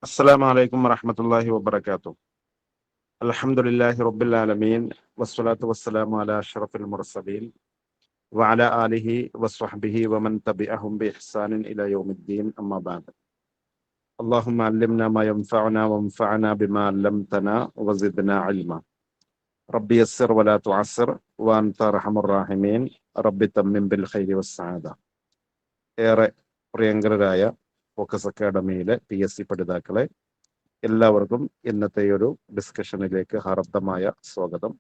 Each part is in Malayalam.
അസ്സലാമു അലൈക്കും വറഹ്മത്തുള്ളാഹി വബറകാതുഹു. അൽഹംദുലില്ലാഹി റബ്ബിൽ ആലമീൻ വസ്സലാത്തു വസ്സലാമു അലാ അഷ്റഫിൽ മുർസലീൻ വഅലാ ആലിഹി വസ്വഹ്ബിഹി വമൻ തബിഅഹും ബിഇഹ്സാനിൻ ഇലാ യൗമിദ്ദീൻ. അമ്മാ ബഅദ്. അല്ലാഹുമ്മ അല്ലിംനാ മാ യൻഫഉനാ വൻഫഅനാ ബിമാ അല്ലംതനാ വസിദ്നാ ഇൽമാ. റബ്ബി യസ്സിർ വലാ തുഅസ്സിർ വഅൻത അർഹമുർ റഹീമീൻ. റബ്ബി തമ്മിം ബിൽ ഖൈരി വസ്സഅദ. ഏറെ പ്രിയങ്കരായ ഫോക്കസ് അക്കാഡമിയിലെ PSC പഠിതാക്കളെ, എല്ലാവർക്കും ഇന്നത്തെ ഒരു ഡിസ്കഷനിലേക്ക് ഹാർദമായ സ്വാഗതം.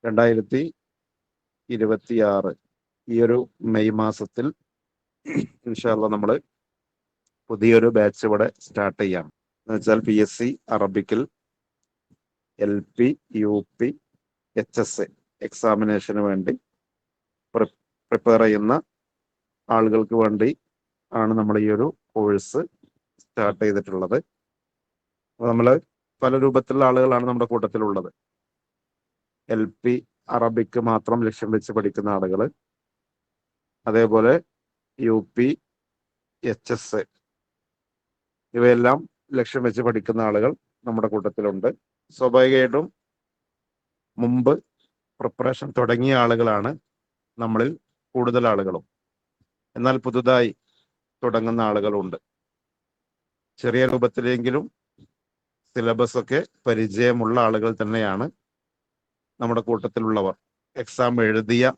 2026 ഈ ഒരു മെയ് മാസത്തിൽ ഇൻഷാ അല്ലാഹ് നമ്മൾ പുതിയൊരു ബാച്ച് ഇവിടെ സ്റ്റാർട്ട് ചെയ്യാം. എന്ന് വെച്ചാൽ PSC അറബിക്കിൽ LP UP HS എക്സാമിനേഷന് വേണ്ടി പ്രിപ്പയർ ചെയ്യുന്ന ആളുകൾക്ക് വേണ്ടി ആണ് നമ്മൾ ഈ ഒരു കോഴ്സ് സ്റ്റാർട്ട് ചെയ്തിട്ടുള്ളത്. നമ്മൾ പല രൂപത്തിലുള്ള ആളുകളാണ് നമ്മുടെ കൂട്ടത്തിലുള്ളത്. LP അറബിക്ക് മാത്രം ലക്ഷ്യം വെച്ച് പഠിക്കുന്ന ആളുകൾ, അതേപോലെ UP HS ഇവയെല്ലാം ലക്ഷ്യം വെച്ച് പഠിക്കുന്ന ആളുകൾ നമ്മുടെ കൂട്ടത്തിലുണ്ട്. സ്വാഭാവികമായിട്ടും മുമ്പ് പ്രിപ്പറേഷൻ തുടങ്ങിയ ആളുകളാണ് നമ്മളിൽ കൂടുതൽ ആളുകളും. എന്നാൽ പുതുതായി തുടങ്ങുന്ന ആളുകളുണ്ട്. ചെറിയ രൂപത്തിലെങ്കിലും സിലബസ് ഒക്കെ പരിചയമുള്ള ആളുകൾ തന്നെയാണ് നമ്മുടെ കൂട്ടത്തിലുള്ളവർ. എക്സാം എഴുതിയ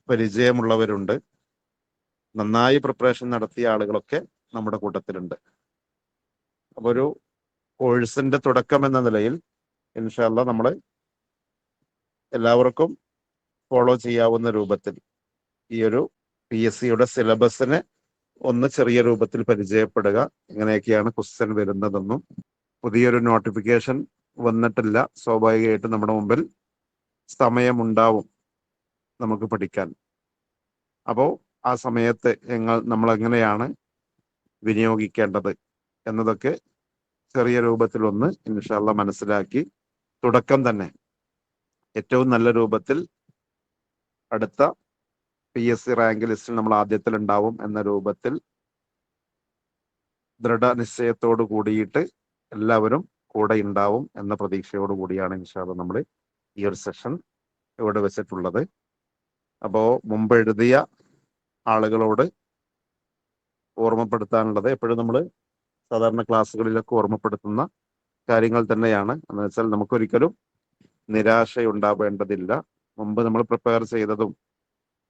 പരിചയമുള്ളവരുണ്ട്. നന്നായി പ്രിപ്പറേഷൻ നടത്തിയ ആളുകളൊക്കെ നമ്മുടെ കൂട്ടത്തിലുണ്ട്. അപ്പോൾ ഒരു കോഴ്സിന്റെ തുടക്കം എന്ന നിലയിൽ ഇൻഷാ അല്ലാഹ് നമ്മൾ എല്ലാവർക്കും ഫോളോ ചെയ്യാവുന്ന രൂപത്തിൽ ഈ ഒരു PSCയുടെ സിലബസിനെ ഒന്ന് ചെറിയ രൂപത്തിൽ പരിചയപ്പെടുക. എങ്ങനെയൊക്കെയാണ് ക്വസ്റ്റ്യൻ വരുന്നതെന്നും. പുതിയൊരു നോട്ടിഫിക്കേഷൻ വന്നിട്ടില്ല. സ്വാഭാവികമായിട്ടും നമ്മുടെ മുമ്പിൽ സമയമുണ്ടാവും നമുക്ക് പഠിക്കാൻ. അപ്പോൾ ആ സമയത്ത് നമ്മൾ എങ്ങനെയാണ് വിനിയോഗിക്കേണ്ടത് എന്നതൊക്കെ ചെറിയ രൂപത്തിൽ ഒന്ന് ഇൻഷാ അല്ലാഹ് മനസ്സിലാക്കി തുടക്കം തന്നെ ഏറ്റവും നല്ല രൂപത്തിൽ അടുത്ത PSC റാങ്ക് ലിസ്റ്റിൽ നമ്മൾ ആദ്യത്തിൽ ഉണ്ടാവും എന്ന രൂപത്തിൽ ദൃഢനിശ്ചയത്തോട് കൂടിയിട്ട് എല്ലാവരും കൂടെ ഉണ്ടാവും എന്ന പ്രതീക്ഷയോട് കൂടിയാണ് ഇൻഷാ അല്ലാഹ് നമ്മൾ ഈ ഒരു സെഷൻ ഇവിടെ വെച്ചിട്ടുള്ളത്. അപ്പോൾ മുമ്പ് എഴുതിയ ആളുകളോട് ഓർമ്മപ്പെടുത്താനുള്ളത് എപ്പോഴും നമ്മൾ സാധാരണ ക്ലാസ്സുകളിലൊക്കെ ഓർമ്മപ്പെടുത്തുന്ന കാര്യങ്ങൾ തന്നെയാണ്. എന്ന് വെച്ചാൽ നമുക്കൊരിക്കലും നിരാശയുണ്ടാവേണ്ടതില്ല. മുമ്പ് നമ്മൾ പ്രിപ്പയർ ചെയ്തതും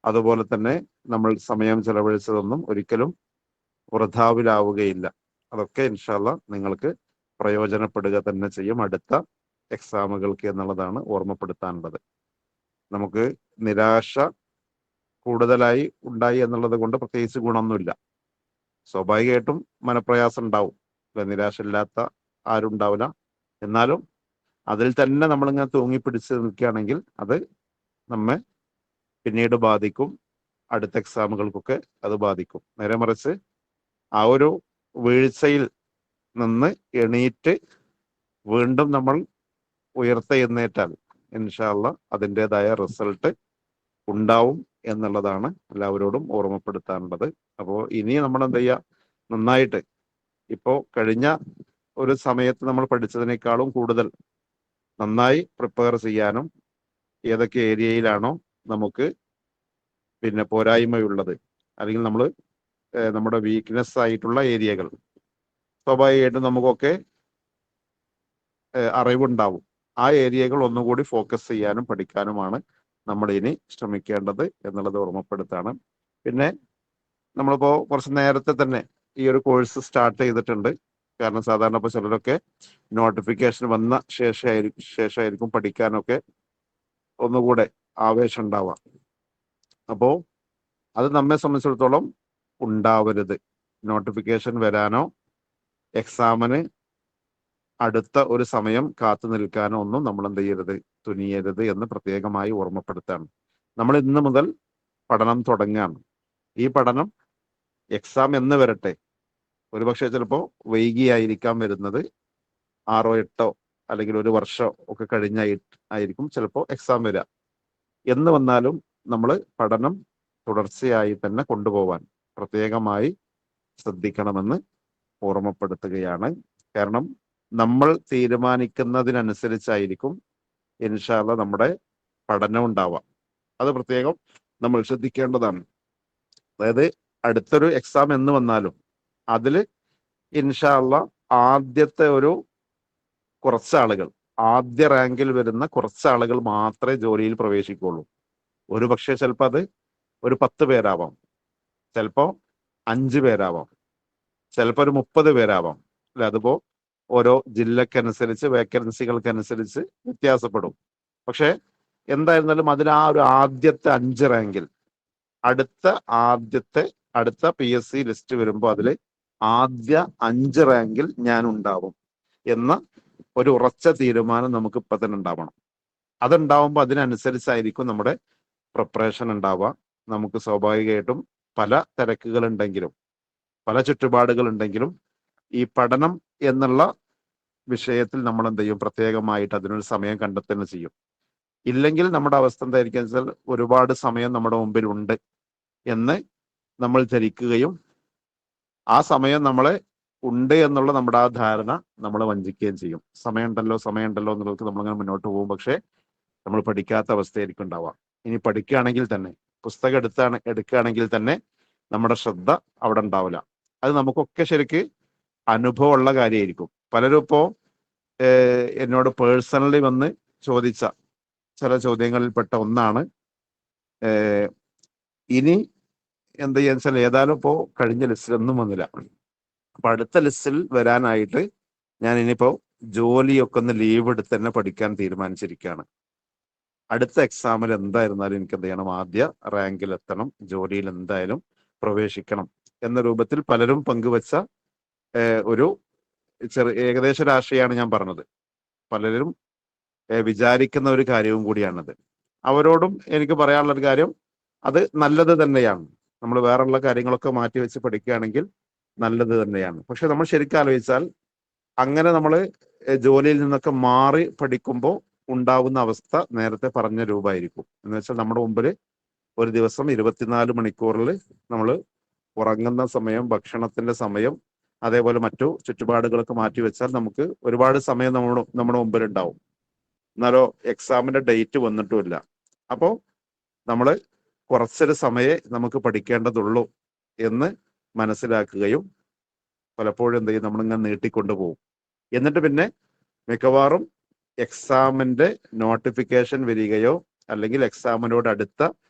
അതുപോലെ തന്നെ നമ്മൾ സമയം ചെലവഴിച്ചതൊന്നും ഒരിക്കലും വൃഥാവിലാവുകയില്ല. അതൊക്കെ ഇൻഷാ അല്ലാഹ് നിങ്ങൾക്ക് പ്രയോജനപ്പെടുക തന്നെ ചെയ്യും അടുത്ത എക്സാമുകൾക്ക് എന്നുള്ളതാണ് ഓർമ്മപ്പെടുത്താനുള്ളത്. നമുക്ക് നിരാശ കൂടുതലായി ഉണ്ടായി എന്നുള്ളത് കൊണ്ട് പ്രത്യേകിച്ച് ഗുണമൊന്നുമില്ല. സ്വാഭാവികമായിട്ടും മനപ്രയാസം ഉണ്ടാവും. നിരാശ ഇല്ലാത്ത ആരും ഉണ്ടാവില്ല. എന്നാലും അതിൽ തന്നെ നമ്മളിങ്ങനെ തൂങ്ങിപ്പിടിച്ച് നിൽക്കുകയാണെങ്കിൽ അത് നമ്മെ പിന്നീട് ബാധിക്കും. അടുത്ത എക്സാമുകൾക്കൊക്കെ അത് ബാധിക്കും. നേരെ മറിച്ച് ആ ഒരു വീഴ്ചയിൽ നിന്ന് എണീറ്റ് വീണ്ടും നമ്മൾ ഉയർത്തെഴുന്നേറ്റാൽ ഇൻഷാ അല്ലാഹ് അതിൻ്റെതായ റിസൾട്ട് ഉണ്ടാവും എന്നുള്ളതാണ് എല്ലാവരോടും ഓർമ്മപ്പെടുത്താനുള്ളത്. അപ്പോൾ ഇനി നമ്മൾ എന്ത് ചെയ്യുക, നന്നായിട്ട് ഇപ്പോൾ കഴിഞ്ഞ ഒരു സമയത്ത് നമ്മൾ പഠിച്ചതിനേക്കാളും കൂടുതൽ നന്നായി പ്രിപ്പയർ ചെയ്യാനും ഏതൊക്കെ ഏരിയയിലാണോ നമുക്ക് പിന്നെ പോരായ്മയുള്ളത്, അല്ലെങ്കിൽ നമ്മൾ നമ്മുടെ വീക്ക്നെസ് ആയിട്ടുള്ള ഏരിയകൾ സ്വാഭാവികമായിട്ടും നമുക്കൊക്കെ അറിവുണ്ടാവും. ആ ഏരിയകൾ ഒന്നുകൂടി ഫോക്കസ് ചെയ്യാനും പഠിക്കാനുമാണ് നമ്മൾ ഇനി ശ്രമിക്കേണ്ടത് എന്നുള്ളത് ഓർമ്മപ്പെടുത്താണ്. പിന്നെ നമ്മളിപ്പോൾ കുറച്ച് നേരത്തെ തന്നെ ഈ ഒരു കോഴ്സ് സ്റ്റാർട്ട് ചെയ്തിട്ടുണ്ട്. കാരണം സാധാരണ ഇപ്പോൾ ചിലരൊക്കെ നോട്ടിഫിക്കേഷൻ വന്ന ശേഷമായിരിക്കും പഠിക്കാനൊക്കെ ഒന്നുകൂടെ ആവേശം ഉണ്ടാവുക. അപ്പോൾ അത് നമ്മെ സംബന്ധിച്ചിടത്തോളം ഉണ്ടാവരുത്. നോട്ടിഫിക്കേഷൻ വരാനോ എക്സാമിന് അടുത്ത ഒരു സമയം കാത്തു നിൽക്കാനോ ഒന്നും നമ്മൾ എന്ത് ചെയ്യരുത്, തുനിയരുത് എന്ന് പ്രത്യേകമായി ഓർമ്മപ്പെടുത്താണ്. നമ്മൾ ഇന്ന് മുതൽ പഠനം തുടങ്ങുകയാണ്. ഈ പഠനം എക്സാം എന്ന് വരട്ടെ, ഒരുപക്ഷെ ചിലപ്പോൾ വൈകിയായിരിക്കാം വരുന്നത്. 6 8 അല്ലെങ്കിൽ ഒരു വർഷം ഒക്കെ കഴിഞ്ഞായിരിക്കും ചിലപ്പോൾ എക്സാം വരിക. എന്ന് വന്നാലും നമ്മൾ പഠനം തുടർച്ചയായി തന്നെ കൊണ്ടുപോകാൻ പ്രത്യേകമായി ശ്രദ്ധിക്കണമെന്ന് ഓർമ്മപ്പെടുത്തുകയാണ്. കാരണം നമ്മൾ തീരുമാനിക്കുന്നതിനനുസരിച്ചായിരിക്കും ഇൻഷാ അള്ളാ നമ്മുടെ പഠനം ഉണ്ടാവാം. അത് പ്രത്യേകം നമ്മൾ ശ്രദ്ധിക്കേണ്ടതാണ്. അതായത് അടുത്തൊരു എക്സാം എന്ന് വന്നാലും അതിൽ ഇൻഷാ അള്ളാ ആദ്യത്തെ ഒരു കുറച്ചാളുകൾ, ആദ്യ റാങ്കിൽ വരുന്ന കുറച്ചാളുകൾ മാത്രമേ ജോലിയിൽ പ്രവേശിക്കുള്ളൂ. ഒരു പക്ഷേ ചിലപ്പോൾ അത് ഒരു 10 പേരാവാം, ചിലപ്പോൾ 5 പേരാവാം, ചിലപ്പോൾ ഒരു 30 പേരാവാം. അല്ലെ, അതിപ്പോ ഓരോ ജില്ലക്കനുസരിച്ച് വേക്കൻസികൾക്കനുസരിച്ച് വ്യത്യാസപ്പെടും. പക്ഷെ എന്തായിരുന്നാലും അതിൽ ആ ഒരു ആദ്യത്തെ 5 റാങ്കിൽ അടുത്ത PSC ലിസ്റ്റ് വരുമ്പോൾ അതിൽ ആദ്യ 5 റാങ്കിൽ ഞാൻ ഉണ്ടാവും എന്ന ഒരു ഉറച്ച തീരുമാനം നമുക്ക് ഇപ്പൊ തന്നെ ഉണ്ടാവണം. അതുണ്ടാവുമ്പോൾ അതിനനുസരിച്ചായിരിക്കും നമ്മുടെ പ്രിപ്പറേഷൻ ഉണ്ടാവുക. നമുക്ക് സ്വാഭാവികമായിട്ടും പല തിരക്കുകൾ ഉണ്ടെങ്കിലും പല ചുറ്റുപാടുകൾ ഉണ്ടെങ്കിലും ഈ പഠനം എന്നുള്ള വിഷയത്തിൽ നമ്മൾ എന്ത് ചെയ്യും, പ്രത്യേകമായിട്ട് അതിനൊരു സമയം കണ്ടെത്തുക ചെയ്യും. ഇല്ലെങ്കിൽ നമ്മുടെ അവസ്ഥ എന്തായിരിക്കും വെച്ചാൽ ഒരുപാട് സമയം നമ്മുടെ മുമ്പിൽ ഉണ്ട് എന്ന് നമ്മൾ ധരിക്കുകയും ആ സമയം നമ്മളെ ഉണ്ട് എന്നുള്ള നമ്മുടെ ആ ധാരണ നമ്മളെ വഞ്ചിക്കുകയും ചെയ്യും. സമയമുണ്ടല്ലോ എന്നുള്ളത് നമ്മളിങ്ങനെ മുന്നോട്ട് പോകും. പക്ഷെ നമ്മൾ പഠിക്കാത്ത അവസ്ഥയായിരിക്കും ഉണ്ടാവുക. ഇനി പഠിക്കുകയാണെങ്കിൽ തന്നെ, പുസ്തകം എടുക്കുകയാണെങ്കിൽ തന്നെ നമ്മുടെ ശ്രദ്ധ അവിടെ ഉണ്ടാവില്ല. അത് നമുക്കൊക്കെ ശരിക്ക് അനുഭവമുള്ള കാര്യമായിരിക്കും. പലരും ഇപ്പോ എന്നോട് പേഴ്സണലി വന്ന് ചോദിച്ച ചില ചോദ്യങ്ങളിൽപ്പെട്ട ഒന്നാണ്, ഇനി എന്ത് ചെയ്യാന്ന് വെച്ചാൽ ഏതായാലും ഇപ്പോ കഴിഞ്ഞ ലിസ്റ്റിലൊന്നും വന്നില്ല, അപ്പൊ അടുത്ത ലിസ്റ്റിൽ വരാനായിട്ട് ഞാൻ ഇനിയിപ്പോ ജോലിയൊക്കെ ഒന്ന് ലീവ് എടുത്ത് തന്നെ പഠിക്കാൻ തീരുമാനിച്ചിരിക്കുകയാണ്. അടുത്ത എക്സാമിൽ എന്തായിരുന്നാലും എനിക്ക് എന്ത് ചെയ്യണം, ആദ്യ റാങ്കിൽ എത്തണം, ജോലിയിൽ എന്തായാലും പ്രവേശിക്കണം എന്ന രൂപത്തിൽ പലരും പങ്കുവച്ച ഒരു ഏകദേശ ഒരു ആശയമാണ് ഞാൻ പറഞ്ഞത്. പലരും വിചാരിക്കുന്ന ഒരു കാര്യവും കൂടിയാണത്. അവരോടും എനിക്ക് പറയാനുള്ളൊരു കാര്യം, അത് നല്ലത് തന്നെയാണ്. നമ്മൾ വേറെയുള്ള കാര്യങ്ങളൊക്കെ മാറ്റി വെച്ച് പഠിക്കുകയാണെങ്കിൽ നല്ലത് തന്നെയാണ്. പക്ഷെ നമ്മൾ ശരിക്കും ആലോചിച്ചാൽ അങ്ങനെ നമ്മൾ ജോലിയിൽ നിന്നൊക്കെ മാറി പഠിക്കുമ്പോൾ ഉണ്ടാവുന്ന അവസ്ഥ നേരത്തെ പറഞ്ഞ രൂപമായിരിക്കും. എന്ന് വെച്ചാൽ നമ്മുടെ മുമ്പിൽ ഒരു ദിവസം 24 മണിക്കൂറിൽ നമ്മൾ ഉറങ്ങുന്ന സമയം, ഭക്ഷണത്തിന്റെ സമയം, അതേപോലെ മറ്റു ചുറ്റുപാടുകളൊക്കെ മാറ്റി വെച്ചാൽ നമുക്ക് ഒരുപാട് സമയം നമ്മുടെ മുമ്പിൽ ഉണ്ടാവും. എന്നാലോ എക്സാമിന്റെ ഡേറ്റ് വന്നിട്ടുമില്ല. അപ്പോൾ നമ്മൾ കുറച്ചൊരു സമയമേ നമുക്ക് പഠിക്കേണ്ടതുള്ളൂ എന്ന് മനസ്സിലാക്കുകയും പലപ്പോഴും എന്ത് ചെയ്യും, നമ്മളിങ്ങനെ നീട്ടിക്കൊണ്ടു പോകും. എന്നിട്ട് പിന്നെ മിക്കവാറും എക്സാമിന്റെ നോട്ടിഫിക്കേഷൻ വരികയോ അല്ലെങ്കിൽ എക്സാമിനോട് അടുത്ത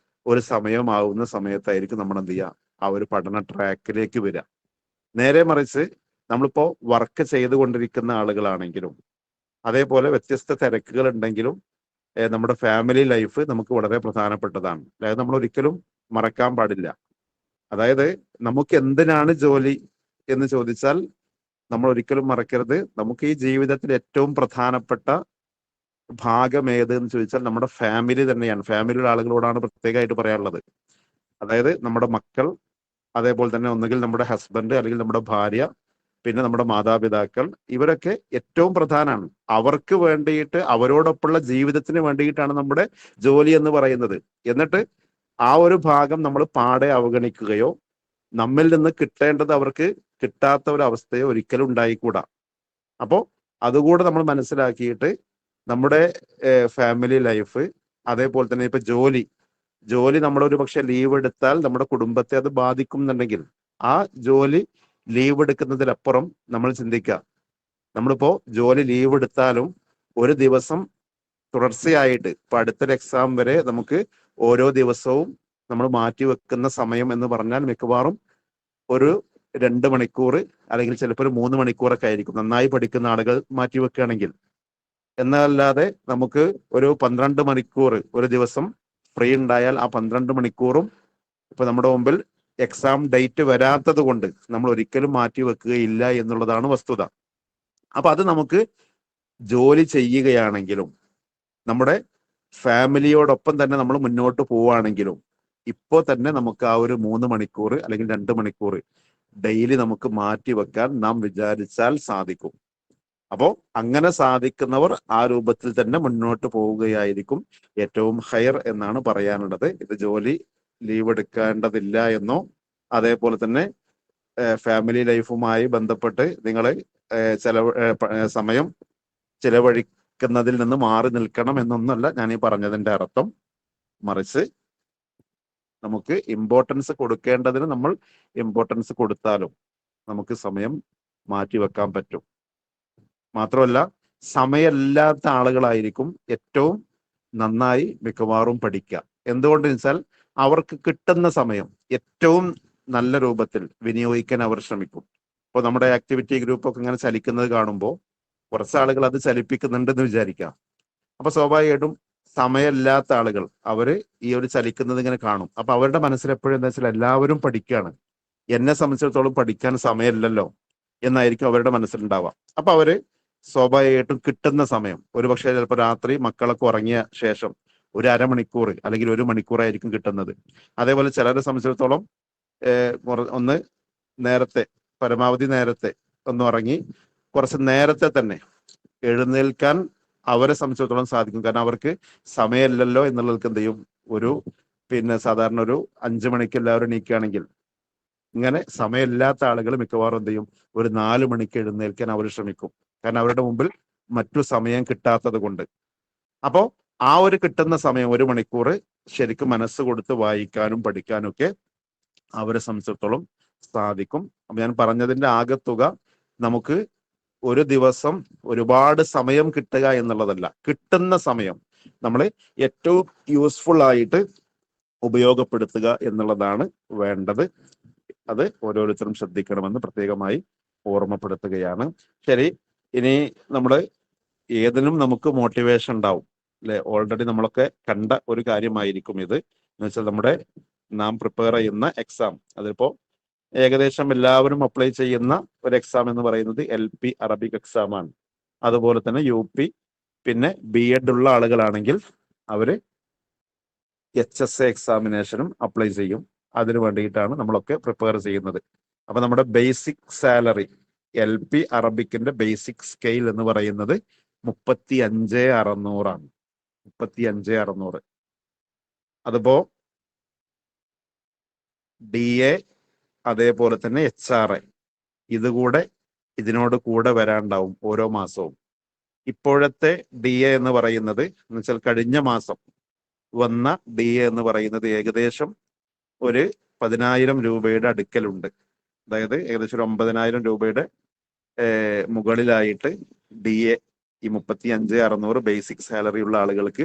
ഒരു സമയമാവുന്ന സമയത്തായിരിക്കും നമ്മൾ എന്ത് ചെയ്യുക, ആ ഒരു പഠന ട്രാക്കിലേക്ക് വരിക. നേരെ മറിച്ച് നമ്മളിപ്പോ വർക്ക് ചെയ്തുകൊണ്ടിരിക്കുന്ന ആളുകളാണെങ്കിലും അതേപോലെ വ്യത്യസ്ത തിരക്കുകൾ ഉണ്ടെങ്കിലും നമ്മുടെ ഫാമിലി ലൈഫ് നമുക്ക് വളരെ പ്രധാനപ്പെട്ടതാണ്. അതായത് നമ്മൾ ഒരിക്കലും മറക്കാൻ പാടില്ല. അതായത് നമുക്ക് എന്തിനാണ് ജോലി എന്ന് ചോദിച്ചാൽ നമ്മൾ ഒരിക്കലും മറക്കരുത്, നമുക്ക് ഈ ജീവിതത്തിൽ ഏറ്റവും പ്രധാനപ്പെട്ട ഭാഗം ഏത് എന്ന് ചോദിച്ചാൽ നമ്മുടെ ഫാമിലി തന്നെയാണ്. ഫാമിലിയുടെ ആളുകളോടാണ് പ്രത്യേകമായിട്ട് പറയാനുള്ളത്. അതായത് നമ്മുടെ മക്കൾ, അതേപോലെ തന്നെ ഒന്നുകിൽ നമ്മുടെ ഹസ്ബൻഡ് അല്ലെങ്കിൽ നമ്മുടെ ഭാര്യ, പിന്നെ നമ്മുടെ മാതാപിതാക്കൾ, ഇവരൊക്കെ ഏറ്റവും പ്രധാനമാണ്. അവർക്ക് വേണ്ടിയിട്ട്, അവരോടൊപ്പമുള്ള ജീവിതത്തിന് വേണ്ടിയിട്ടാണ് നമ്മുടെ ജോലി എന്ന് പറയുന്നത്. എന്നിട്ട് ആ ഒരു ഭാഗം നമ്മൾ പാടെ അവഗണിക്കുകയോ നമ്മിൽ നിന്ന് കിട്ടേണ്ടത് അവർക്ക് കിട്ടാത്ത ഒരു അവസ്ഥയോ ഒരിക്കലും ഉണ്ടായിക്കൂടാ. അപ്പോൾ അതുകൂടെ നമ്മൾ മനസ്സിലാക്കിയിട്ട് നമ്മുടെ ഫാമിലി ലൈഫ്, അതേപോലെ തന്നെ ഇപ്പൊ ജോലി നമ്മളൊരു പക്ഷെ ലീവ് എടുത്താൽ നമ്മുടെ കുടുംബത്തെ അത് ബാധിക്കും എന്നുണ്ടെങ്കിൽ ആ ജോലി ലീവ് എടുക്കുന്നതിലപ്പുറം നമ്മൾ ചിന്തിക്കുക, നമ്മളിപ്പോ ജോലി ലീവ് എടുത്താലും ഒരു ദിവസം തുടർച്ചയായിട്ട് ഇപ്പൊ അടുത്തൊരു എക്സാം വരെ നമുക്ക് ഓരോ ദിവസവും നമ്മൾ മാറ്റി വെക്കുന്ന സമയം എന്ന് പറഞ്ഞാൽ മിക്കവാറും ഒരു 2 മണിക്കൂർ അല്ലെങ്കിൽ ചിലപ്പോൾ ഒരു 3 മണിക്കൂറൊക്കെ ആയിരിക്കും, നന്നായി പഠിക്കുന്ന ആളുകൾ മാറ്റി വെക്കുകയാണെങ്കിൽ. എന്നല്ലാതെ നമുക്ക് ഒരു 12 മണിക്കൂർ ഒരു ദിവസം ഫ്രീ ഉണ്ടായാൽ ആ 12 മണിക്കൂറും ഇപ്പൊ നമ്മുടെ മുമ്പിൽ എക്സാം ഡേറ്റ് വരാത്തത് കൊണ്ട് നമ്മൾ ഒരിക്കലും മാറ്റി വെക്കുകയില്ല എന്നുള്ളതാണ് വസ്തുത. അപ്പൊ അത് നമുക്ക് ജോലി ചെയ്യുകയാണെങ്കിലും നമ്മുടെ ഫാമിലിയോടൊപ്പം തന്നെ നമ്മൾ മുന്നോട്ട് പോവുകയാണെങ്കിലും ഇപ്പോൾ തന്നെ നമുക്ക് ആ ഒരു 3 മണിക്കൂർ അല്ലെങ്കിൽ 2 മണിക്കൂർ ഡെയിലി നമുക്ക് മാറ്റി വെക്കാൻ നാം വിചാരിച്ചാൽ സാധിക്കും. അപ്പോൾ അങ്ങനെ സാധിക്കുന്നവർ ആ രൂപത്തിൽ തന്നെ മുന്നോട്ട് പോവുകയായിരിക്കും ഏറ്റവും ഹയർ എന്നാണ് പറയാനുള്ളത്. ഇത് ജോലി ലീവ് എടുക്കേണ്ടതില്ല എന്നോ അതേപോലെ തന്നെ ഫാമിലി ലൈഫുമായി ബന്ധപ്പെട്ട് നിങ്ങൾ സമയം ചിലവഴിക്കുന്നതിൽ നിന്ന് മാറി നിൽക്കണം എന്നൊന്നല്ല ഞാൻ ഈ പറഞ്ഞതിന്റെ അർത്ഥം. മറിച്ച് നമുക്ക് ഇമ്പോർട്ടൻസ് കൊടുക്കേണ്ടതിന് നമ്മൾ ഇമ്പോർട്ടൻസ് കൊടുത്താലും നമുക്ക് സമയം മാറ്റിവെക്കാൻ പറ്റും. മാത്രമല്ല, സമയമില്ലാത്ത ആളുകളായിരിക്കും ഏറ്റവും നന്നായി മിക്കവാറും പഠിക്കുക. എന്തുകൊണ്ടെന്ന് വെച്ചാൽ അവർക്ക് കിട്ടുന്ന സമയം ഏറ്റവും നല്ല രൂപത്തിൽ വിനിയോഗിക്കാൻ അവർ ശ്രമിക്കും. ഇപ്പോൾ നമ്മുടെ ആക്ടിവിറ്റി ഗ്രൂപ്പൊക്കെ ഇങ്ങനെ ചലിക്കുന്നത് കാണുമ്പോൾ കുറച്ച് ആളുകൾ അത് ചലിപ്പിക്കുന്നുണ്ടെന്ന് വിചാരിക്കാം. അപ്പൊ സ്വാഭാവികമായിട്ടും സമയമില്ലാത്ത ആളുകൾ അവര് ഈ ഒരു ചലിക്കുന്നത് ഇങ്ങനെ കാണും. അപ്പൊ അവരുടെ മനസ്സിൽ എപ്പോഴും എന്താ വെച്ചാൽ എല്ലാവരും പഠിക്കുകയാണ്, എന്നെ സംബന്ധിച്ചിടത്തോളം പഠിക്കാൻ സമയമില്ലല്ലോ എന്നായിരിക്കും അവരുടെ മനസ്സിലുണ്ടാവുക. അപ്പൊ അവര് സ്വാഭാവികമായിട്ടും കിട്ടുന്ന സമയം ഒരുപക്ഷെ ചിലപ്പോൾ രാത്രി മക്കളൊക്കെ ഉറങ്ങിയ ശേഷം ഒരു അരമണിക്കൂർ അല്ലെങ്കിൽ 1 മണിക്കൂറായിരിക്കും കിട്ടുന്നത്. അതേപോലെ ചിലരെ സംബന്ധിച്ചിടത്തോളം ഒന്ന് നേരത്തെ, പരമാവധി നേരത്തെ ഒന്ന് ഉറങ്ങി കുറച്ച് നേരത്തെ തന്നെ എഴുന്നേൽക്കാൻ അവരെ സംബന്ധിച്ചിടത്തോളം സാധിക്കും. കാരണം അവർക്ക് സമയമില്ലല്ലോ എന്നുള്ളവർക്ക് എന്ത് ചെയ്യും, ഒരു സാധാരണ ഒരു 5 മണിക്ക് എല്ലാവരും എണീക്കുകയാണെങ്കിൽ ഇങ്ങനെ സമയമില്ലാത്ത ആളുകൾ മിക്കവാറും എന്ത് ചെയ്യും, ഒരു 4 മണിക്ക് എഴുന്നേൽക്കാൻ അവർ ശ്രമിക്കും. കാരണം അവരുടെ മുമ്പിൽ മറ്റു സമയം കിട്ടാത്തത് കൊണ്ട്. അപ്പോ ആ ഒരു കിട്ടുന്ന സമയം 1 മണിക്കൂർ ശരിക്കും മനസ്സ് കൊടുത്ത് വായിക്കാനും പഠിക്കാനും ഒക്കെ അവരെ സംബന്ധിച്ചിടത്തോളം സാധിക്കും. അപ്പൊ ഞാൻ പറഞ്ഞതിന്റെ ആകെത്തുക, നമുക്ക് ഒരു ദിവസം ഒരുപാട് സമയം കിട്ടുക എന്നുള്ളതല്ല, കിട്ടുന്ന സമയം നമ്മൾ ഏറ്റവും യൂസ്ഫുൾ ആയിട്ട് ഉപയോഗപ്പെടുത്തുക എന്നുള്ളതാണ് വേണ്ടത്. അത് ഓരോരുത്തരും ശ്രദ്ധിക്കണമെന്ന് പ്രത്യേകമായി ഓർമ്മപ്പെടുത്തുകയാണ്. ശരി, ഇനി നമ്മൾ ഏതിനും നമുക്ക് മോട്ടിവേഷൻ ഉണ്ടാവും അല്ലെ? ഓൾറെഡി നമ്മളൊക്കെ കണ്ട ഒരു കാര്യമായിരിക്കും ഇത്. എന്ന് വെച്ചാൽ നമ്മുടെ നാം പ്രിപ്പയർ ചെയ്യുന്ന എക്സാം, അതിപ്പോ ഏകദേശം എല്ലാവരും അപ്ലൈ ചെയ്യുന്ന ഒരു എക്സാം എന്ന് പറയുന്നത് LP അറബിക് എക്സാം ആണ്. അതുപോലെ തന്നെ UP, പിന്നെ BEd ഉള്ള ആളുകളാണെങ്കിൽ അവര് HSA എക്സാമിനേഷനും അപ്ലൈ ചെയ്യും. അതിനു വേണ്ടിയിട്ടാണ് നമ്മളൊക്കെ പ്രിപ്പയർ ചെയ്യുന്നത്. അപ്പൊ നമ്മുടെ ബേസിക് സാലറി LP അറബിക്കിന്റെ ബേസിക് സ്കെയിൽ എന്ന് പറയുന്നത് 35,600 ആണ്. 35,600. അതിപ്പോ DA അതേപോലെ തന്നെ HRA ഇതുകൂടെ ഇതിനോട് കൂടെ വരാണ്ടാവും ഓരോ മാസവും. ഇപ്പോഴത്തെ DA എന്ന് പറയുന്നത് എന്ന് വെച്ചാൽ കഴിഞ്ഞ മാസം വന്ന DA എന്ന് പറയുന്നത് ഏകദേശം ഒരു 10,000 രൂപയുടെ അടുക്കലുണ്ട്. അതായത് ഏകദേശം ഒരു 9,000 രൂപയുടെ മുകളിലായിട്ട് DA ഈ 35,600 ബേസിക് സാലറി ഉള്ള ആളുകൾക്ക്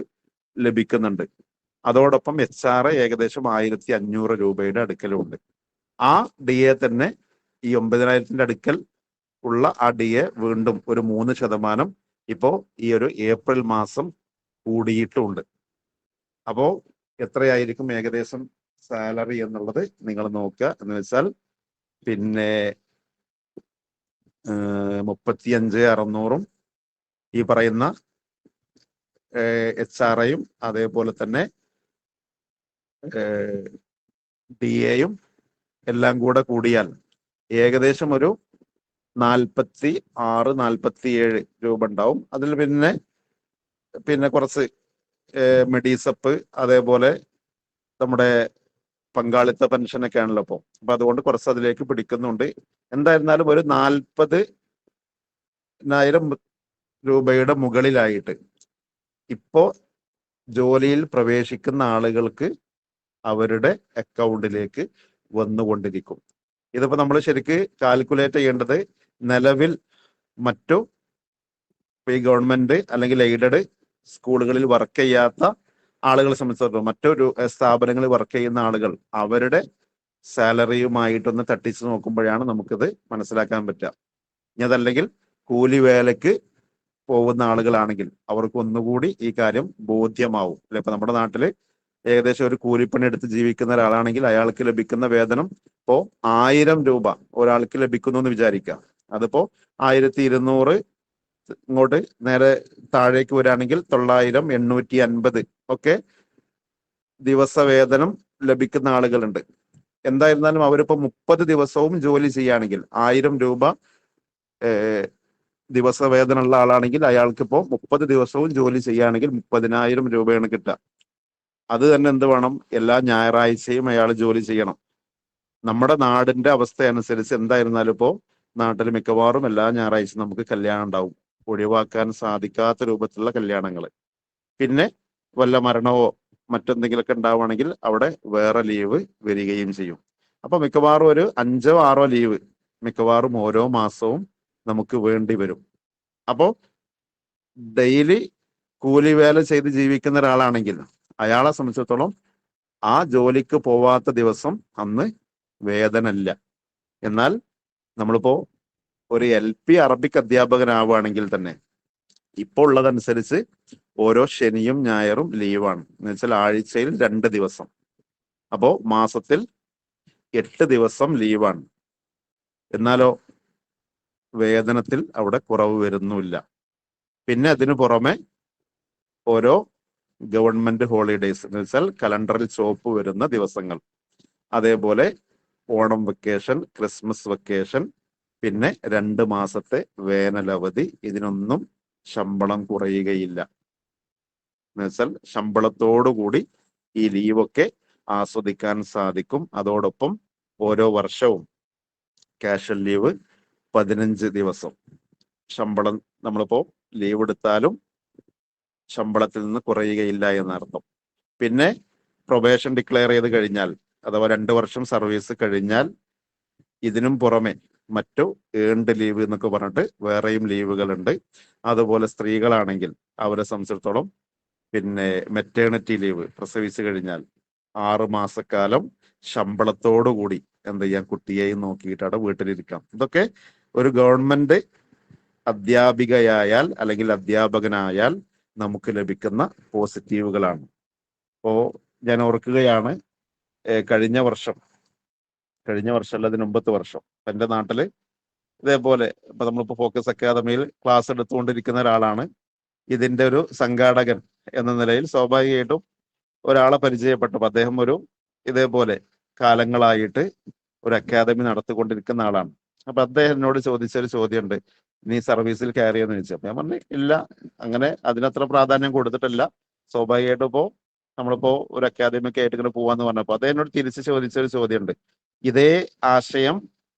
ലഭിക്കുന്നുണ്ട്. അതോടൊപ്പം HRA ഏകദേശം 1,500 രൂപയുടെ അടുക്കലുണ്ട്. ആ DA തന്നെ ഈ 9,000ന്റെ അടുക്കൽ ഉള്ള ആ DA വീണ്ടും ഒരു 3% ഇപ്പോ ഈ ഒരു ഏപ്രിൽ മാസം കൂടിയിട്ടുണ്ട്. അപ്പോ എത്രയായിരിക്കും ഏകദേശം സാലറി എന്നുള്ളത് നിങ്ങൾ നോക്കുക. എന്ന് വെച്ചാൽ 35,600 ഈ പറയുന്ന HRAയും അതേപോലെ തന്നെ DAയും എല്ലാം കൂടെ കൂടിയാൽ ഏകദേശം ഒരു 46-47 രൂപ ഉണ്ടാവും. അതിൽ പിന്നെ കുറച്ച് മെഡിസപ്പ് അതേപോലെ നമ്മുടെ പങ്കാളിത്ത പെൻഷനൊക്കെ ആണല്ലോ ഇപ്പോൾ. അപ്പൊ അതുകൊണ്ട് കുറച്ച് അതിലേക്ക് പിടിക്കുന്നുണ്ട്. എന്തായിരുന്നാലും ഒരു 40,000 രൂപയുടെ മുകളിലായിട്ട് ഇപ്പോ ജോലിയിൽ പ്രവേശിക്കുന്ന ആളുകൾക്ക് അവരുടെ അക്കൗണ്ടിലേക്ക് വന്നുകൊണ്ടിരിക്കും. ഇതിപ്പോ നമ്മൾ ശരിക്ക് കാൽക്കുലേറ്റ് ചെയ്യേണ്ടത് നിലവിൽ മറ്റു ഈ ഗവൺമെന്റ് അല്ലെങ്കിൽ എയ്ഡഡ് സ്കൂളുകളിൽ വർക്ക് ചെയ്യാത്ത ആളുകളെ സംബന്ധിച്ചിടത്തോളം, മറ്റൊരു സ്ഥാപനങ്ങളിൽ വർക്ക് ചെയ്യുന്ന ആളുകൾ അവരുടെ സാലറിയുമായിട്ടൊന്ന് തട്ടിച്ച് നോക്കുമ്പോഴാണ് നമുക്കിത് മനസ്സിലാക്കാൻ പറ്റുക. ഇനി അതല്ലെങ്കിൽ കൂലി വേലയ്ക്ക് പോകുന്ന ആളുകളാണെങ്കിൽ അവർക്ക് ഒന്നുകൂടി ഈ കാര്യം ബോധ്യമാവും അല്ലെ? ഇപ്പൊ നമ്മുടെ നാട്ടില് ഏകദേശം ഒരു കൂലിപ്പണി എടുത്ത് ജീവിക്കുന്ന ഒരാളാണെങ്കിൽ അയാൾക്ക് ലഭിക്കുന്ന വേതനം ഇപ്പോ 1,000 രൂപ ഒരാൾക്ക് ലഭിക്കുന്നു എന്ന് വിചാരിക്കാം. അതിപ്പോ 1,200 ഇങ്ങോട്ട് നേരെ താഴേക്ക് വരികയാണെങ്കിൽ 900, 850 ഒക്കെ ദിവസവേതനം ലഭിക്കുന്ന ആളുകളുണ്ട്. എന്തായിരുന്നാലും അവരിപ്പോ 30 ദിവസവും ജോലി ചെയ്യുകയാണെങ്കിൽ 1,000 രൂപ ദിവസവേതനമുള്ള ആളാണെങ്കിൽ അയാൾക്കിപ്പോ 30 ദിവസവും ജോലി ചെയ്യുകയാണെങ്കിൽ 30,000 രൂപയാണ് കിട്ടുക. അത് തന്നെ എന്ത് വേണം, എല്ലാ ഞായറാഴ്ചയും അയാൾ ജോലി ചെയ്യണം. നമ്മുടെ നാടിന്റെ അവസ്ഥ അനുസരിച്ച് എന്തായിരുന്നാലും ഇപ്പോ നാട്ടിൽ മിക്കവാറും എല്ലാ ഞായറാഴ്ച നമുക്ക് കല്യാണം ഉണ്ടാവും, ഒഴിവാക്കാൻ സാധിക്കാത്ത രൂപത്തിലുള്ള കല്യാണങ്ങൾ. പിന്നെ വല്ല മരണമോ മറ്റെന്തെങ്കിലുമൊക്കെ ഉണ്ടാവുകയാണെങ്കിൽ അവിടെ വേറെ ലീവ് വരികയും ചെയ്യും. അപ്പൊ മിക്കവാറും ഒരു 5-6 ലീവ് മിക്കവാറും ഓരോ മാസവും നമുക്ക് വേണ്ടി വരും. അപ്പോൾ ഡെയിലി കൂലി വേല ചെയ്ത് ജീവിക്കുന്ന ഒരാളാണെങ്കിൽ അയാളെ സംബന്ധിച്ചിടത്തോളം ആ ജോലിക്ക് പോവാത്ത ദിവസം അന്ന് വേതനമില്ല. എന്നാൽ നമ്മളിപ്പോ ഒരു LP അറബിക് അധ്യാപകനാവുകയാണെങ്കിൽ തന്നെ ഇപ്പോൾ ഉള്ളതനുസരിച്ച് ഓരോ ശനിയും ഞായറും ലീവാണ്. എന്ന് വെച്ചാൽ ആഴ്ചയിൽ 2 ദിവസം, അപ്പോ മാസത്തിൽ 8 ദിവസം ലീവാണ്. എന്നാലോ വേതനത്തിൽ അവിടെ കുറവ് വരുന്നുമില്ല. പിന്നെ അതിനു പുറമെ ഓരോ ഗവൺമെന്റ് ഹോളിഡേയ്സ് എന്ന് വെച്ചാൽ കലണ്ടറിൽ ചുവപ്പ് വരുന്ന ദിവസങ്ങൾ, അതേപോലെ ഓണം വെക്കേഷൻ, ക്രിസ്മസ് വെക്കേഷൻ, പിന്നെ 2 മാസത്തെ വേനലവധി, ഇതിനൊന്നും ശമ്പളം കുറയുകയില്ല. എന്ന് വെച്ചാൽ ശമ്പളത്തോടുകൂടി ഈ ലീവൊക്കെ ആസ്വദിക്കാൻ സാധിക്കും. അതോടൊപ്പം ഓരോ വർഷവും കാഷ്വൽ ലീവ് 15 ദിവസം ശമ്പളം നമ്മളിപ്പോ ലീവ് എടുത്താലും ശമ്പളത്തിൽ നിന്ന് കുറയുകയില്ല എന്നർത്ഥം. പിന്നെ പ്രൊബേഷൻ ഡിക്ലെയർ ചെയ്ത് കഴിഞ്ഞാൽ അഥവാ 2 വർഷം സർവീസ് കഴിഞ്ഞാൽ ഇതിനും പുറമെ മറ്റു ഏൺഡ് ലീവ് എന്നൊക്കെ പറഞ്ഞിട്ട് വേറെയും ലീവുകളുണ്ട്. അതുപോലെ സ്ത്രീകളാണെങ്കിൽ അവരെ സംബന്ധിച്ചിടത്തോളം പിന്നെ മെറ്റേണിറ്റി ലീവ്, പ്രസവിച്ചു കഴിഞ്ഞാൽ 6 മാസക്കാലം ശമ്പളത്തോടുകൂടി എന്ത് ചെയ്യാം, കുട്ടിയെയും നോക്കിയിട്ട് അവിടെ വീട്ടിലിരിക്കാം. ഇതൊക്കെ ഒരു ഗവൺമെന്റ് അധ്യാപികയായാൽ അല്ലെങ്കിൽ അധ്യാപകനായാൽ നമുക്ക് ലഭിക്കുന്ന പോസിറ്റീവുകളാണ്. അപ്പോ ഞാൻ ഓർക്കുകയാണ്, കഴിഞ്ഞ വർഷം അതിന് മുമ്പത്തെ വർഷം എൻ്റെ നാട്ടില് ഇതേപോലെ ഇപ്പൊ നമ്മളിപ്പോ ഫോക്കസ് അക്കാദമിയിൽ ക്ലാസ് എടുത്തുകൊണ്ടിരിക്കുന്ന ഒരാളാണ്. ഇതിന്റെ ഒരു സംഘാടകൻ എന്ന നിലയിൽ സ്വാഭാവികമായിട്ടും ഒരാളെ പരിചയപ്പെട്ടു. അദ്ദേഹം ഇതേപോലെ കാലങ്ങളായിട്ട് ഒരു അക്കാദമി നടത്തിക്കൊണ്ടിരിക്കുന്ന ആളാണ്. അപ്പൊ അദ്ദേഹം എന്നോട് ചോദിച്ചൊരു ചോദ്യമുണ്ട്, നീ സർവീസിൽ കയറിയെന്ന് ചോദിച്ചു. അപ്പൊ ഞാൻ പറഞ്ഞു ഇല്ല, അങ്ങനെ അതിനത്ര പ്രാധാന്യം കൊടുത്തിട്ടില്ല. സ്വാഭാവികമായിട്ടും നമ്മളിപ്പോ ഒരു അക്കാദമിക്ക് ആയിട്ട് ഇങ്ങനെ പോവാന്ന് പറഞ്ഞപ്പോ അദ്ദേഹം എന്നോട് തിരിച്ച് ചോദിച്ചൊരു ചോദ്യമുണ്ട്. ഇതേ ആശയം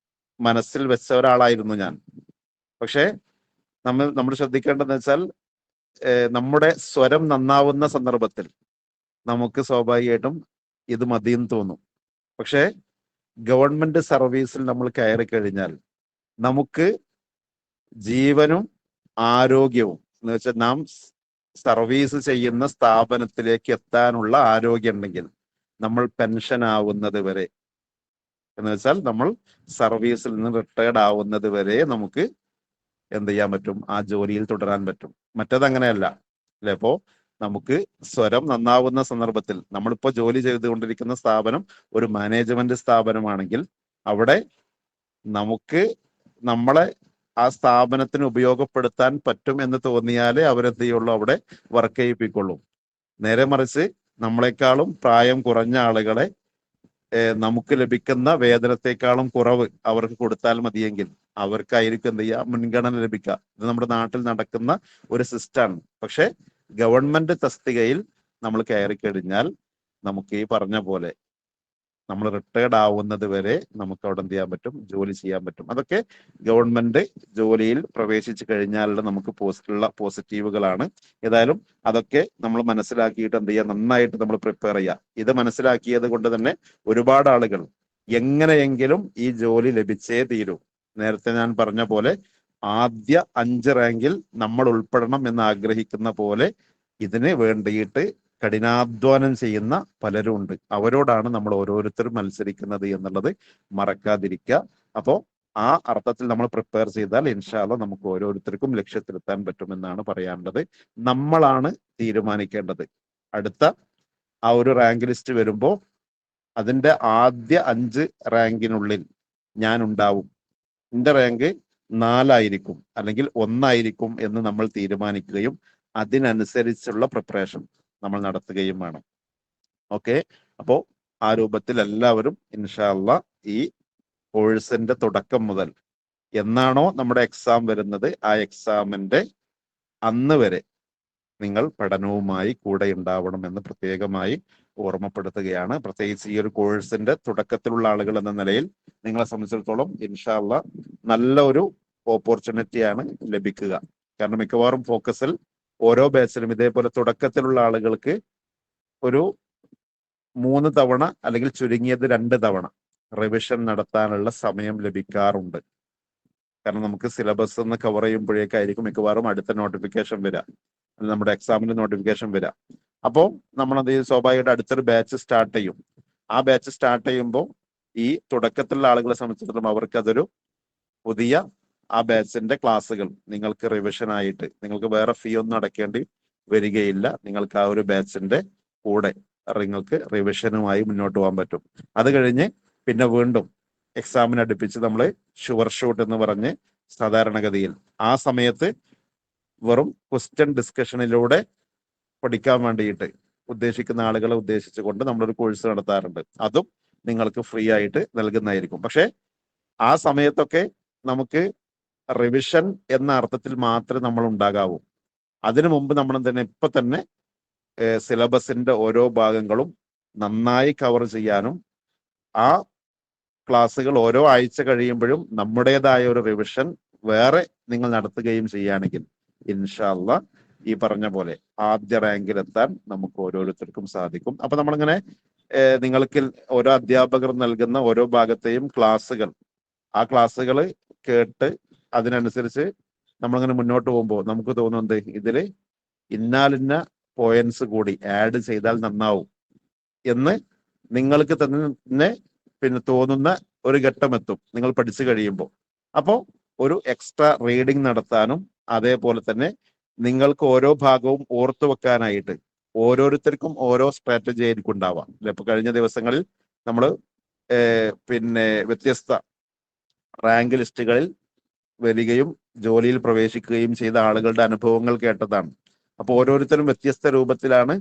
മനസ്സിൽ വെച്ച ഒരാളായിരുന്നു ഞാൻ. പക്ഷെ നമ്മൾ ശ്രദ്ധിക്കേണ്ടതെന്ന് വെച്ചാൽ നമ്മുടെ സ്വരം നന്നാവുന്ന സന്ദർഭത്തിൽ നമുക്ക് സ്വാഭാവികമായിട്ടും ഇത് മതിയെന്ന് തോന്നും. പക്ഷെ ഗവൺമെന്റ് സർവീസിൽ നമ്മൾ കയറി കഴിഞ്ഞാൽ നമുക്ക് ജീവനും ആരോഗ്യവും എന്ന് വെച്ചാൽ നാം സർവീസ് ചെയ്യുന്ന സ്ഥാപനത്തിലേക്ക് എത്താനുള്ള ആരോഗ്യം ഉണ്ടെങ്കിൽ നമ്മൾ പെൻഷൻ ആവുന്നത് വരെ, എന്ന് വെച്ചാൽ നമ്മൾ സർവീസിൽ നിന്ന് റിട്ടയർഡ് ആവുന്നത് വരെ നമുക്ക് എന്ത് ചെയ്യാൻ പറ്റും, ആ ജോലിയിൽ തുടരാൻ പറ്റും. മറ്റേതങ്ങനെയല്ല അല്ലെ. അപ്പോ നമുക്ക് സ്വരം നന്നാവുന്ന സന്ദർഭത്തിൽ നമ്മളിപ്പോ ജോലി ചെയ്തുകൊണ്ടിരിക്കുന്ന സ്ഥാപനം ഒരു മാനേജ്മെന്റ് സ്ഥാപനമാണെങ്കിൽ അവിടെ നമുക്ക് നമ്മളെ ആ സ്ഥാപനത്തിന് ഉപയോഗപ്പെടുത്താൻ പറ്റും എന്ന് തോന്നിയാലേ അവരെന്ത് ചെയ്യുള്ളൂ, അവിടെ വർക്ക് ചെയ്യിപ്പിക്കുള്ളൂ. നേരെ മറിച്ച് നമ്മളെക്കാളും പ്രായം കുറഞ്ഞ ആളുകളെ നമുക്ക് ലഭിക്കുന്ന വേതനത്തെക്കാളും കുറവ് അവർക്ക് കൊടുത്താൽ മതിയെങ്കിൽ അവർക്കായിരിക്കും എന്ത് ചെയ്യുക, മുൻഗണന ലഭിക്കുക. ഇത് നമ്മുടെ നാട്ടിൽ നടക്കുന്ന ഒരു സിസ്റ്റമാണ്. പക്ഷെ ഗവൺമെന്റ് തസ്തികയിൽ നമ്മൾ കയറി കഴിഞ്ഞാൽ നമുക്ക് ഈ പറഞ്ഞ പോലെ നമ്മൾ റിട്ടയർഡ് ആവുന്നത് വരെ നമുക്ക് അവിടെ എന്ത് ചെയ്യാൻ പറ്റും, ജോലി ചെയ്യാൻ പറ്റും. അതൊക്കെ ഗവൺമെന്റ് ജോലിയിൽ പ്രവേശിച്ചു കഴിഞ്ഞാലുള്ള നമുക്ക് ഉള്ള പോസിറ്റീവുകളാണ്. ഏതായാലും അതൊക്കെ നമ്മൾ മനസ്സിലാക്കിയിട്ട് എന്ത് ചെയ്യുക, നന്നായിട്ട് നമ്മൾ പ്രിപ്പയർ ചെയ്യുക. ഇത് മനസ്സിലാക്കിയത് കൊണ്ട് തന്നെ ഒരുപാട് ആളുകൾ എങ്ങനെയെങ്കിലും ഈ ജോലി ലഭിച്ചേ തീരൂ. നേരത്തെ ഞാൻ പറഞ്ഞ പോലെ ആദ്യ 5 റാങ്കിൽ നമ്മൾ ഉൾപ്പെടണം എന്ന് ആഗ്രഹിക്കുന്ന പോലെ ഇതിന് വേണ്ടിയിട്ട് കഠിനാധ്വാനം ചെയ്യുന്ന പലരും ഉണ്ട്. അവരോടാണ് നമ്മൾ ഓരോരുത്തരും മത്സരിക്കുന്നത് എന്നുള്ളത് മറക്കാതിരിക്കുക. അപ്പോ ആ അർത്ഥത്തിൽ നമ്മൾ പ്രിപ്പയർ ചെയ്താൽ ഇൻഷാ അല്ലാഹ് നമുക്ക് ഓരോരുത്തർക്കും ലക്ഷ്യത്തിലെത്താൻ പറ്റുമെന്നാണ് പറയാനുള്ളത്. നമ്മളാണ് തീരുമാനിക്കേണ്ടത്. അടുത്ത ആ ഒരു റാങ്ക് ലിസ്റ്റ് വരുമ്പോൾ അതിന്റെ ആദ്യ 5 റാങ്കിനുള്ളിൽ ഞാൻ ഉണ്ടാവും, എന്റെ റാങ്ക് 4 ആയിരിക്കും അല്ലെങ്കിൽ 1 ആയിരിക്കും എന്ന് നമ്മൾ തീരുമാനിക്കുകയും അതിനനുസരിച്ചുള്ള പ്രിപ്പറേഷൻ നമ്മൾ നടത്തുകയും വേണം. ഓക്കെ, അപ്പോ ആ രൂപത്തിൽ എല്ലാവരും ഇൻഷാ അല്ലാഹ് ഈ കോഴ്സിന്റെ തുടക്കം മുതൽ എന്നാണോ നമ്മുടെ എക്സാം വരുന്നത് ആ എക്സാമിന്റെ അന്ന് വരെ നിങ്ങൾ പഠനവുമായി കൂടെ ഉണ്ടാവണമെന്ന് പ്രത്യേകമായി ഓർമ്മപ്പെടുത്തുകയാണ്. പ്രത്യേകിച്ച് ഈ ഒരു കോഴ്സിന്റെ തുടക്കത്തിലുള്ള ആളുകൾ എന്ന നിലയിൽ നിങ്ങളെ സംബന്ധിച്ചിടത്തോളം ഇൻഷാ അള്ളാ നല്ല ഒരു ഓപ്പർച്യൂണിറ്റിയാണ് ലഭിക്കുക. കാരണം മിക്കവാറും ഫോക്കസിൽ ഓരോ ബാച്ചിലും ഇതേപോലെ തുടക്കത്തിലുള്ള ആളുകൾക്ക് ഒരു 3 തവണ അല്ലെങ്കിൽ ചുരുങ്ങിയത് 2 തവണ റിവിഷൻ നടത്താനുള്ള സമയം ലഭിക്കാറുണ്ട്. കാരണം നമുക്ക് സിലബസ് ഒന്ന് കവർ ചെയ്യുമ്പോഴേക്കായിരിക്കും മിക്കവാറും അടുത്ത നോട്ടിഫിക്കേഷൻ വരിക, നമ്മുടെ എക്സാമിന്റെ നോട്ടിഫിക്കേഷൻ വരിക. അപ്പോൾ നമ്മളത് സ്വാഭാവികമായിട്ട് അടുത്തൊരു ബാച്ച് സ്റ്റാർട്ട് ചെയ്യും. ആ ബാച്ച് സ്റ്റാർട്ട് ചെയ്യുമ്പോൾ ഈ തുടക്കത്തിലുള്ള ആളുകളെ സംബന്ധിച്ചിടത്തോളം അവർക്ക് അതൊരു പുതിയ ആ ബാച്ചിന്റെ ക്ലാസ്സുകൾ നിങ്ങൾക്ക് റിവിഷൻ ആയിട്ട് നിങ്ങൾക്ക് വേറെ ഫീ ഒന്നും അടയ്ക്കേണ്ടി വരികയില്ല. നിങ്ങൾക്ക് ആ ഒരു ബാച്ചിന്റെ കൂടെ നിങ്ങൾക്ക് റിവിഷനുമായി മുന്നോട്ട് പോകാൻ പറ്റും. അത് കഴിഞ്ഞ് പിന്നെ വീണ്ടും എക്സാമിന് അടുപ്പിച്ച് നമ്മൾ ഷുവർ ഷൂട്ട് എന്ന് പറഞ്ഞ് സാധാരണഗതിയിൽ ആ സമയത്ത് വെറും ക്വസ്റ്റ്യൻ ഡിസ്കഷനിലൂടെ പഠിക്കാൻ വേണ്ടിയിട്ട് ഉദ്ദേശിക്കുന്ന ആളുകളെ ഉദ്ദേശിച്ചുകൊണ്ട് നമ്മളൊരു കോഴ്സ് നടത്താറുണ്ട്. അതും നിങ്ങൾക്ക് ഫ്രീ ആയിട്ട് നൽകുന്നതായിരിക്കും. പക്ഷെ ആ സമയത്തൊക്കെ നമുക്ക് റിവിഷൻ എന്ന അർത്ഥത്തിൽ മാത്രമേ നമ്മൾ ഉണ്ടാകാവൂ. അതിനു മുമ്പ് നമ്മൾ ഇപ്പൊ തന്നെ സിലബസിന്റെ ഓരോ ഭാഗങ്ങളും നന്നായി കവർ ചെയ്യാനും ആ ക്ലാസ്സുകൾ ഓരോ ആഴ്ച കഴിയുമ്പോഴും നമ്മുടേതായ ഒരു റിവിഷൻ വേറെ നിങ്ങൾ നടത്തുകയും ചെയ്യുകയാണെങ്കിൽ ഇൻഷാ അള്ളാ ഈ പറഞ്ഞ പോലെ ആദ്യ റാങ്കിലെത്താൻ നമുക്ക് ഓരോരുത്തർക്കും സാധിക്കും. അപ്പൊ നമ്മളിങ്ങനെ നിങ്ങൾക്ക് ഓരോ അധ്യാപകർ നൽകുന്ന ഓരോ ഭാഗത്തെയും ക്ലാസ്സുകൾ ആ ക്ലാസ്സുകൾ കേട്ട് അതിനനുസരിച്ച് നമ്മളിങ്ങനെ മുന്നോട്ട് പോകുമ്പോൾ നമുക്ക് തോന്നുന്നത് ഇതില് ഇന്നാലിന്ന പോയിന്റ്സ് കൂടി ആഡ് ചെയ്താൽ നന്നാവും എന്ന് നിങ്ങൾക്ക് തന്നെ പിന്നെ തോന്നുന്ന ഒരു ഘട്ടമെത്തും നിങ്ങൾ പഠിച്ചു കഴിയുമ്പോൾ. അപ്പോൾ ഒരു എക്സ്ട്രാ റീഡിങ് നടത്താനും അതേപോലെ തന്നെ നിങ്ങൾക്ക് ഓരോ ഭാഗവും ഓർത്തു വെക്കാനായിട്ട് ഓരോരുത്തർക്കും ഓരോ സ്ട്രാറ്റജി ആയിരിക്കും ഉണ്ടാവാം. ഇപ്പൊ കഴിഞ്ഞ ദിവസങ്ങളിൽ നമ്മൾ പിന്നെ വ്യത്യസ്ത റാങ്ക് ലിസ്റ്റുകളിൽ വരികയും ജോലിയിൽ പ്രവേശിക്കുകയും ചെയ്ത ആളുകളുടെ അനുഭവങ്ങൾ കേട്ടതാണ്. അപ്പൊ ഓരോരുത്തരും വ്യത്യസ്ത രൂപത്തിലാണ്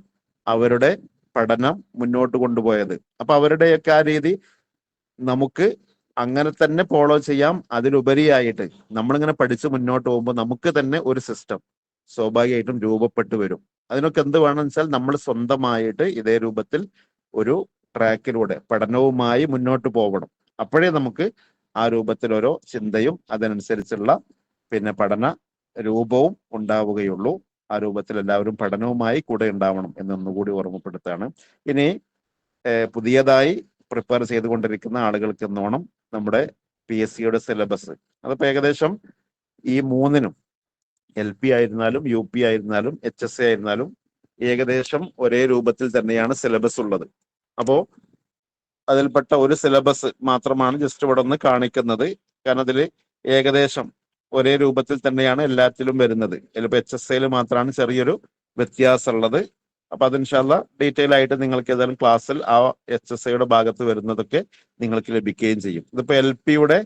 അവരുടെ പഠനം മുന്നോട്ട് കൊണ്ടുപോയത്. അപ്പൊ അവരുടെയൊക്കെ ആ രീതി നമുക്ക് അങ്ങനെ തന്നെ ഫോളോ ചെയ്യാം. അതിലുപരിയായിട്ട് നമ്മളിങ്ങനെ പഠിച്ച് മുന്നോട്ട് പോകുമ്പോൾ നമുക്ക് തന്നെ ഒരു സിസ്റ്റം സ്വാഭാവികമായിട്ടും രൂപപ്പെട്ടു വരും. അതിനൊക്കെ എന്ത് വേണമെന്ന് വെച്ചാൽ നമ്മൾ സ്വന്തമായിട്ട് ഇതേ രൂപത്തിൽ ഒരു ട്രാക്കിലൂടെ പഠനവുമായി മുന്നോട്ട് പോകണം. അപ്പോഴേ നമുക്ക് ആ രൂപത്തിൽ ഓരോ ചിന്തയും അതിനനുസരിച്ചുള്ള പിന്നെ പഠന രൂപവും ഉണ്ടാവുകയുള്ളൂ. ആ രൂപത്തിൽ എല്ലാവരും പഠനവുമായി കൂടെ ഉണ്ടാവണം എന്നൊന്നുകൂടി ഓർമ്മപ്പെടുത്താണ്. ഇനി പുതിയതായി പ്രിപ്പയർ ചെയ്തുകൊണ്ടിരിക്കുന്ന ആളുകൾക്ക് എന്നോണം നമ്മുടെ PSCയുടെ സിലബസ് അതിപ്പോ ഏകദേശം ഈ 3നും LP ആയിരുന്നാലും UP ആയിരുന്നാലും HSA ആയിരുന്നാലും ഏകദേശം ഒരേ രൂപത്തിൽ തന്നെയാണ് സിലബസ് ഉള്ളത്. അപ്പോ അതിൽപ്പെട്ട ഒരു സിലബസ് മാത്രമാണ് ജസ്റ്റ് ഇവിടെ ഒന്ന് കാണിക്കുന്നത്. കാരണം അതിൽ ഏകദേശം ഒരേ രൂപത്തിൽ തന്നെയാണ് എല്ലാത്തിലും വരുന്നത്. ചിലപ്പോൾ HSAയിൽ മാത്രമാണ് ചെറിയൊരു വ്യത്യാസമുള്ളത്. അപ്പൊ അത് ഇൻഷാല്ലാ ഡീറ്റെയിൽ ആയിട്ട് നിങ്ങൾക്ക് ഏതായാലും ക്ലാസ്സിൽ ആ HSAയുടെ ഭാഗത്ത് വരുന്നതൊക്കെ നിങ്ങൾക്ക് ലഭിക്കുകയും ചെയ്യും. ഇതിപ്പോ LPയുടെ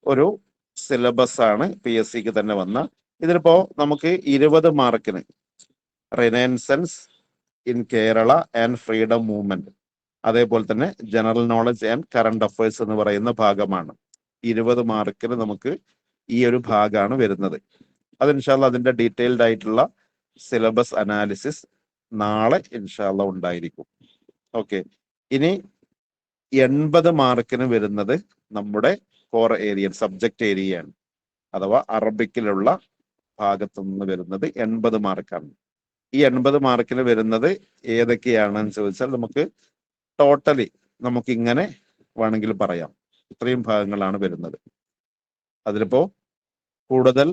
ഒരു സിലബസ് ആണ് PSCക്ക് തന്നെ വന്ന. ഇതിലിപ്പോ നമുക്ക് 20 മാർക്കിന് renaissance in Kerala and freedom movement അതേപോലെ തന്നെ general knowledge and current affairs എന്ന് പറയുന്ന ഭാഗമാണ്. 20 മാർക്കിന് നമുക്ക് ഈ ഒരു ഭാഗമാണ് വരുന്നത്. അത് ഇൻഷാല്ല അതിന്റെ ഡീറ്റെയിൽഡ് ആയിട്ടുള്ള സിലബസ് അനാലിസിസ് നാളെ ഇൻഷാല്ല ഉണ്ടായിരിക്കും. ഓക്കെ, ഇനി 80 മാർക്കിന് വരുന്നത് നമ്മുടെ കോർ ഏരിയ സബ്ജക്ട് ഏരിയയാണ്. അഥവാ അറബിക്കിലുള്ള ഭാഗത്തു നിന്ന് വരുന്നത് 80 മാർക്കാണ്. ഈ 80 മാർക്കിന് വരുന്നത് ഏതൊക്കെയാണെന്ന് ചോദിച്ചാൽ നമുക്ക് ടോട്ടലി നമുക്ക് ഇങ്ങനെ വേണമെങ്കിൽ പറയാം. ഇത്രയും ഭാഗങ്ങളാണ് വരുന്നത്. അതിലിപ്പോ കൂടുതൽ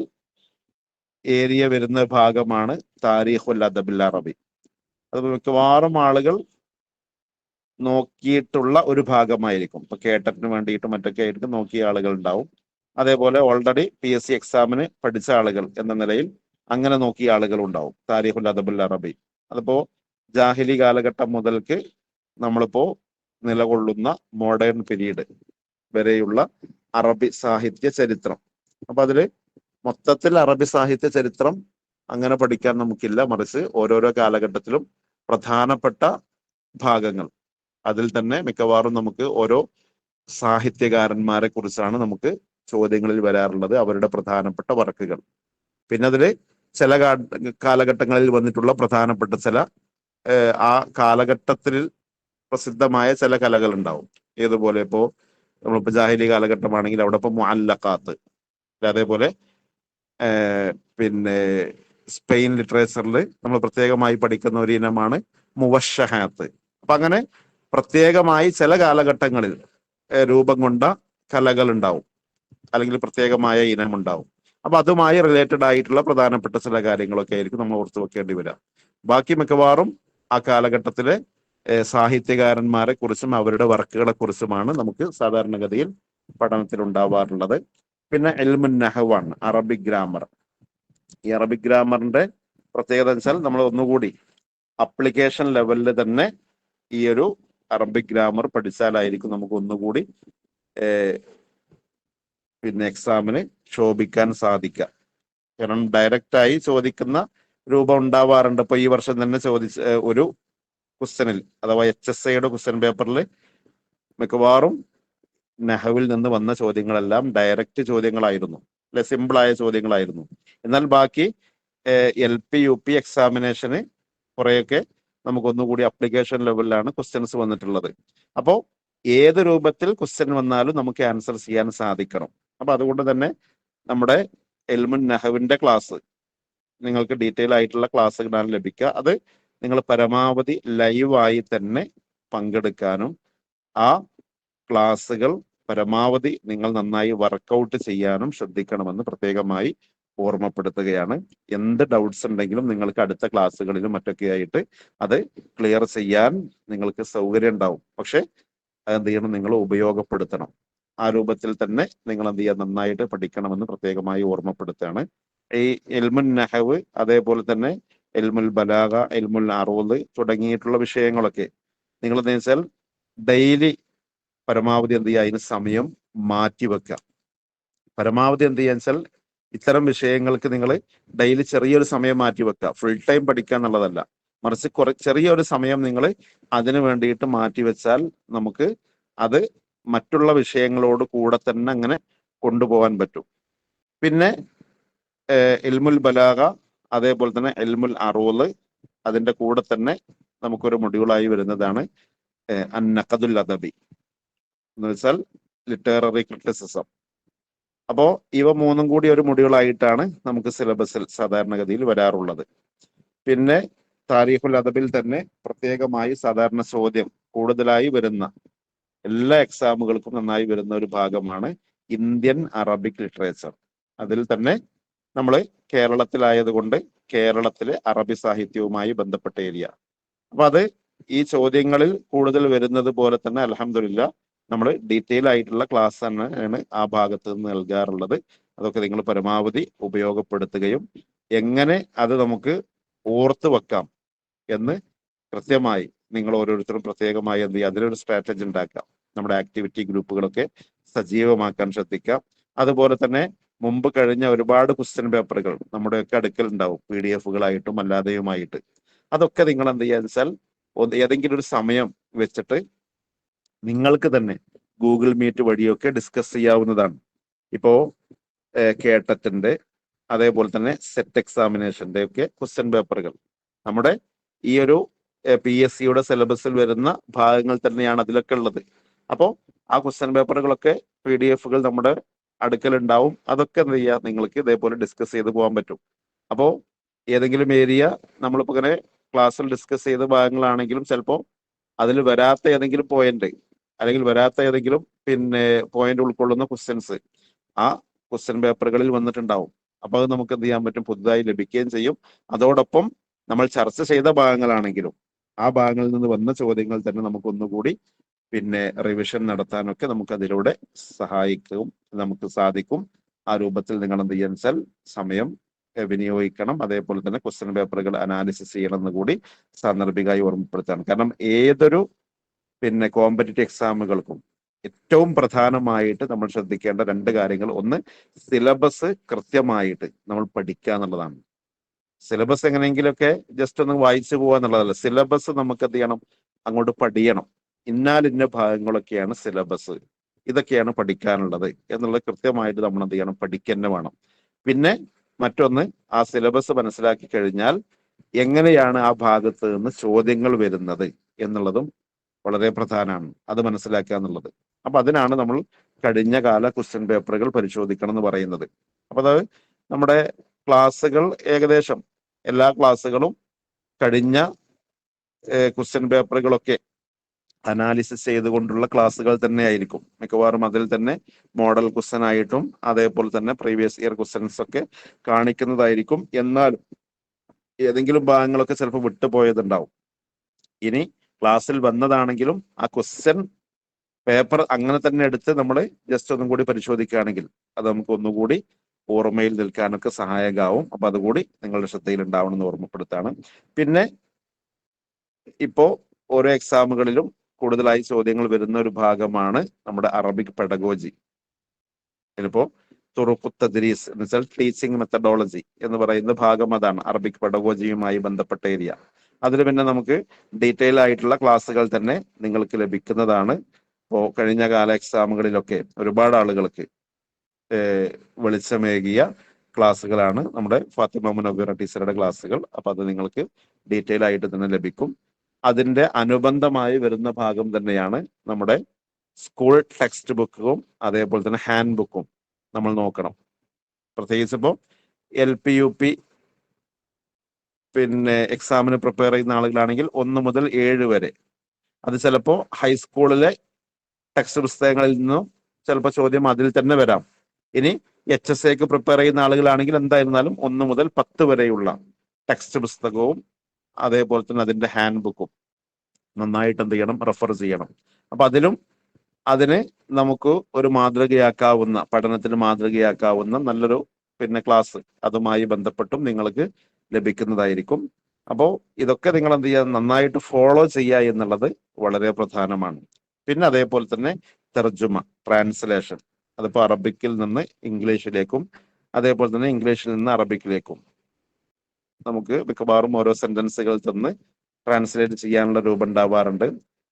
ഏരിയ വരുന്ന ഭാഗമാണ് താരീഖുൽ അദബിൽ അറബി. അത് മിക്കവാറും ആളുകൾ നോക്കിയിട്ടുള്ള ഒരു ഭാഗമായിരിക്കും. ഇപ്പൊ കേട്ടറ്റിന് വേണ്ടിയിട്ട് മറ്റൊക്കെ ആയിട്ട് നോക്കിയ ആളുകൾ ഉണ്ടാവും. അതേപോലെ ഓൾറെഡി PSC എക്സാമിന് പഠിച്ച ആളുകൾ എന്ന നിലയിൽ അങ്ങനെ നോക്കിയ ആളുകൾ ഉണ്ടാവും. താരീഖുൽ അദബുൽ അറബി അതിപ്പോ ജാഹിലി കാലഘട്ടം മുതൽക്ക് നമ്മളിപ്പോ നിലകൊള്ളുന്ന മോഡേൺ പീരീഡ് വരെയുള്ള അറബി സാഹിത്യ ചരിത്രം. അപ്പൊ അതില് മൊത്തത്തിൽ അറബി സാഹിത്യ ചരിത്രം അങ്ങനെ പഠിക്കാൻ നമുക്കില്ല. മറിച്ച് ഓരോരോ കാലഘട്ടത്തിലും പ്രധാനപ്പെട്ട ഭാഗങ്ങൾ അതിൽ തന്നെ മിക്കവാറും നമുക്ക് ഓരോ സാഹിത്യകാരന്മാരെ കുറിച്ചാണ് നമുക്ക് ചോദ്യങ്ങളിൽ വരാറുള്ളത്, അവരുടെ പ്രധാനപ്പെട്ട വർക്കുകൾ. പിന്നെ അതില് ചില കാലഘട്ടങ്ങളിൽ വന്നിട്ടുള്ള പ്രധാനപ്പെട്ട ചില ആ കാലഘട്ടത്തിൽ പ്രസിദ്ധമായ ചില കലകൾ ഉണ്ടാവും. ഏതുപോലെ ഇപ്പോ നമ്മളിപ്പോ ജാഹിലി കാലഘട്ടമാണെങ്കിൽ അവിടെ ഇപ്പൊ മുഅല്ലഖാത്ത്, അതേപോലെ പിന്നെ സ്പെയിൻ ലിറ്ററേച്ചറിൽ നമ്മൾ പ്രത്യേകമായി പഠിക്കുന്ന ഒരു ഇനമാണ് മുവഷഹാത്ത്. അപ്പൊ അങ്ങനെ പ്രത്യേകമായി ചില കാലഘട്ടങ്ങളിൽ രൂപം കൊണ്ട കലകൾ ഉണ്ടാവും, അല്ലെങ്കിൽ പ്രത്യേകമായ ഇനം ഉണ്ടാവും. അപ്പൊ അതുമായി റിലേറ്റഡ് ആയിട്ടുള്ള പ്രധാനപ്പെട്ട ചില കാര്യങ്ങളൊക്കെ ആയിരിക്കും നമ്മൾ ഓർത്തു വെക്കേണ്ടി വരിക. ബാക്കി മിക്കവാറും ആ കാലഘട്ടത്തിലെ സാഹിത്യകാരന്മാരെ കുറിച്ചും അവരുടെ വർക്കുകളെ കുറിച്ചുമാണ് നമുക്ക് സാധാരണഗതിയിൽ പഠനത്തിൽ ഉണ്ടാവാറുള്ളത്. പിന്നെ ഇൽമുൻ നഹ്വാണ്, അറബിക് ഗ്രാമർ. ഈ അറബിക് ഗ്രാമറിന്റെ പ്രത്യേകത വെച്ചാൽ നമ്മൾ ഒന്നുകൂടി അപ്ലിക്കേഷൻ ലെവലിൽ തന്നെ ഈ ഒരു അറബിക് ഗ്രാമർ പഠിച്ചാലായിരിക്കും നമുക്ക് ഒന്നുകൂടി പിന്നെ എക്സാമിന് ശോഭിക്കാൻ സാധിക്കുക. കാരണം ഡയറക്റ്റായി ചോദിക്കുന്ന രൂപം ഉണ്ടാവാറുണ്ട്. ഇപ്പൊ ഈ വർഷം തന്നെ ചോദിച്ച ഒരു ക്വസ്റ്റനിൽ, അഥവാ HSIയുടെ ക്വസ്റ്റ്യൻ പേപ്പറിൽ മിക്കവാറും നഹവിൽ നിന്ന് വന്ന ചോദ്യങ്ങളെല്ലാം ഡയറക്റ്റ് ചോദ്യങ്ങളായിരുന്നു, അല്ലെ, സിമ്പിളായ ചോദ്യങ്ങളായിരുന്നു. എന്നാൽ ബാക്കി LP UP എക്സാമിനേഷന് കുറെയൊക്കെ നമുക്കൊന്നുകൂടി അപ്ലിക്കേഷൻ ലെവലിലാണ് ക്വസ്റ്റ്യൻസ് വന്നിട്ടുള്ളത്. അപ്പോൾ ഏത് രൂപത്തിൽ ക്വസ്റ്റ്യൻ വന്നാലും നമുക്ക് ആൻസർ ചെയ്യാൻ സാധിക്കണം. അപ്പൊ അതുകൊണ്ട് തന്നെ നമ്മുടെ ഇൽമുൻ നഹവിന്റെ ക്ലാസ് നിങ്ങൾക്ക് ഡീറ്റെയിൽ ആയിട്ടുള്ള ക്ലാസ്സുകളാണ് ലഭിക്കുക. അത് നിങ്ങൾ പരമാവധി ലൈവായി തന്നെ പങ്കെടുക്കാനും ആ ക്ലാസ്സുകൾ പരമാവധി നിങ്ങൾ നന്നായി വർക്കൗട്ട് ചെയ്യാനും ശ്രദ്ധിക്കണമെന്ന് പ്രത്യേകമായി ഓർമ്മപ്പെടുത്തുകയാണ്. എന്ത് ഡൗട്ട്സ് ഉണ്ടെങ്കിലും നിങ്ങൾക്ക് അടുത്ത ക്ലാസ്സുകളിലും മറ്റൊക്കെ ആയിട്ട് അത് ക്ലിയർ ചെയ്യാൻ നിങ്ങൾക്ക് സൗകര്യം ഉണ്ടാവും. പക്ഷെ അതെന്ത് ചെയ്യണം, നിങ്ങൾ ഉപയോഗപ്പെടുത്തണം. ആ രൂപത്തിൽ തന്നെ നിങ്ങൾ എന്ത് ചെയ്യുക, നന്നായിട്ട് പഠിക്കണമെന്ന് പ്രത്യേകമായി ഓർമ്മപ്പെടുത്തുകയാണ്. ഈ ഇൽമുൻ നഹവ്, അതേപോലെ തന്നെ ഇൽമുൽ ബലാഗ, ഇൽമുൽ അറൂദ് തുടങ്ങിയിട്ടുള്ള വിഷയങ്ങളൊക്കെ നിങ്ങൾ എന്താ വെച്ചാൽ ഡെയിലി പരമാവധി എന്ത് ചെയ്യുക, അതിന് സമയം മാറ്റിവെക്കുക. പരമാവധി എന്ത് ചെയ്യാന്ന് വെച്ചാൽ ഇത്തരം വിഷയങ്ങൾക്ക് നിങ്ങൾ ഡെയിലി ചെറിയൊരു സമയം മാറ്റിവെക്കുക. ഫുൾ ടൈം പഠിക്കുക എന്നുള്ളതല്ല, മറിച്ച് ചെറിയൊരു സമയം നിങ്ങൾ അതിനു വേണ്ടിയിട്ട് മാറ്റിവെച്ചാൽ നമുക്ക് അത് മറ്റുള്ള വിഷയങ്ങളോട് കൂടെ തന്നെ അങ്ങനെ കൊണ്ടുപോകാൻ പറ്റും. പിന്നെ ഇൽമുൽ ബലാഗ, അതേപോലെ തന്നെ ഇൽമുൽ അറൂദ്, അതിന്റെ കൂടെ തന്നെ നമുക്കൊരു മൊഡ്യൂളായി വരുന്നതാണ് അന്നഖദുൽ അദബി എന്ന് വെച്ചാൽ ലിറ്റററി ക്രിറ്റിസിസം. അപ്പോ ഇവ മൂന്നും കൂടി ഒരു മൊഡ്യൂളായിട്ടാണ് നമുക്ക് സിലബസിൽ സാധാരണഗതിയിൽ വരാറുള്ളത്. പിന്നെ താരീഖുൽ അദബിൽ തന്നെ പ്രത്യേകമായി സാധാരണ ചോദ്യം കൂടുതലായി വരുന്ന, എല്ലാ എക്സാമുകൾക്കും നന്നായി വരുന്ന ഒരു ഭാഗമാണ് ഇന്ത്യൻ അറബിക് ലിറ്ററേച്ചർ. അതിൽ തന്നെ നമ്മൾ കേരളത്തിലായതുകൊണ്ട് കേരളത്തിലെ അറബി സാഹിത്യവുമായി ബന്ധപ്പെട്ട ഏരിയ. അപ്പൊ അത് ഈ ചോദ്യങ്ങളിൽ കൂടുതൽ വരുന്നത് പോലെ തന്നെ അൽഹംദുലില്ലാ നമ്മൾ ഡീറ്റെയിൽ ആയിട്ടുള്ള ക്ലാസ് തന്നെയാണ് ആ ഭാഗത്ത് നിന്ന് നൽകാറുള്ളത്. അതൊക്കെ നിങ്ങൾ പരമാവധി ഉപയോഗപ്പെടുത്തുകയും എങ്ങനെ അത് നമുക്ക് ഓർത്ത് വെക്കാം എന്ന് കൃത്യമായി നിങ്ങൾ ഓരോരുത്തരും പ്രത്യേകമായി എന്ത് ചെയ്യുക, അതിലൊരു സ്ട്രാറ്റജി ഉണ്ടാക്കാം. നമ്മുടെ ആക്ടിവിറ്റി ഗ്രൂപ്പുകളൊക്കെ സജീവമാക്കാൻ ശ്രദ്ധിക്കാം. അതുപോലെ തന്നെ മുമ്പ് കഴിഞ്ഞ ഒരുപാട് ക്വസ്റ്റ്യൻ പേപ്പറുകൾ നമ്മുടെയൊക്കെ അടുക്കൽ ഉണ്ടാവും, PDF-കളായിട്ടും അല്ലാതെയുമായിട്ട്. അതൊക്കെ നിങ്ങൾ എന്ത് ചെയ്യാന്ന് വെച്ചാൽ ഏതെങ്കിലും ഒരു സമയം വെച്ചിട്ട് നിങ്ങൾക്ക് തന്നെ ഗൂഗിൾ മീറ്റ് വഴിയൊക്കെ ഡിസ്കസ് ചെയ്യാവുന്നതാണ്. ഇപ്പോ കേട്ടറ്റിന്റെ, അതേപോലെ തന്നെ സെറ്റ് എക്സാമിനേഷന്റെ ഒക്കെ ക്വസ്റ്റ്യൻ പേപ്പറുകൾ നമ്മുടെ ഈ ഒരു PSCയുടെ സിലബസിൽ വരുന്ന ഭാഗങ്ങൾ തന്നെയാണ് അതിലൊക്കെ ഉള്ളത്. അപ്പോൾ ആ ക്വസ്റ്റ്യൻ പേപ്പറുകളൊക്കെ PDF-കൾ നമ്മുടെ അടുക്കലുണ്ടാവും. അതൊക്കെ എന്ത് ചെയ്യുക, നിങ്ങൾക്ക് ഇതേപോലെ ഡിസ്കസ് ചെയ്ത് പോകാൻ പറ്റും. അപ്പോൾ ഏതെങ്കിലും ഏരിയ നമ്മളിപ്പോൾ ഇങ്ങനെ ക്ലാസ്സിൽ ഡിസ്കസ് ചെയ്ത ഭാഗങ്ങളാണെങ്കിലും ചിലപ്പോൾ അതിൽ വരാത്ത ഏതെങ്കിലും പോയിന്റ്, അല്ലെങ്കിൽ വരാത്ത ഏതെങ്കിലും പിന്നെ പോയിന്റ് ഉൾക്കൊള്ളുന്ന ക്വസ്റ്റ്യൻസ് ആ ക്വസ്റ്റ്യൻ പേപ്പറുകളിൽ വന്നിട്ടുണ്ടാവും. അപ്പൊ അത് നമുക്ക് എന്ത് ചെയ്യാൻ പറ്റും, പുതുതായി ലഭിക്കുകയും ചെയ്യും. അതോടൊപ്പം നമ്മൾ ചർച്ച ചെയ്ത ഭാഗങ്ങളാണെങ്കിലും ആ ഭാഗങ്ങളിൽ നിന്ന് വന്ന ചോദ്യങ്ങൾ തന്നെ നമുക്ക് ഒന്നുകൂടി പിന്നെ റിവിഷൻ നടത്താനൊക്കെ നമുക്ക് അതിലൂടെ നമുക്ക് സാധിക്കും. ആ രൂപത്തിൽ നിങ്ങൾ എന്ത് ചെയ്യാൻ വെച്ചാൽ സമയം വിനിയോഗിക്കണം. അതേപോലെ തന്നെ ക്വസ്റ്റ്യൻ പേപ്പറുകൾ അനാലിസിസ് ചെയ്യണം എന്ന് കൂടി സാന്ദർഭികമായി ഓർമ്മപ്പെടുത്താണ്. കാരണം ഏതൊരു പിന്നെ കോമ്പറ്റിറ്റീവ് എക്സാമുകൾക്കും ഏറ്റവും പ്രധാനമായിട്ട് നമ്മൾ ശ്രദ്ധിക്കേണ്ട രണ്ട് കാര്യങ്ങൾ, ഒന്ന് സിലബസ് കൃത്യമായിട്ട് നമ്മൾ പഠിക്കുക എന്നുള്ളതാണ്. സിലബസ് എങ്ങനെയെങ്കിലുമൊക്കെ ജസ്റ്റ് ഒന്ന് വായിച്ചു പോവുക എന്നുള്ളതല്ല, സിലബസ് നമുക്ക് എന്ത് ചെയ്യണം, അങ്ങോട്ട് പഠിയണം. ഇന്ന ഭാഗങ്ങളൊക്കെയാണ് സിലബസ്, ഇതൊക്കെയാണ് പഠിക്കാനുള്ളത് എന്നുള്ളത് കൃത്യമായിട്ട് നമ്മൾ എന്ത് ചെയ്യണം, പഠിക്കന്നെ വേണം. പിന്നെ മറ്റൊന്ന്, ആ സിലബസ് മനസ്സിലാക്കി കഴിഞ്ഞാൽ എങ്ങനെയാണ് ആ ഭാഗത്ത് നിന്ന് ചോദ്യങ്ങൾ വരുന്നത് എന്നുള്ളതും വളരെ പ്രധാനമാണ്, അത് മനസ്സിലാക്കുക എന്നുള്ളത്. അപ്പൊ അതിനാണ് നമ്മൾ കഴിഞ്ഞ കാല ക്വസ്റ്റ്യൻ പേപ്പറുകൾ പരിശോധിക്കണം എന്ന് പറയുന്നത്. അപ്പൊ അത് നമ്മുടെ ക്ലാസ്സുകൾ ഏകദേശം എല്ലാ ക്ലാസ്സുകളും കഴിഞ്ഞ ക്വസ്റ്റ്യൻ പേപ്പറുകളൊക്കെ അനാലിസിസ് ചെയ്തുകൊണ്ടുള്ള ക്ലാസ്സുകൾ തന്നെ ആയിരിക്കും മിക്കവാറും. അതിൽ തന്നെ മോഡൽ ക്വസ്റ്റ്യൻ ആയിട്ടും അതേപോലെ തന്നെ പ്രീവിയസ് ഇയർ ക്വസ്റ്റ്യൻസ് ഒക്കെ കാണിക്കുന്നതായിരിക്കും. എന്നാലും ഏതെങ്കിലും ഭാഗങ്ങളൊക്കെ ചിലപ്പോൾ വിട്ടുപോയതുണ്ടാവും. ഇനി ക്ലാസ്സിൽ വന്നതാണെങ്കിലും ആ ക്വസ്റ്റ്യൻ പേപ്പർ അങ്ങനെ തന്നെ എടുത്ത് നമ്മൾ ജസ്റ്റ് ഒന്നും കൂടി പരിശോധിക്കുകയാണെങ്കിൽ അത് നമുക്ക് ഒന്നുകൂടി ഓർമ്മയിൽ നിൽക്കാനൊക്കെ സഹായകമാവും. അപ്പൊ അതുകൂടി നിങ്ങളുടെ ശ്രദ്ധയിൽ ഉണ്ടാവണമെന്ന് ഓർമ്മപ്പെടുത്താണ്. പിന്നെ ഇപ്പോ ഓരോ എക്സാമുകളിലും കൂടുതലായി ചോദ്യങ്ങൾ വരുന്ന ഒരു ഭാഗമാണ് നമ്മുടെ അറബിക് പെഡഗോജി. ഇതിപ്പോ തുറുഖു തദ്രീസ് എന്ന് വെച്ചാൽ ടീച്ചിങ് മെത്തഡോളജി എന്ന് പറയുന്ന ഭാഗം അതാണ്, അറബിക് പെഡഗോജിയുമായി ബന്ധപ്പെട്ട ഏരിയ. അതിൽ പിന്നെ നമുക്ക് ഡീറ്റെയിൽ ആയിട്ടുള്ള ക്ലാസ്സുകൾ തന്നെ നിങ്ങൾക്ക് ലഭിക്കുന്നതാണ്. ഇപ്പോൾ കഴിഞ്ഞ കാല എക്സാമുകളിലൊക്കെ ഒരുപാട് ആളുകൾക്ക് വെളിച്ചമേകിയ ക്ലാസ്സുകളാണ് നമ്മുടെ ഫാത്തിമ മുനവ്വിറ ടീച്ചറുടെ ക്ലാസ്സുകൾ. അപ്പൊ അത് നിങ്ങൾക്ക് ഡീറ്റെയിൽ ആയിട്ട് തന്നെ ലഭിക്കും. അതിന്റെ അനുബന്ധമായി വരുന്ന ഭാഗം തന്നെയാണ് നമ്മുടെ സ്കൂൾ ടെക്സ്റ്റ് ബുക്കും അതേപോലെ തന്നെ ഹാൻഡ് ബുക്കും നമ്മൾ നോക്കണം. പ്രത്യേകിച്ച് ഇപ്പോൾ LP UP പിന്നെ എക്സാമിന് പ്രിപ്പയർ ചെയ്യുന്ന ആളുകളാണെങ്കിൽ 1 മുതൽ 7 വരെ, അത് ചിലപ്പോൾ ഹൈസ്കൂളിലെ ടെക്സ്റ്റ് പുസ്തകങ്ങളിൽ നിന്നും ചിലപ്പോൾ ചോദ്യം അതിൽ തന്നെ വരാം. ഇനി HSAക്ക് പ്രിപ്പയർ ചെയ്യുന്ന ആളുകളാണെങ്കിൽ എന്തായിരുന്നാലും 1 മുതൽ 10 വരെയുള്ള ടെക്സ്റ്റ് പുസ്തകവും അതേപോലെ തന്നെ അതിന്റെ ഹാൻഡ് ബുക്കും നന്നായിട്ട് എന്ത് ചെയ്യണം, റെഫർ ചെയ്യണം. അപ്പൊ അതിന് നമുക്ക് ഒരു മാതൃകയാക്കാവുന്ന, പഠനത്തിന് മാതൃകയാക്കാവുന്ന നല്ലൊരു പിന്നെ ക്ലാസ് അതുമായി ബന്ധപ്പെട്ടും നിങ്ങൾക്ക് ലഭിക്കുന്നതായിരിക്കും. അപ്പോൾ ഇതൊക്കെ നിങ്ങൾ എന്ത് ചെയ്യുക, നന്നായിട്ട് ഫോളോ ചെയ്യുക എന്നുള്ളത് വളരെ പ്രധാനമാണ്. പിന്നെ അതേപോലെ തന്നെ തർജുമ, ട്രാൻസ്ലേഷൻ, അതിപ്പോൾ അറബിക്കിൽ നിന്ന് ഇംഗ്ലീഷിലേക്കും അതേപോലെ തന്നെ ഇംഗ്ലീഷിൽ നിന്ന് അറബിക്കിലേക്കും നമുക്ക് മിക്കവാറും ഓരോ സെന്റൻസുകൾ തന്ന് ട്രാൻസ്ലേറ്റ് ചെയ്യാനുള്ള രൂപം ഉണ്ടാവാറുണ്ട്.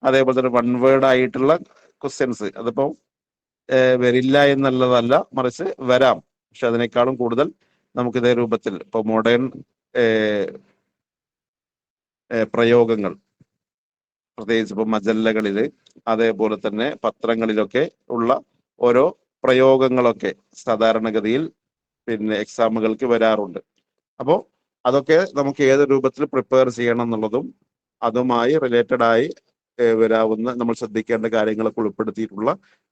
അതേപോലെ തന്നെ 1 വേർഡ് ആയിട്ടുള്ള ക്വസ്റ്റ്യൻസ് അതിപ്പോ വരില്ല എന്നുള്ളതല്ല, മറിച്ച് വരാം. പക്ഷെ അതിനേക്കാളും കൂടുതൽ നമുക്ക് ഇതേ രൂപത്തിൽ ഇപ്പൊ മോഡേൺ പ്രയോഗങ്ങൾ, പ്രത്യേകിച്ച് ഇപ്പൊ മജല്ലകളില് അതേപോലെ തന്നെ പത്രങ്ങളിലൊക്കെ ഉള്ള ഓരോ പ്രയോഗങ്ങളൊക്കെ സാധാരണഗതിയിൽ പിന്നെ എക്സാമുകൾക്ക് വരാറുണ്ട്. അപ്പോൾ അതൊക്കെ നമുക്ക് ഏത് രൂപത്തിൽ പ്രിപ്പയർ ചെയ്യണം എന്നുള്ളതും അതുമായി റിലേറ്റഡ് ആയി വരാവുന്ന നമ്മൾ ശ്രദ്ധിക്കേണ്ട കാര്യങ്ങളൊക്കെ ഉൾപ്പെടുത്തിയിട്ടുള്ള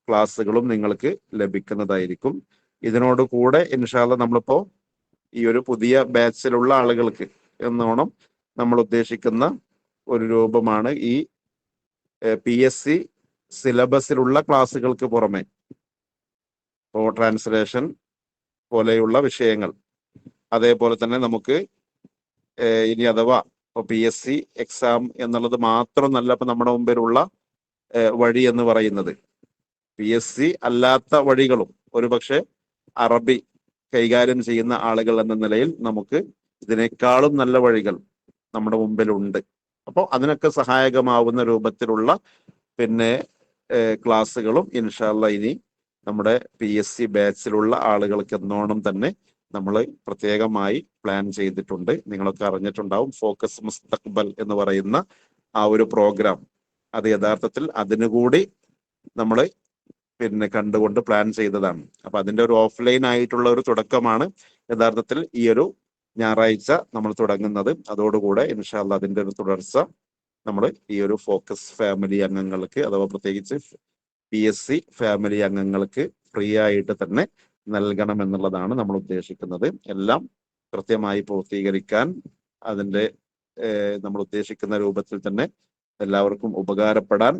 ക്ലാസ്സുകളും നിങ്ങൾക്ക് ലഭിക്കുന്നതായിരിക്കും. ഇതിനോട് കൂടെ ഇൻഷാ അല്ലാഹ് നമ്മളിപ്പോ ഈ ഒരു പുതിയ ബാച്ചിലുള്ള ആളുകൾക്ക് എന്നോണം നമ്മൾ ഉദ്ദേശിക്കുന്ന ഒരു രൂപമാണ് ഈ PSC സിലബസിലുള്ള ക്ലാസ്സുകൾക്ക് പുറമെ ട്രാൻസ്ലേഷൻ പോലെയുള്ള വിഷയങ്ങൾ, അതേപോലെ തന്നെ നമുക്ക് ഇനി അഥവാ ഇപ്പോൾ PSC എക്സാം എന്നുള്ളത് മാത്രമല്ല ഇപ്പൊ നമ്മുടെ മുമ്പിലുള്ള വഴി എന്ന് പറയുന്നത്, PSC അല്ലാത്ത വഴികളും ഒരുപക്ഷെ അറബി കൈകാര്യം ചെയ്യുന്ന ആളുകൾ എന്ന നിലയിൽ നമുക്ക് ഇതിനേക്കാളും നല്ല വഴികൾ നമ്മുടെ മുമ്പിലുണ്ട്. അപ്പോൾ അതിനൊക്കെ സഹായകമാവുന്ന രൂപത്തിലുള്ള പിന്നെ ക്ലാസ്സുകളും ഇൻഷാ അല്ലാഹ് ഇനി നമ്മുടെ PSC ബാച്ചിലുള്ള ആളുകൾക്ക് എന്നോണം തന്നെ നമ്മൾ പ്രത്യേകമായി പ്ലാൻ ചെയ്തിട്ടുണ്ട്. നിങ്ങളൊക്കെ അറിഞ്ഞിട്ടുണ്ടാവും, ഫോക്കസ് മുസ്തഖ്ബൽ എന്ന് പറയുന്ന ആ ഒരു പ്രോഗ്രാം. അത് യഥാർത്ഥത്തിൽ അതിനുകൂടി നമ്മൾ പിന്നെ കണ്ടുകൊണ്ട് പ്ലാൻ ചെയ്തതാണ്. അപ്പൊ അതിന്റെ ഒരു ഓഫ്ലൈൻ ആയിട്ടുള്ള ഒരു തുടക്കമാണ് യഥാർത്ഥത്തിൽ ഈ ഒരു ഞായറാഴ്ച നമ്മൾ തുടങ്ങുന്നത്. അതോടുകൂടെ ഇൻഷാ അല്ലാഹ് അതിന്റെ ഒരു തുടർച്ച നമ്മൾ ഈ ഒരു ഫോക്കസ് ഫാമിലി അംഗങ്ങൾക്ക് അഥവാ പ്രത്യേകിച്ച് PSC ഫാമിലി അംഗങ്ങൾക്ക് ഫ്രീ ആയിട്ട് തന്നെ നൽകണം എന്നുള്ളതാണ് നമ്മൾ ഉദ്ദേശിക്കുന്നത്. എല്ലാം കൃത്യമായി പൂർത്തീകരിക്കാൻ അതിന്റെ നമ്മൾ ഉദ്ദേശിക്കുന്ന രൂപത്തിൽ തന്നെ എല്ലാവർക്കും ഉപകാരപ്പെടാൻ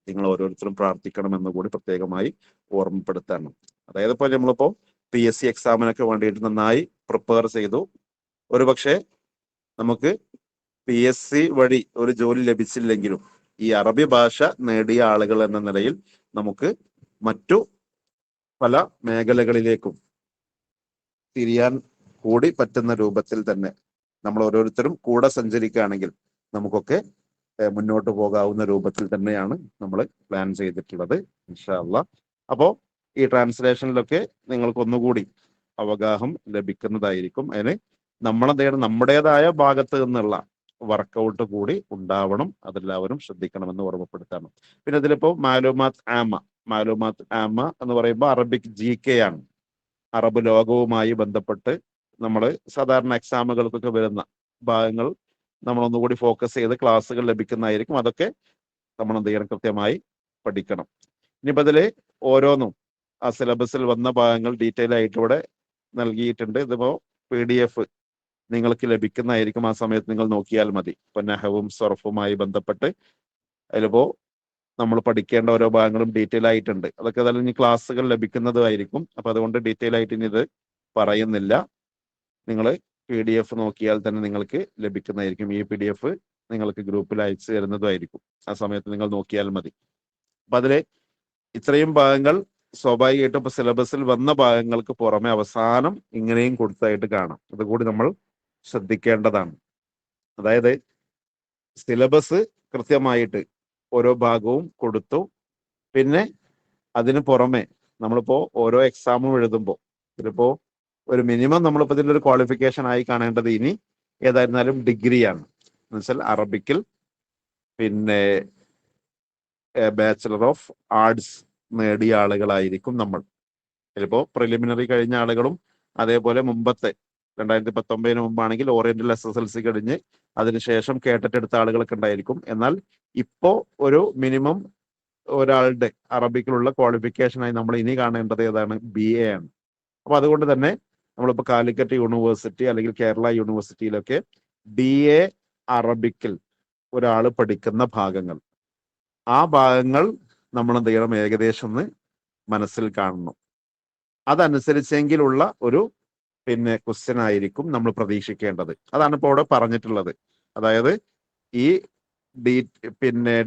നിങ്ങൾ ഓരോരുത്തരും പ്രാർത്ഥിക്കണമെന്ന് കൂടി പ്രത്യേകമായി ഓർമ്മപ്പെടുത്താണ്. അതായത് ഇപ്പോൾ നമ്മളിപ്പോ PSC എക്സാമിനൊക്കെ വേണ്ടിയിട്ട് നന്നായി പ്രിപ്പയർ ചെയ്തു, ഒരുപക്ഷെ നമുക്ക് PSC വഴി ഒരു ജോലി ലഭിച്ചില്ലെങ്കിലും ഈ അറബി ഭാഷ നേടിയ ആളുകൾ എന്ന നിലയിൽ നമുക്ക് മറ്റു പല മേഖലകളിലേക്കും തിരിയാൻ കൂടി പറ്റുന്ന രൂപത്തിൽ തന്നെ നമ്മൾ ഓരോരുത്തരും കൂടെ സഞ്ചരിക്കുകയാണെങ്കിൽ നമുക്കൊക്കെ മുന്നോട്ട് പോകാവുന്ന രൂപത്തിൽ തന്നെയാണ് നമ്മൾ പ്ലാൻ ചെയ്തിട്ടുള്ളത് ഇൻഷാ അല്ലാഹ്. അപ്പോൾ ഈ ട്രാൻസ്ലേഷനിലൊക്കെ നിങ്ങൾക്ക് ഒന്നുകൂടി അവഗാഹം ലഭിക്കുന്നതായിരിക്കും. അതിന് നമ്മളെന്താണ് നമ്മുടേതായ ഭാഗത്ത് നിന്നുള്ള വർക്കൗട്ട് കൂടി ഉണ്ടാവണം. അതെല്ലാവരും ശ്രദ്ധിക്കണമെന്ന് ഓർമ്മപ്പെടുത്താണ്. പിന്നെ ഇതിലിപ്പോ മാലൂമാത്ത് ആമ എന്ന് പറയുമ്പോൾ അറബിക് GK ആണ്. അറബ് ലോകവുമായി ബന്ധപ്പെട്ട് നമ്മൾ സാധാരണ എക്സാമുകൾക്കൊക്കെ വരുന്ന ഭാഗങ്ങൾ നമ്മളൊന്നുകൂടി ഫോക്കസ് ചെയ്ത് ക്ലാസ്സുകൾ ലഭിക്കുന്നതായിരിക്കും. അതൊക്കെ നമ്മൾ എന്ത് ചെയ്യണം, കൃത്യമായി പഠിക്കണം. ഇനിയിപ്പോൾ ഇതിൽ ഓരോന്നും ആ സിലബസിൽ വന്ന ഭാഗങ്ങൾ ഡീറ്റെയിൽ ആയിട്ട് ഇവിടെ നൽകിയിട്ടുണ്ട്. ഇതിപ്പോ PDF നിങ്ങൾക്ക് ലഭിക്കുന്നതായിരിക്കും. ആ സമയത്ത് നിങ്ങൾ നോക്കിയാൽ മതി. ഇപ്പൊ നഹവും സർഫുമായി ബന്ധപ്പെട്ട് അതിലിപ്പോ നമ്മൾ പഠിക്കേണ്ട ഓരോ ഭാഗങ്ങളും ഡീറ്റെയിൽ ആയിട്ടുണ്ട്. അതൊക്കെ ഏതായാലും ഇനി ക്ലാസ്സുകൾ ലഭിക്കുന്നതായിരിക്കും. അപ്പൊ അതുകൊണ്ട് ഡീറ്റെയിൽ ആയിട്ട് ഇനി ഇത് പറയുന്നില്ല. നിങ്ങൾ PDF നോക്കിയാൽ തന്നെ നിങ്ങൾക്ക് ലഭിക്കുന്നതായിരിക്കും. ഈ PDF നിങ്ങൾക്ക് ഗ്രൂപ്പിൽ അയച്ചു തരുന്നതായിരിക്കും. ആ സമയത്ത് നിങ്ങൾ നോക്കിയാൽ മതി. അപ്പൊ അതില് ഇത്രയും ഭാഗങ്ങൾ സ്വാഭാവികമായിട്ടും ഇപ്പൊ സിലബസിൽ വന്ന ഭാഗങ്ങൾക്ക് പുറമെ അവസാനം ഇങ്ങനെയും കൊടുത്തായിട്ട് കാണാം. അതുകൂടി നമ്മൾ ശ്രദ്ധിക്കേണ്ടതാണ്. അതായത് സിലബസ് കൃത്യമായിട്ട് ഓരോ ഭാഗവും കൊടുത്തു. പിന്നെ അതിന് പുറമെ നമ്മളിപ്പോ ഓരോ എക്സാമും എഴുതുമ്പോൾ ഇതിലിപ്പോ ഒരു മിനിമം നമ്മളിപ്പോ ഇതിന്റെ ഒരു ക്വാളിഫിക്കേഷൻ ആയി കാണേണ്ടത് ഇനി ഏതായിരുന്നാലും ഡിഗ്രിയാണ്. എന്നുവെച്ചാൽ അറബിക്കിൽ പിന്നെ ബാച്ചലർ ഓഫ് ആർട്സ് നേടിയ ആളുകളായിരിക്കും നമ്മൾ. ചിലപ്പോ പ്രിലിമിനറി കഴിഞ്ഞ ആളുകളും അതേപോലെ മുമ്പത്തെ 2019 മുമ്പാണെങ്കിൽ ഓറിയന്റൽ SSLC കഴിഞ്ഞ് അതിനുശേഷം കേട്ടറ്റ് എടുത്ത ആളുകളൊക്കെ ഉണ്ടായിരിക്കും. എന്നാൽ ഇപ്പോ ഒരു മിനിമം ഒരാളുടെ അറബിക്കിലുള്ള ക്വാളിഫിക്കേഷനായി നമ്മൾ ഇനി കാണേണ്ടത് ഏതാണ്? BA ആണ്. അപ്പൊ അതുകൊണ്ട് തന്നെ നമ്മളിപ്പോ കാലിക്കറ്റ് യൂണിവേഴ്സിറ്റി അല്ലെങ്കിൽ കേരള യൂണിവേഴ്സിറ്റിയിലൊക്കെ BA അറബിക്കിൽ ഒരാൾ പഠിക്കുന്ന ഭാഗങ്ങൾ, ആ ഭാഗങ്ങൾ നമ്മൾ എന്ത് ചെയ്യണം, ഏകദേശം ഒന്ന് മനസ്സിൽ കാണണം. അതനുസരിച്ചെങ്കിലുള്ള ഒരു ക്വസ്റ്റ്യൻ ആയിരിക്കും നമ്മൾ പ്രതീക്ഷിക്കേണ്ടത്. അതാണ് ഇപ്പോൾ ഇവിടെ പറഞ്ഞിട്ടുള്ളത്. അതായത് ഈ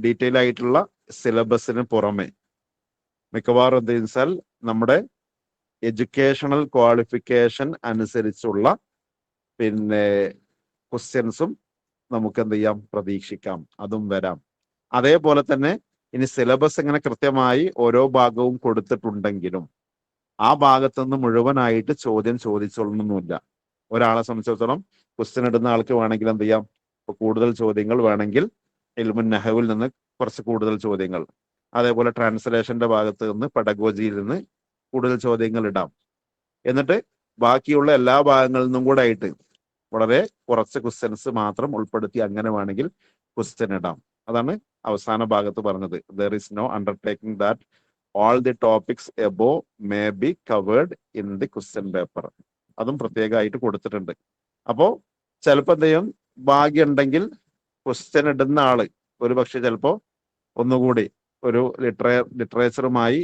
ഡീറ്റെയിൽ ആയിട്ടുള്ള സിലബസിന് പുറമെ മിക്കവാറും എന്ത് വെച്ചാൽ നമ്മുടെ എഡ്യൂക്കേഷണൽ ക്വാളിഫിക്കേഷൻ അനുസരിച്ചുള്ള ക്വസ്റ്റ്യൻസും നമുക്ക് എന്ത് ചെയ്യാം, പ്രതീക്ഷിക്കാം. അതും വരാം. അതേപോലെ തന്നെ ഇനി സിലബസ് ഇങ്ങനെ കൃത്യമായി ഓരോ ഭാഗവും കൊടുത്തിട്ടുണ്ടെങ്കിലും ആ ഭാഗത്തുനിന്ന് മുഴുവനായിട്ട് ചോദ്യം ചോദിച്ചോളണമെന്നില്ല. ഒരാളെ സംബന്ധിച്ചിടത്തോളം ക്വസ്റ്റ്യൻ ഇടുന്ന ആൾക്ക് വേണമെങ്കിൽ എന്ത് ചെയ്യാം, ഇപ്പൊ കൂടുതൽ ചോദ്യങ്ങൾ വേണമെങ്കിൽ ഇൽമുൻ നഹവിൽ നിന്ന് കുറച്ച് കൂടുതൽ ചോദ്യങ്ങൾ, അതേപോലെ ട്രാൻസ്ലേഷന്റെ ഭാഗത്ത് നിന്ന് പെഡഗോജിയിൽ നിന്ന് കൂടുതൽ ചോദ്യങ്ങൾ ഇടാം. എന്നിട്ട് ബാക്കിയുള്ള എല്ലാ ഭാഗങ്ങളിൽ നിന്നും കൂടെ ആയിട്ട് വളരെ കുറച്ച് ക്വസ്റ്റ്യൻസ് മാത്രം ഉൾപ്പെടുത്തി അങ്ങനെ വേണമെങ്കിൽ ക്വസ്റ്റ്യൻ ഇടാം. അതാണ് അവസാന ഭാഗത്ത് പറഞ്ഞത്. There is no undertaking that all the topics above may be covered in the question paper. അതും പ്രത്യേകമായിട്ട് കൊടുത്തിട്ടുണ്ട്. അപ്പോ ചിലപ്പോൾ എന്ത് ചെയ്യും, ഭാഗ്യം ഉണ്ടെങ്കിൽ ക്വസ്റ്റ്യൻ ഇടുന്ന ആള് ഒരു പക്ഷെ ചിലപ്പോ ഒന്നുകൂടി ഒരു ലിറ്ററേച്ചറുമായി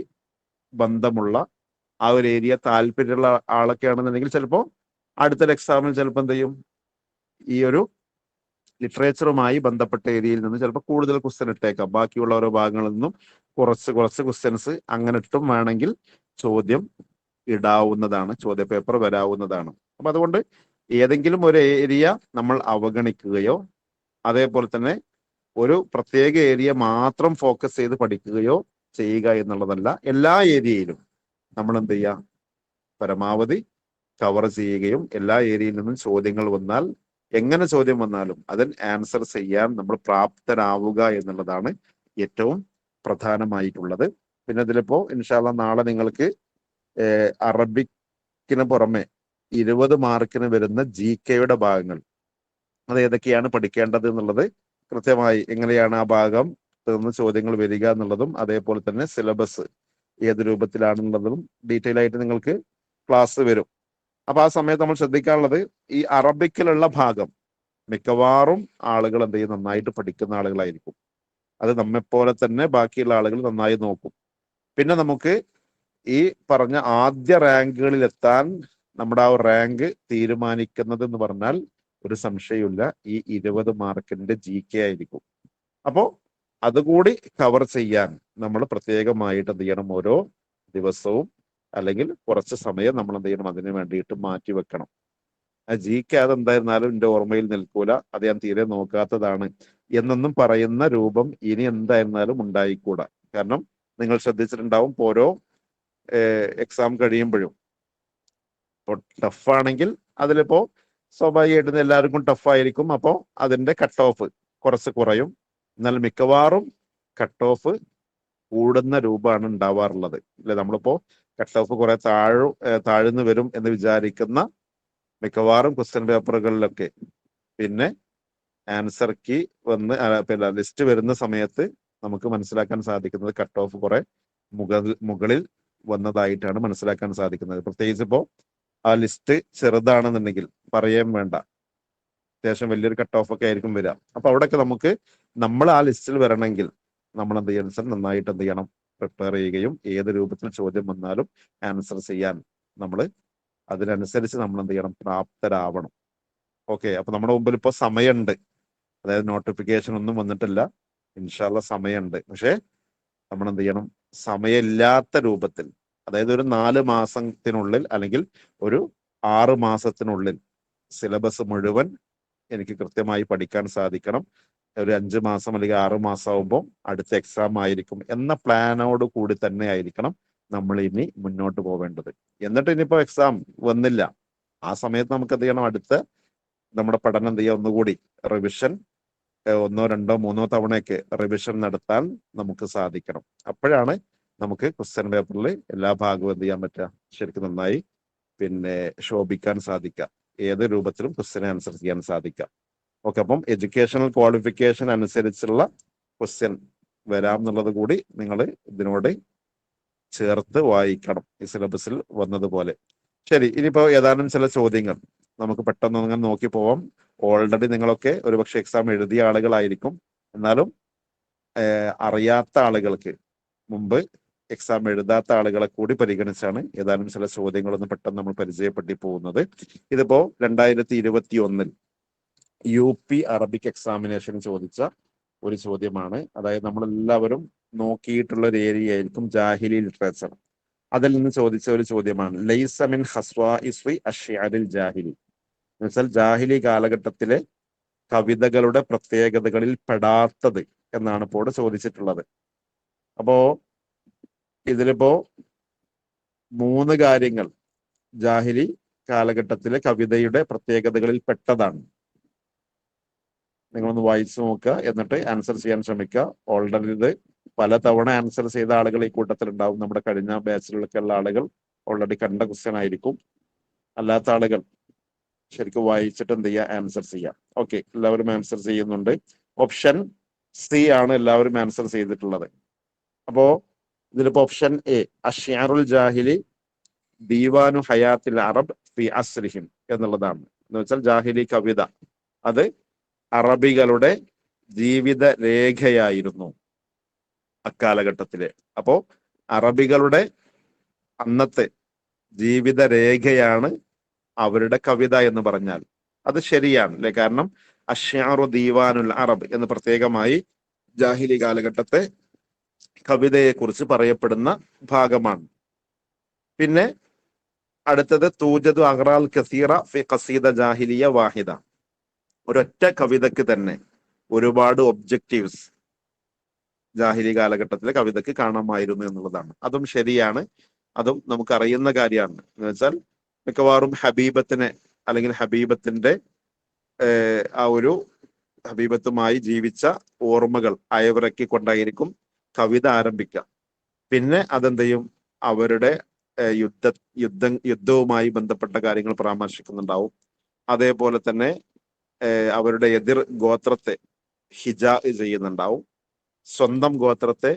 ബന്ധമുള്ള ആ ഒരു ഏരിയ താല്പര്യമുള്ള ആളൊക്കെ ആണെന്നുണ്ടെങ്കിൽ ചിലപ്പോ അടുത്തൊരു എക്സാമിൽ ചിലപ്പോൾ എന്ത് ചെയ്യും, ഈ ഒരു ലിറ്ററേച്ചറുമായി ബന്ധപ്പെട്ട ഏരിയയിൽ നിന്ന് ചിലപ്പോൾ കൂടുതൽ ക്വസ്റ്റ്യൻ ഇട്ടേക്കാം. ബാക്കിയുള്ള ഓരോ ഭാഗങ്ങളിൽ നിന്നും കുറച്ച് ക്വസ്റ്റ്യൻസ് അങ്ങനെ ഇട്ടും വേണമെങ്കിൽ ചോദ്യം ഇടാവുന്നതാണ്, ചോദ്യ പേപ്പർ വരാവുന്നതാണ്. അപ്പൊ അതുകൊണ്ട് ഏതെങ്കിലും ഒരു ഏരിയ നമ്മൾ അവഗണിക്കുകയോ അതേപോലെ തന്നെ ഒരു പ്രത്യേക ഏരിയ മാത്രം ഫോക്കസ് ചെയ്ത് പഠിക്കുകയോ ചെയ്യുക എന്നുള്ളതല്ല. എല്ലാ ഏരിയയിലും നമ്മൾ എന്ത് ചെയ്യുക, പരമാവധി കവർ ചെയ്യുകയും എല്ലാ ഏരിയയിൽ നിന്നും ചോദ്യങ്ങൾ വന്നാൽ എങ്ങനെ ചോദ്യം വന്നാലും അതിന് ആൻസർ ചെയ്യാൻ നമ്മൾ പ്രാപ്തരാവുക എന്നുള്ളതാണ് ഏറ്റവും പ്രധാനമായിട്ടുള്ളത്. പിന്നെ ഇതിലിപ്പോ ഇൻഷാല്ലാ നാളെ നിങ്ങൾക്ക് അറബിക്കിന് പുറമെ 20 മാർക്കിന് വരുന്ന GKയുടെ ഭാഗങ്ങൾ അത് ഏതൊക്കെയാണ് പഠിക്കേണ്ടത് എന്നുള്ളത് കൃത്യമായി എങ്ങനെയാണ് ആ ഭാഗം നിന്ന് ചോദ്യങ്ങൾ വരിക എന്നുള്ളതും അതേപോലെ തന്നെ സിലബസ് ഏത് രൂപത്തിലാണെന്നുള്ളതും ഡീറ്റെയിൽ ആയിട്ട് നിങ്ങൾക്ക് ക്ലാസ് വരും. അപ്പൊ ആ സമയത്ത് നമ്മൾ ശ്രദ്ധിക്കാനുള്ളത് ഈ അറബിക്കിലുള്ള ഭാഗം മിക്കവാറും ആളുകൾ എന്ത് ചെയ്യും, നന്നായിട്ട് പഠിക്കുന്ന ആളുകളായിരിക്കും. അത് നമ്മെപ്പോലെ തന്നെ ബാക്കിയുള്ള ആളുകൾ നന്നായി നോക്കും. പിന്നെ നമുക്ക് ഈ പറഞ്ഞ ആദ്യ റാങ്കുകളിൽ എത്താൻ നമ്മുടെ ആ റാങ്ക് തീരുമാനിക്കുന്നത് എന്ന് പറഞ്ഞാൽ ഒരു സംശയമില്ല ഈ 20 മാർക്കിന്റെ GK ആയിരിക്കും. അപ്പോ അതുകൂടി കവർ ചെയ്യാൻ നമ്മൾ പ്രത്യേകമായിട്ട് എന്ത് ചെയ്യണം, ഓരോ ദിവസവും അല്ലെങ്കിൽ കുറച്ച് സമയം നമ്മൾ എന്ത് ചെയ്യണം, അതിന് വേണ്ടിയിട്ട് മാറ്റി വെക്കണം. ആ GK അതെന്തായിരുന്നാലും എൻ്റെ ഓർമ്മയിൽ നിൽക്കൂല, അത് ഞാൻ തീരെ നോക്കാത്തതാണ് എന്നൊന്നും പറയുന്ന രൂപം ഇനി എന്തായിരുന്നാലും ഉണ്ടായിക്കൂടാ. കാരണം നിങ്ങൾ ശ്രദ്ധിച്ചിട്ടുണ്ടാവും ഓരോ എക്സാം കഴിയുമ്പോഴും ഇപ്പോൾ ടഫാണെങ്കിൽ അതിലിപ്പോ സ്വാഭാവികമായിട്ടും എല്ലാവർക്കും ടഫായിരിക്കും. അപ്പോൾ അതിന്റെ കട്ട് ഓഫ് കുറച്ച് കുറയും. എന്നാൽ മിക്കവാറും കട്ട് ഓഫ് കൂടുന്ന രൂപമാണ് ഉണ്ടാവാറുള്ളത് അല്ലെ. നമ്മളിപ്പോ കട്ട് ഓഫ് കുറെ താഴ്ന്നു വരും എന്ന് വിചാരിക്കുന്ന മിക്കവാറും ക്വസ്റ്റ്യൻ പേപ്പറുകളിലൊക്കെ പിന്നെ ആൻസർ കീ വന്ന് പിന്നെ ലിസ്റ്റ് വരുന്ന സമയത്ത് നമുക്ക് മനസ്സിലാക്കാൻ സാധിക്കുന്നത് കട്ട് ഓഫ് കുറെ മുകളിൽ വന്നതായിട്ടാണ് മനസ്സിലാക്കാൻ സാധിക്കുന്നത്. പ്രത്യേകിച്ച് ഇപ്പോ ആ ലിസ്റ്റ് ചെറുതാണെന്നുണ്ടെങ്കിൽ പറയുകയും വേണ്ട, അത്യാവശ്യം വലിയൊരു കട്ട് ഓഫ് ഒക്കെ ആയിരിക്കും വരിക. അപ്പൊ അവിടെയൊക്കെ നമുക്ക് നമ്മൾ ആ ലിസ്റ്റിൽ വരണമെങ്കിൽ നമ്മൾ എന്ത് ചെയ്യണം, നന്നായിട്ട് എന്ത് ചെയ്യണം, പ്രിപ്പയർ ചെയ്യുകയും ഏത് രൂപത്തിൽ ചോദ്യം വന്നാലും ആൻസർ ചെയ്യാൻ നമ്മൾ അതിനനുസരിച്ച് നമ്മൾ എന്ത് ചെയ്യണം, പ്രാപ്തരാവണം. ഓക്കെ, അപ്പൊ നമ്മുടെ മുമ്പിൽ ഇപ്പോൾ സമയമുണ്ട്, അതായത് നോട്ടിഫിക്കേഷൻ ഒന്നും വന്നിട്ടില്ല, ഇൻഷാല്ല സമയമുണ്ട്. പക്ഷെ നമ്മൾ എന്ത് ചെയ്യണം, സമയമില്ലാത്ത രൂപത്തിൽ, അതായത് ഒരു 4 മാസത്തിനുള്ളിൽ അല്ലെങ്കിൽ ഒരു 6 മാസത്തിനുള്ളിൽ സിലബസ് മുഴുവൻ എനിക്ക് കൃത്യമായി പഠിക്കാൻ സാധിക്കണം. ഒരു 5 മാസം അല്ലെങ്കിൽ 6 മാസം ആവുമ്പോൾ അടുത്ത എക്സാം ആയിരിക്കും എന്ന പ്ലാനോട് കൂടി തന്നെ ആയിരിക്കണം നമ്മൾ ഇനി മുന്നോട്ട് പോവേണ്ടത്. എന്നിട്ട് ഇനിയിപ്പോ എക്സാം വന്നില്ല, ആ സമയത്ത് നമുക്ക് എന്ത് ചെയ്യണം, അടുത്ത നമ്മുടെ പഠനം എന്ത് ചെയ്യുക, ഒന്നുകൂടി റിവിഷൻ 1, 2, 3 തവണയൊക്കെ റിവിഷൻ നടത്താൻ നമുക്ക് സാധിക്കണം. അപ്പോഴാണ് നമുക്ക് ക്വസ്റ്റ്യൻ പേപ്പറിൽ എല്ലാ ഭാഗവും എന്ത് ചെയ്യാൻ പറ്റുക, ശരിക്കും നന്നായി പിന്നെ ശോഭിക്കാൻ സാധിക്കുക, ഏത് രൂപത്തിലും ക്വസ്റ്റ്യൻ ആൻസർ ചെയ്യാൻ സാധിക്കുക. ഓക്കെ, അപ്പം എഡ്യൂക്കേഷണൽ ക്വാളിഫിക്കേഷൻ അനുസരിച്ചുള്ള ക്വസ്റ്റ്യൻ വരാം എന്നുള്ളത് കൂടി നിങ്ങൾ ഇതിനോട് ചേർത്ത് വായിക്കണം, ഈ സിലബസിൽ വന്നതുപോലെ. ശരി, ഇനിയിപ്പോ ഏതാനും ചില ചോദ്യങ്ങൾ നമുക്ക് പെട്ടെന്ന് അങ്ങനെ നോക്കി പോവാം. ഓൾറെഡി നിങ്ങളൊക്കെ ഒരുപക്ഷെ എക്സാം എഴുതിയ ആളുകളായിരിക്കും, എന്നാലും അറിയാത്ത ആളുകൾക്ക്, മുമ്പ് എക്സാം എഴുതാത്ത ആളുകളെ കൂടി പരിഗണിച്ചാണ് ഏതാനും ചില ചോദ്യങ്ങളൊന്ന് പെട്ടെന്ന് നമ്മൾ പരിചയപ്പെട്ടി പോകുന്നത്. ഇതിപ്പോ 2021 UP അറബിക് എക്സാമിനേഷൻ ചോദിച്ച ഒരു ചോദ്യമാണ്. അതായത് നമ്മളെല്ലാവരും നോക്കിയിട്ടുള്ള ഒരു ഏരിയ ആയിരിക്കും ജാഹിലി ലിറ്ററേച്ചർ. അതിൽ നിന്ന് ചോദിച്ച ഒരു ചോദ്യമാണ് ലൈസ മിൻ ഖസ്വാഇസി അശ്ശിഅരിൽ ജാഹിലി, എന്നുവെച്ചാൽ ജാഹിലി കാലഘട്ടത്തിലെ കവിതകളുടെ പ്രത്യേകതകളിൽ പെടാത്തത് എന്നാണ് ഇപ്പോൾ ചോദിച്ചിട്ടുള്ളത്. അപ്പോ ഇതിലിപ്പോ 3 കാര്യങ്ങൾ ജാഹിലി കാലഘട്ടത്തിലെ കവിതയുടെ പ്രത്യേകതകളിൽ പെട്ടതാണ്. നിങ്ങളൊന്ന് വായിച്ചു നോക്കുക, എന്നിട്ട് ആൻസർ ചെയ്യാൻ ശ്രമിക്കുക. ഓൾറെഡി ഇത് പലതവണ ആൻസർ ചെയ്ത ആളുകൾ ഈ കൂട്ടത്തിൽ ഉണ്ടാവും. നമ്മുടെ കഴിഞ്ഞ ബാച്ചിലൊക്കെ ഉള്ള ആളുകൾ ഓൾറെഡി കണ്ട ക്വസ്റ്റ്യൻ ആയിരിക്കും. അല്ലാത്ത ആളുകൾ ശരിക്കും വായിച്ചിട്ട് എന്ത് ചെയ്യുക, ആൻസർ ചെയ്യാം. ഓക്കെ, എല്ലാവരും ആൻസർ ചെയ്യുന്നുണ്ട്. ഓപ്ഷൻ സി ആണ് എല്ലാവരും ആൻസർ ചെയ്തിട്ടുള്ളത്. അപ്പോ ഇതിലിപ്പോ ഓപ്ഷൻ എ അഷ്യാറുൽ ജാഹിലി ദീവാനു ഹയാത്തിൽ അറബ് ഫി അസ്രിഹിം എന്നുള്ളതാണ്. എന്ന് വെച്ചാൽ ജാഹിലി കവിത അത് അറബികളുടെ ജീവിത രേഖയായിരുന്നു അക്കാലഘട്ടത്തിലെ. അപ്പോ അറബികളുടെ അന്നത്തെ ജീവിത രേഖയാണ് അവരുടെ കവിത എന്ന് പറഞ്ഞാൽ അത് ശരിയാണ് അല്ലെ. കാരണം അഷ്യാറു ദീവാനുൽ അറബ് എന്ന് പ്രത്യേകമായി ജാഹിലി കാലഘട്ടത്തെ കവിതയെ കുറിച്ച് പറയപ്പെടുന്ന ഭാഗമാണ്. പിന്നെ അടുത്തത് തൂജദു അഗ്റാൽ കസീറ ഫി ഖസീദ ജാഹിലിയ വാഹിദ, ഒരൊറ്റ കവിതക്ക് തന്നെ ഒരുപാട് ഒബ്ജക്റ്റീവ്സ് ജാഹിലി കാലഘട്ടത്തിലെ കവിതക്ക് കാണാമായിരുന്നു എന്നുള്ളതാണ്. അതും ശരിയാണ്, അതും നമുക്കറിയുന്ന കാര്യമാണ്. എന്ന് വെച്ചാൽ മിക്കവാറും ഹബീബത്തിനെ അല്ലെങ്കിൽ ഹബീബത്തിന്റെ ആ ഒരു ഹബീബത്തുമായി ജീവിച്ച ഓർമ്മകൾ അയവിറക്കിക്കൊണ്ടായിരിക്കും കവിത ആരംഭിക്കുക. പിന്നെ അതെന്ത് ചെയ്യും, അവരുടെ യുദ്ധവുമായി ബന്ധപ്പെട്ട കാര്യങ്ങൾ പരാമർശിക്കുന്നുണ്ടാവും. അതേപോലെ തന്നെ അവരുടെ എതിർ ഗോത്രത്തെ ഹിജാ ചെയ്യുന്നുണ്ടാവും, സ്വന്തം ഗോത്രത്തെ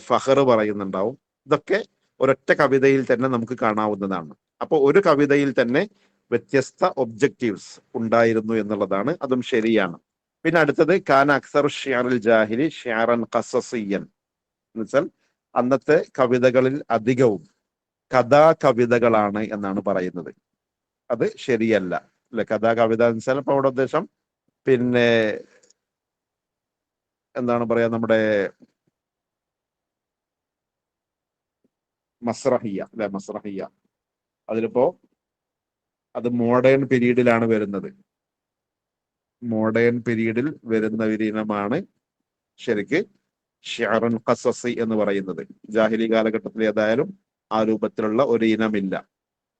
ഫഹർ പറയുന്നുണ്ടാവും. ഇതൊക്കെ ഒരൊറ്റ കവിതയിൽ തന്നെ നമുക്ക് കാണാവുന്നതാണ്. അപ്പോൾ ഒരു കവിതയിൽ തന്നെ വ്യത്യസ്ത ഒബ്ജക്റ്റീവ്സ് ഉണ്ടായിരുന്നു എന്നുള്ളതാണ്, അതും ശരിയാണ്. പിന്നെ അടുത്തത് കാന അക്സർ ഷിയാറുൽ ജാഹിലി ഷിയാറൻ ഖസസിയൻ, എന്ന് വെച്ചാൽ അന്നത്തെ കവിതകളിൽ അധികവും കഥാകവിതകളാണ് എന്നാണ് പറയുന്നത്. അത് ശരിയല്ല അല്ലെ. കഥാകവിത എന്ന് വെച്ചാൽ ഇപ്പൊ അവിടെ ഉദ്ദേശം പിന്നെ എന്താണ് പറയാ, നമ്മുടെ മസ്രഹിയ അല്ലെ, മസ്രഹിയ. അതിലിപ്പോ അത് മോഡേൺ പീരീഡിലാണ് വരുന്നത്. മോഡേൺ പീരീഡിൽ വരുന്ന ഒരു ഇനമാണ് ശരിക്ക് ഷിഅറുൻ ഖസസി എന്ന് പറയുന്നത്. ജാഹിലി കാലഘട്ടത്തിൽ ഏതായാലും ആ രൂപത്തിലുള്ള ഒരു ഇനമില്ല.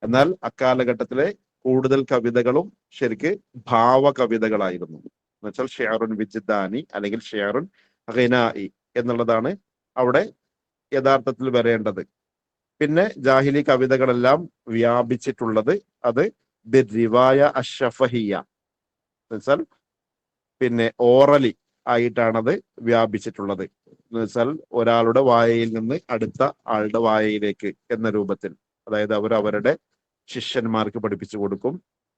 എന്നാൽ അക്കാലഘട്ടത്തിലെ കൂടുതൽ കവിതകളും ശരിക്ക് ഭാവകവിതകളായിരുന്നു. എന്നുവെച്ചാൽ ഷെയറുൻ വിജ്ദാനി അല്ലെങ്കിൽ ഷെയറുൻ ഖിനായി എന്നുള്ളതാണ് അവിടെ യഥാർത്ഥത്തിൽ വരേണ്ടത്. പിന്നെ ജാഹിലി കവിതകളെല്ലാം വ്യാപിച്ചിട്ടുള്ളത് അത് റിവായ അഷഫഹിയ എന്നുവെച്ചാൽ പിന്നെ ഓറലി ആയിട്ടാണത് വ്യാപിച്ചിട്ടുള്ളത്. എന്നുവെച്ചാൽ ഒരാളുടെ വായയിൽ നിന്ന് അടുത്ത ആളുടെ വായയിലേക്ക് എന്ന രൂപത്തിൽ. അതായത് അവർ അവരുടെ ശിഷ്യന്മാർക്ക് പഠിപ്പിച്ചു കൊടുക്കും,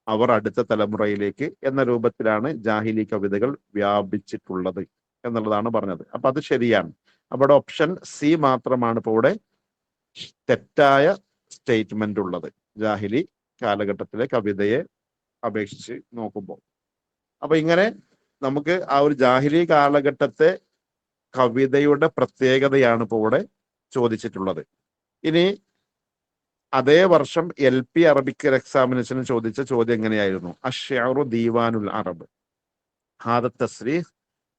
അവർ അടുത്ത തലമുറയിലേക്ക് എന്ന രൂപത്തിലാണ് ജാഹിലി കവിതകൾ വ്യാപിച്ചിട്ടുള്ളത് എന്നുള്ളതാണ് പറഞ്ഞത്. അപ്പൊ അത് ശരിയാണ്. അവിടെ ഓപ്ഷൻ സി മാത്രമാണ് ഇപ്പോൾ ഇവിടെ തെറ്റായ സ്റ്റേറ്റ്മെന്റ് ഉള്ളത് ജാഹിലി കാലഘട്ടത്തിലെ കവിതയെ അപേക്ഷിച്ച് നോക്കുമ്പോൾ. അപ്പൊ ഇങ്ങനെ നമുക്ക് ആ ഒരു ജാഹിലി കാലഘട്ടത്തെ കവിതയുടെ പ്രത്യേകതയാണ് ഇപ്പോൾ ഇവിടെ ചോദിച്ചിട്ടുള്ളത്. ഇനി അതേ വർഷം LP അറബിക് എക്സാമിനേഷന് ചോദിച്ച ചോദ്യം എങ്ങനെയായിരുന്നു? അഷ്അറു ദീവാനുൽ അറബ് ഹാദ തസ്രീഹ്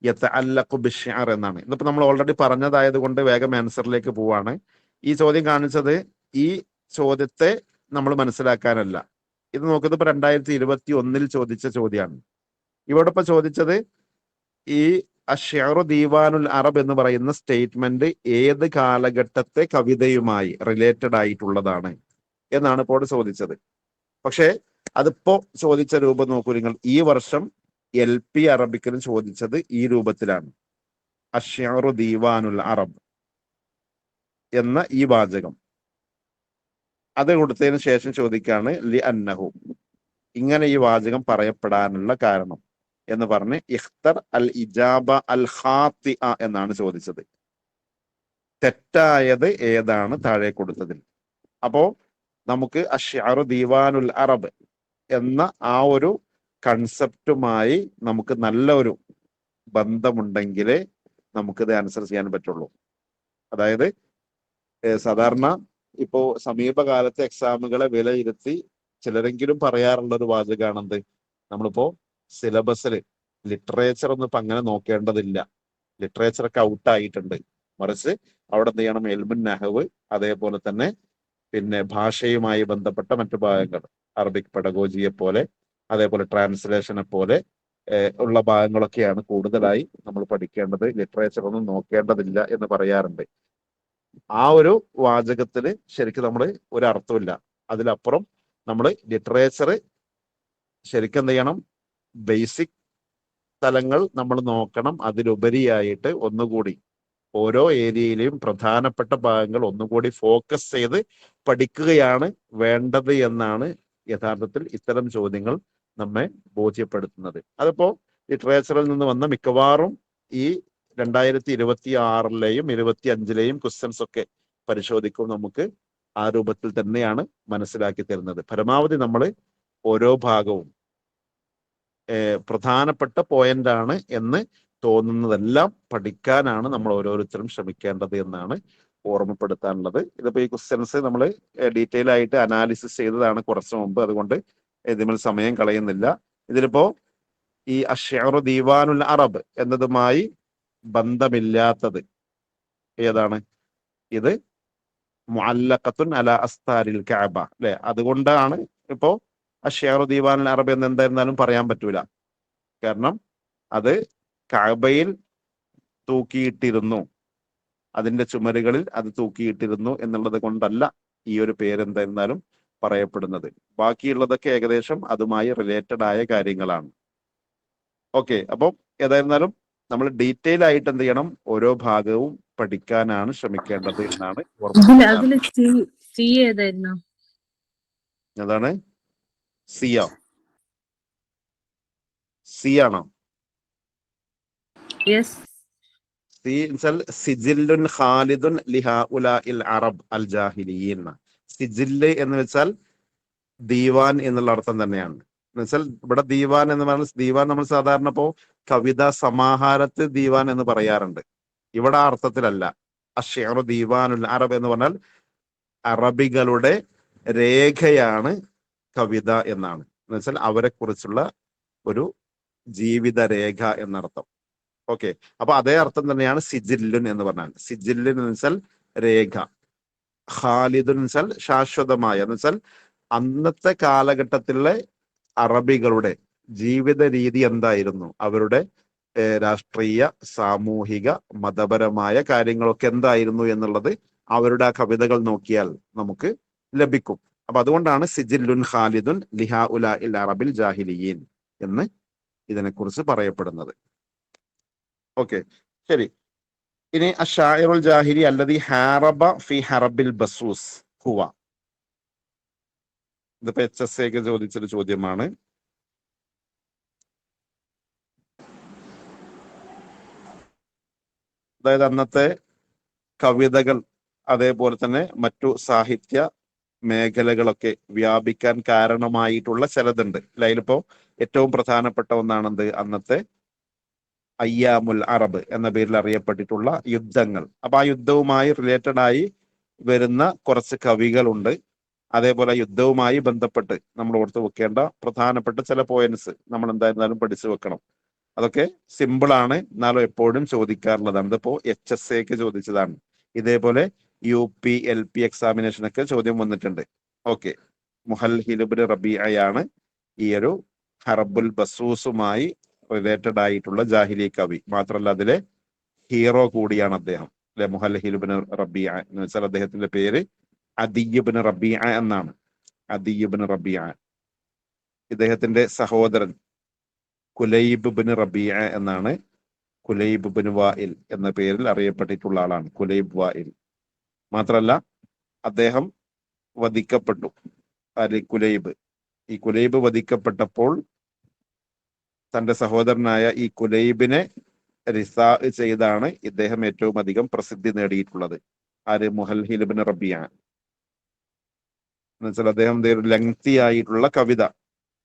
യതഅല്ലഖു ബിശ്ശഅർ എന്നാണ്. ഇതിപ്പോ നമ്മൾ ഓൾറെഡി പറഞ്ഞതായത് കൊണ്ട് വേഗം ആൻസറിലേക്ക് പോവാണ്. ഈ ചോദ്യം കാണിച്ചത് ഈ ചോദ്യത്തെ നമ്മൾ മനസ്സിലാക്കാനല്ല. ഇത് നോക്കുന്നത് ഇപ്പൊ 2021 ചോദിച്ച ചോദ്യമാണ്. ഇവിടെ ഇപ്പൊ ചോദിച്ചത് ഈ അഷ്അറു ദീവാനുൽ അറബ് എന്ന് പറയുന്ന സ്റ്റേറ്റ്മെന്റ് ഏത് കാലഘട്ടത്തെ കവിതയുമായി റിലേറ്റഡ് ആയിട്ടുള്ളതാണ് എന്നാണ് ഇപ്പോൾ ചോദിച്ചത്. പക്ഷേ അതിപ്പോ ചോദിച്ച രൂപം നോക്കൂ നിങ്ങൾ. ഈ വർഷം LP അറബിക്കിന് ചോദിച്ചത് ഈ രൂപത്തിലാണ്, അഷ്അറു ദീവാനുൽ അറബ് എന്ന ഈ വാചകം. അത് കൊടുത്തതിന് ശേഷം ചോദിക്കാണ് ലി അന്നഹു, ഇങ്ങനെ ഈ വാചകം പറയപ്പെടാനുള്ള കാരണം എന്ന് പറഞ്ഞ് ഇഖ്തർ അൽ ഇജാബ അൽ ഖാത്തിഅ എന്നാണ് ചോദിച്ചത്. തെറ്റായത് ഏതാണ് താഴെ കൊടുത്തതിൽ? അപ്പോ നമുക്ക് അഷ്അറു ദീവാനുൽ അറബ് എന്ന ആ ഒരു കൺസെപ്റ്റുമായി നമുക്ക് നല്ല ഒരു ബന്ധമുണ്ടെങ്കിലേ നമുക്കിത് ആൻസർ ചെയ്യാൻ പറ്റുള്ളൂ. അതായത് സാധാരണ ഇപ്പോ സമീപകാലത്തെ എക്സാമുകളെ വിലയിരുത്തി ചിലരെങ്കിലും പറയാറുള്ള ഒരു വാചകമാണെന്ത്, നമ്മളിപ്പോ സിലബസിൽ ലിറ്ററേച്ചർ ഒന്നും ഇപ്പൊ അങ്ങനെ നോക്കേണ്ടതില്ല, ലിറ്ററേച്ചറൊക്കെ ഔട്ടായിട്ടുണ്ട്, മറിച്ച് അവിടെ എന്ത് ചെയ്യണം, ഇൽമുൻ നഹ്വ് അതേപോലെ തന്നെ പിന്നെ ഭാഷയുമായി ബന്ധപ്പെട്ട മറ്റു ഭാഗങ്ങൾ, അറബിക് പെഡഗോജിയെ പോലെ അതേപോലെ ട്രാൻസ്ലേഷനെ പോലെ ഉള്ള ഭാഗങ്ങളൊക്കെയാണ് കൂടുതലായി നമ്മൾ പഠിക്കേണ്ടത്, ലിറ്ററേച്ചർ ഒന്നും നോക്കേണ്ടതില്ല എന്ന് പറയാറുണ്ട്. ആ ഒരു വാചകത്തിന് ശരിക്കും നമ്മൾ ഒരു അർത്ഥമില്ല. അതിലപ്പുറം നമ്മൾ ലിറ്ററേച്ചർ ശരിക്കും എന്ത് ചെയ്യണം, ബേസിക് തലങ്ങൾ നമ്മൾ നോക്കണം. അതിലുപരിയായിട്ട് ഒന്നുകൂടി ഓരോ ഏരിയയിലെയും പ്രധാനപ്പെട്ട ഭാഗങ്ങൾ ഒന്നുകൂടി ഫോക്കസ് ചെയ്ത് പഠിക്കുകയാണ് വേണ്ടത് എന്നാണ് യഥാർത്ഥത്തിൽ ഇത്തരം ചോദ്യങ്ങൾ നമ്മെ ബോധ്യപ്പെടുത്തുന്നത്. അതിപ്പോ ലിറ്ററേച്ചറിൽ നിന്ന് വന്ന മിക്കവാറും ഈ 2026-ലെയും 2025-ലെയും ക്വസ്റ്റ്യൻസ് ഒക്കെ പരിശോധിക്കും നമുക്ക് ആ രൂപത്തിൽ തന്നെയാണ് മനസ്സിലാക്കി തരുന്നത്. പരമാവധി നമ്മൾ ഓരോ ഭാഗവും പ്രധാനപ്പെട്ട പോയിന്റ് ആണ് എന്ന് തോന്നുന്നതെല്ലാം പഠിക്കാനാണ് നമ്മൾ ഓരോരുത്തരും ശ്രമിക്കേണ്ടത് എന്നാണ് ഓർമ്മപ്പെടുത്താനുള്ളത്. ഇതിപ്പോ ഈ ക്വസ്റ്റ്യൻസ് നമ്മൾ ഡീറ്റെയിൽ ആയിട്ട് അനാലിസിസ് ചെയ്തതാണ് കുറച്ചു മുമ്പ്, അതുകൊണ്ട് ഇതിൽ സമയം കളയുന്നില്ല. ഇതിലിപ്പോ ഈ അഷ്അറു ദീവാനുൽ അറബ് എന്നതുമായി ബന്ധമില്ലാത്തത് ഏതാണ്? ഇത് മുഅല്ലഖത്തുൻ അലാ അസ്താരിൽ കഅബ അല്ലെ? അതുകൊണ്ടാണ് ഇപ്പോ അഷ്അറു ദീവാനുൽ അറബ് എന്ന് എന്തായിരുന്നാലും പറയാൻ പറ്റൂല. കാരണം അത് കഅബയിൽ തൂക്കിയിട്ടിരുന്നു, അതിന്റെ ചുമരുകളിൽ അത് തൂക്കിയിട്ടിരുന്നു എന്നുള്ളത് കൊണ്ടല്ല ഈ ഒരു പേര് എന്തായിരുന്നാലും പറയപ്പെടുന്നത്. ബാക്കിയുള്ളതൊക്കെ ഏകദേശം അതുമായി റിലേറ്റഡ് ആയ കാര്യങ്ങളാണ്. ഓക്കെ, അപ്പം ഏതായിരുന്നാലും നമ്മൾ ഡീറ്റെയിൽ ആയിട്ട് എന്ത് ചെയ്യണം, ഓരോ ഭാഗവും പഠിക്കാനാണ് ശ്രമിക്കേണ്ടത് എന്നാണ് അതാണ് സിയോ സി ആണോ? സിജില്ലുൻ ഖാലിദുൻ ലിഹഉലാഇൽ അറബ് അൽ ജാഹിലിയീൻ. സിജില്ല് എന്ന് വെച്ചാൽ ദീവാൻ എന്നുള്ള അർത്ഥം തന്നെയാണ്. എന്നുവെച്ചാൽ ഇവിടെ ദീവാൻ എന്ന് പറഞ്ഞാൽ, ദീവാൻ നമ്മൾ സാധാരണ ഇപ്പോ കവിതാ സമാഹാരത്തിൽ ദീവാൻ എന്ന് പറയാറുണ്ട്. ഇവിടെ ആ അർത്ഥത്തിലല്ല. അഷ്അറു ദീവാനുൽ അറബ് എന്ന് പറഞ്ഞാൽ അറബികളുടെ രേഖയാണ് കവിത എന്നാണ്. എന്നുവെച്ചാൽ അവരെ കുറിച്ചുള്ള ഒരു ജീവിത രേഖ എന്നർത്ഥം. ഓക്കെ, അപ്പൊ അതേ അർത്ഥം തന്നെയാണ് സിജില്ലുൻ എന്ന് പറഞ്ഞാൽ. സിജില്ലുൻ എന്ന് വെച്ചാൽ രേഖ, ഖാലിദുൻ എന്ന് വെച്ചാൽ ശാശ്വതമായ, എന്ന് വെച്ചാൽ അന്നത്തെ കാലഘട്ടത്തിലെ അറബികളുടെ ജീവിത രീതി എന്തായിരുന്നു, അവരുടെ രാഷ്ട്രീയ, സാമൂഹിക, മതപരമായ കാര്യങ്ങളൊക്കെ എന്തായിരുന്നു എന്നുള്ളത് അവരുടെ ആ കവിതകൾ നോക്കിയാൽ നമുക്ക് ലഭിക്കും. അപ്പൊ അതുകൊണ്ടാണ് സിജില്ലുൻ ഖാലിദുൻ ലിഹാ ഉലാ ഇൽ അറബിൽ ജാഹിലിയീൻ എന്ന് ഇതിനെക്കുറിച്ച് പറയപ്പെടുന്നത്. ഓക്കെ, ശരി. ഇനി അഷാഇറുൽ ജാഹിലി അല്ലദി ഹാറബ ഫി ഹറബിൽ ബസൂസ് ഹുവ. ഇതിപ്പോ HSA ചോദിച്ചൊരു ചോദ്യമാണ്. അതായത് അന്നത്തെ കവിതകൾ അതേപോലെ തന്നെ മറ്റു സാഹിത്യ മേഖലകളൊക്കെ വ്യാപിക്കാൻ കാരണമായിട്ടുള്ള ചിലതുണ്ട്. അതിലിപ്പോ ഏറ്റവും പ്രധാനപ്പെട്ട ഒന്നാണെന്ത്, അന്നത്തെ അയ്യാമുൽ അറബ് എന്ന പേരിൽ അറിയപ്പെട്ടിട്ടുള്ള യുദ്ധങ്ങൾ. അപ്പൊ ആ യുദ്ധവുമായി റിലേറ്റഡ് ആയി വരുന്ന കുറച്ച് കവികളുണ്ട്. അതേപോലെ യുദ്ധവുമായി ബന്ധപ്പെട്ട് നമ്മൾ ഓർത്തു വെക്കേണ്ട പ്രധാനപ്പെട്ട ചില പോയിന്റ്സ് നമ്മൾ എന്തായിരുന്നാലും പഠിച്ചു വെക്കണം. അതൊക്കെ സിമ്പിൾ ആണ്, എന്നാലും എപ്പോഴും ചോദിക്കാറുള്ളതാണ്. ഇതിപ്പോ HSA ചോദിച്ചതാണ്. ഇതേപോലെ UP LP എക്സാമിനേഷനൊക്കെ ചോദ്യം വന്നിട്ടുണ്ട്. ഓക്കെ, മുഹൽ ഇബ്നു റബീഅയാണ് ഈ ഒരു ഹറബുൽ ബസൂസുമായി റിലേറ്റഡ് ആയിട്ടുള്ള ജാഹിലി കവി. മാത്രമല്ല അതിലെ ഹീറോ കൂടിയാണ് അദ്ദേഹം, അല്ലെ? മുഹൽ ഇബ്നു റബീഅ എന്ന് വെച്ചാൽ അദ്ദേഹത്തിന്റെ പേര് അദിയ് ഇബ്നു റബീഅ എന്നാണ്. അദിയ് ഇബ്നു റബീഅ. ഇദ്ദേഹത്തിന്റെ സഹോദരൻ കുലൈബ് ഇബ്നു റബീഅ എന്നാണ്. കുലൈബ് ഇബ്നു വാഇൽ എന്ന പേരിൽ അറിയപ്പെട്ടിട്ടുള്ള ആളാണ് കുലൈബ് വാഇൽ. മാത്രല്ല അദ്ദേഹം വധിക്കപ്പെട്ടു. കുലൈബ്, ഈ കുലൈബ് വധിക്കപ്പെട്ടപ്പോൾ തന്റെ സഹോദരനായ ഈ കുലൈബിനെ റിസാ ചെയ്താണ് ഇദ്ദേഹം ഏറ്റവും അധികം പ്രസിദ്ധി നേടിയിട്ടുള്ളത്. ആര്? മുഹൽ ഇബ്നു റബീഅ എന്ന് വെച്ചാൽ അദ്ദേഹം ഒരു ലെങ്തി ആയിട്ടുള്ള കവിത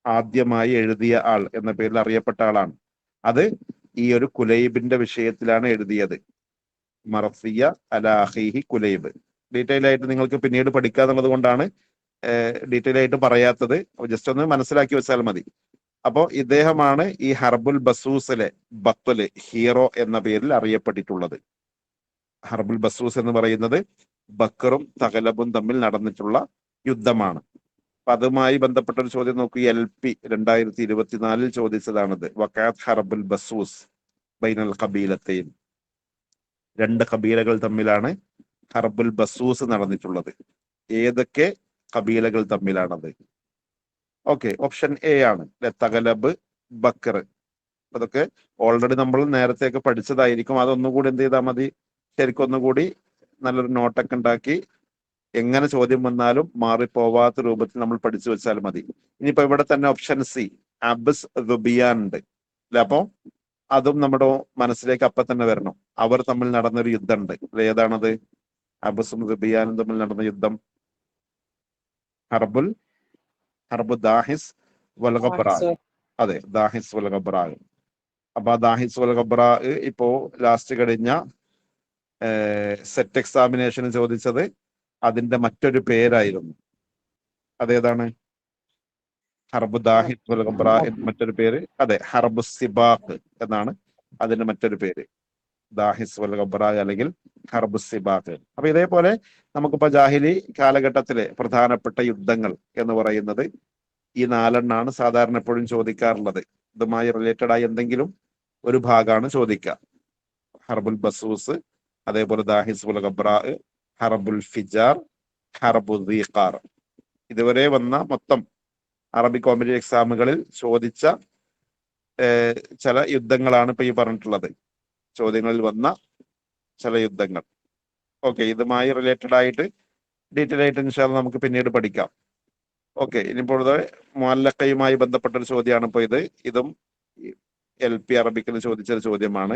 ആദ്യമായി എഴുതിയ ആൾ എന്ന പേരിൽ അറിയപ്പെട്ട ആളാണ്. അത് ഈ ഒരു കുലൈബിന്റെ വിഷയത്തിലാണ് എഴുതിയത്. മറസിയ അലാ അഖീഹി കുലൈബ്. ഡീറ്റെയിൽ ആയിട്ട് നിങ്ങൾക്ക് പിന്നീട് പഠിക്കാന്നുള്ളത് കൊണ്ടാണ് ഡീറ്റെയിൽ ആയിട്ട് പറയാത്തത്. ജസ്റ്റ് ഒന്ന് മനസ്സിലാക്കി വെച്ചാൽ മതി. അപ്പോ ഇദ്ദേഹമാണ് ഈ ഹർബുൽ ബസൂസിലെ ബത്തുല് ഹീറോ എന്ന പേരിൽ അറിയപ്പെട്ടിട്ടുള്ളത്. ഹർബുൽ ബസൂസ് എന്ന് പറയുന്നത് ബക്കറും തഗലബും തമ്മിൽ നടന്നിട്ടുള്ള യുദ്ധമാണ്. അപ്പൊ അതുമായി ബന്ധപ്പെട്ട ഒരു ചോദ്യം നോക്കൂ. LP 2024 ചോദിച്ചതാണത്. വഖഅത്ത് ഹർബുൽ ബസൂസ് ബൈനൽ ഖബീലത്തൈൻ. രണ്ട് കബീലകൾ തമ്മിലാണ് ഹർബുൽ ബസൂസ് നടന്നിട്ടുള്ളത്. ഏതൊക്കെ കബീലകൾ തമ്മിലാണത്? ഓക്കെ, ഓപ്ഷൻ A ആണ്, തഗലബ്, ബക്കർ. അതൊക്കെ ഓൾറെഡി നമ്മൾ നേരത്തെയൊക്കെ പഠിച്ചതായിരിക്കും. അതൊന്നുകൂടി എന്ത് ചെയ്താൽ മതി, ശരിക്കും ഒന്നുകൂടി നല്ലൊരു നോട്ടൊക്കെ ഉണ്ടാക്കി എങ്ങനെ ചോദ്യം വന്നാലും മാറിപ്പോവാത്ത രൂപത്തിൽ നമ്മൾ പഠിച്ചു വെച്ചാൽ മതി. ഇനിയിപ്പോ ഇവിടെ തന്നെ ഓപ്ഷൻ C അബ്സ് ദുബിയാൻ ഉണ്ട് അല്ലെ? അപ്പൊ അതും നമ്മുടെ മനസ്സിലേക്ക് അപ്പൊ തന്നെ വരണം. അവർ തമ്മിൽ നടന്നൊരു യുദ്ധം ഉണ്ട്. ഏതാണത്? അബ്സും ദുബിയാനും തമ്മിൽ നടന്ന യുദ്ധം ഹർബു ദാഹിസ് വൽ ഖബ്റാ. അതെ, ദാഹിസ് വൽ ഖബ്റാ. അപ്പൊ ആ ദാഹിസ് വൽ ഖബ്റാ ഇപ്പോ ലാസ്റ്റ് കഴിഞ്ഞ സെറ്റ് എക്സാമിനേഷന് ചോദിച്ചത് അതിന്റെ മറ്റൊരു പേരായിരുന്നു. അതേതാണ്? ഹർബു ദാഹിസ് വൽ ഖബ്റാ മറ്റൊരു പേര്. അതെ, ഹർബു സിബാഖ് എന്നാണ് അതിന്റെ മറ്റൊരു പേര്. ദാഹിസ് വൽ ഖബ്റാ അല്ലെങ്കിൽ ഹർബു സിബാഖ്. അപ്പൊ ഇതേപോലെ നമുക്കിപ്പോ ജാഹിലി കാലഘട്ടത്തിലെ പ്രധാനപ്പെട്ട യുദ്ധങ്ങൾ എന്ന് പറയുന്നത് ഈ 4 സാധാരണ എപ്പോഴും ചോദിക്കാറുള്ളത്. ഇതുമായി റിലേറ്റഡ് ആയി എന്തെങ്കിലും ഒരു ഭാഗമാണ് ചോദിക്കുക. ഹർബുൽ ബസൂസ്, അതേപോലെ ദാഹിസ് വൽ ഖബ്റാ, ഹർബുൽ ഫിജാർ, ഹർബുൽ ദീഖാർ. ഇതുവരെ വന്ന മൊത്തം അറബിക് കോമ്പറ്റീവ് എക്സാമുകളിൽ ചോദിച്ച ചില യുദ്ധങ്ങളാണ് ഇപ്പൊ ഈ പറഞ്ഞിട്ടുള്ളത്. ചോദ്യങ്ങളിൽ വന്ന ചില യുദ്ധങ്ങൾ. ഓക്കെ, ഇതുമായി റിലേറ്റഡ് ആയിട്ട് ഡീറ്റെയിൽ ആയിട്ട് ഇൻഷാല്ലാ നമുക്ക് പിന്നീട് പഠിക്കാം. ഓക്കെ, ഇനിയിപ്പോൾ മുഅല്ലഖയുമായി ബന്ധപ്പെട്ട ഒരു ചോദ്യമാണ് ഇപ്പൊ ഇത്. ഇതും LP അറബിക്കിൽ ചോദിച്ചൊരു ചോദ്യമാണ്.